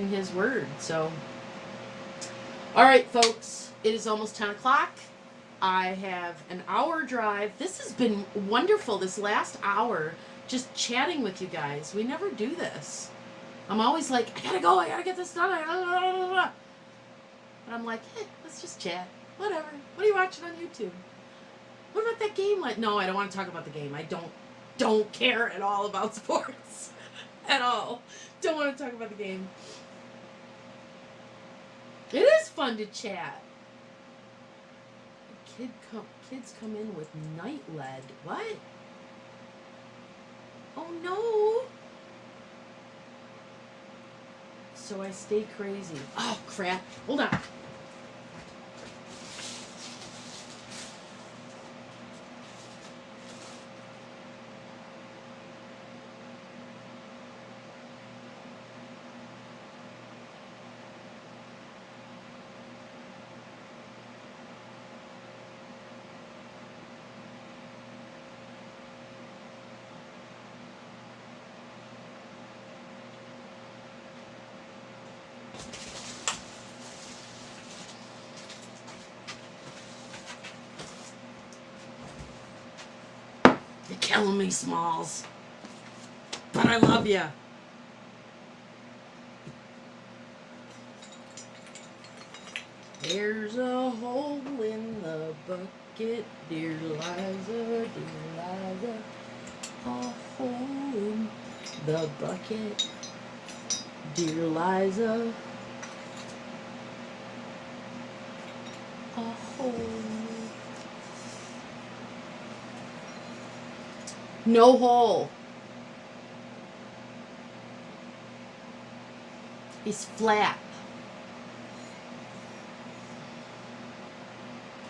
his word. So, all right, folks, it is almost 10 o'clock. I have an hour drive. This has been wonderful. This last hour, just chatting with you guys. We never do this. I'm always like, I gotta go. I gotta get this done. But I'm like, hey, let's just chat. Whatever. What are you watching on YouTube? What about that game? No, I don't want to talk about the game. I don't care at all about sports. At all. Don't want to talk about the game. It is fun to chat. Kids come in with night lead. What? Oh no. So I stay crazy. Oh crap. Hold on. You're killing me, Smalls. But I love you. There's a hole in the bucket, dear Liza, a hole in the bucket, dear Liza, a hole. No hole. He's flat.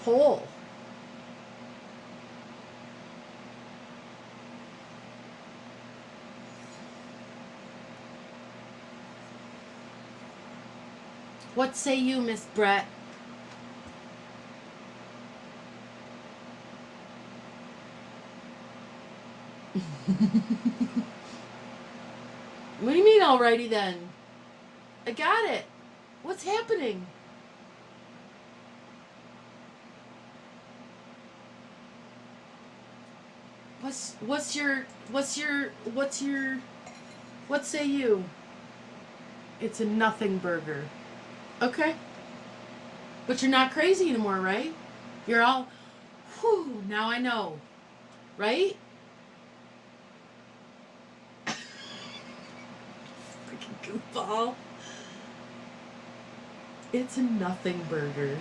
Hole. What say you, Miss Brett? What do you mean, alrighty then? I got it. What's happening? What say you? It's a nothing burger. Okay. But you're not crazy anymore, right? You're all, whew, now I know. Right? Freaking goofball. It's a nothing burger.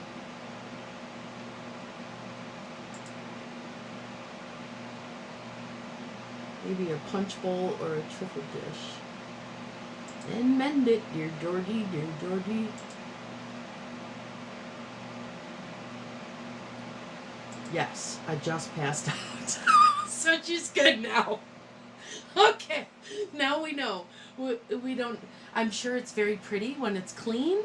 Maybe a punch bowl or a triple dish. And mend it, dear Georgie, dear Georgie. Yes, I just passed out. So she's good now. Okay, now we know. We don't. I'm sure it's very pretty when it's clean,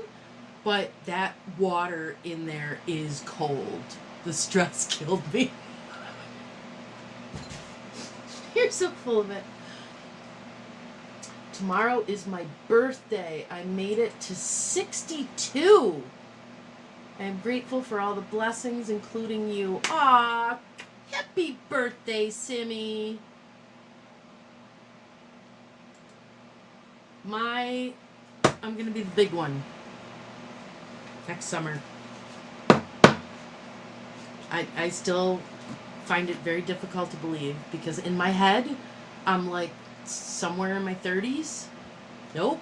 but that water in there is cold. The stress killed me. You're so full of it. Tomorrow is my birthday. I made it to 62. I am grateful for all the blessings, including you. Aw, happy birthday, Simmy. I'm going to be the big one next summer. I still find it very difficult to believe because in my head, I'm like somewhere in my 30s. Nope.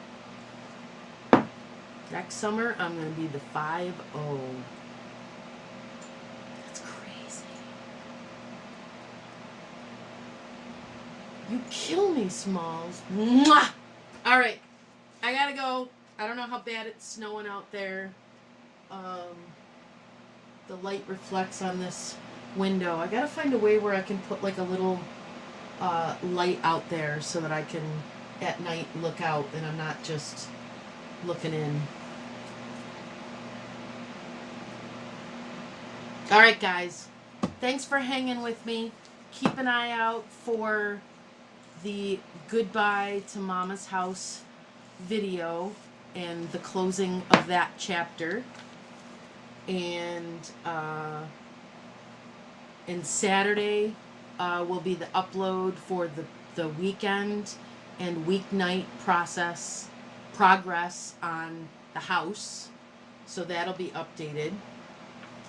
Next summer, I'm going to be the 5-0. That's crazy. You kill me, Smalls. Mwah! All right. I got to go. I don't know how bad it's snowing out there. The light reflects on this window. I got to find a way where I can put like a little light out there so that I can at night look out and I'm not just looking in. All right, guys. Thanks for hanging with me. Keep an eye out for the Goodbye to Mama's House video and the closing of that chapter. And Saturday will be the upload for the weekend and weeknight progress on the house. So that'll be updated.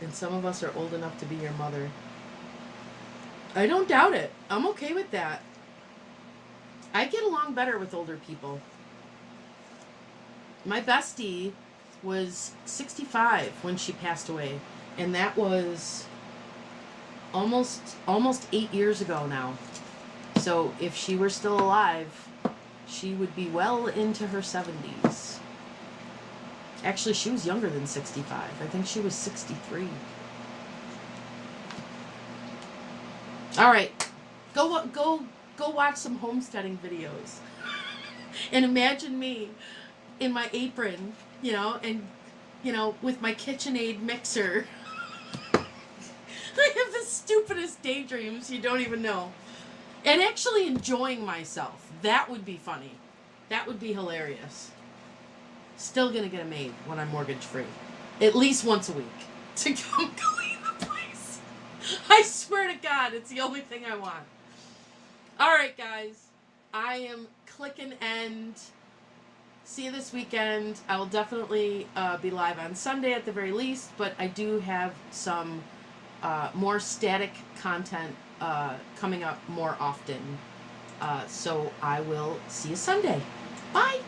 And some of us are old enough to be your mother. I don't doubt it. I'm okay with that. I get along better with older people. My bestie was 65 when she passed away. And that was almost 8 years ago now. So if she were still alive, she would be well into her 70s. Actually, she was younger than 65. I think she was 63. All right. Go watch some homesteading videos. And imagine me in my apron, and with my KitchenAid mixer. I have the stupidest daydreams you don't even know. And actually enjoying myself. That would be funny. That would be hilarious. Still gonna get it made when I'm mortgage free. At least once a week. To come clean the place. I swear to God, it's the only thing I want. Alright, guys. I am clicking end. See you this weekend. I will definitely be live on Sunday at the very least, but I do have some more static content coming up more often. So I will see you Sunday. Bye!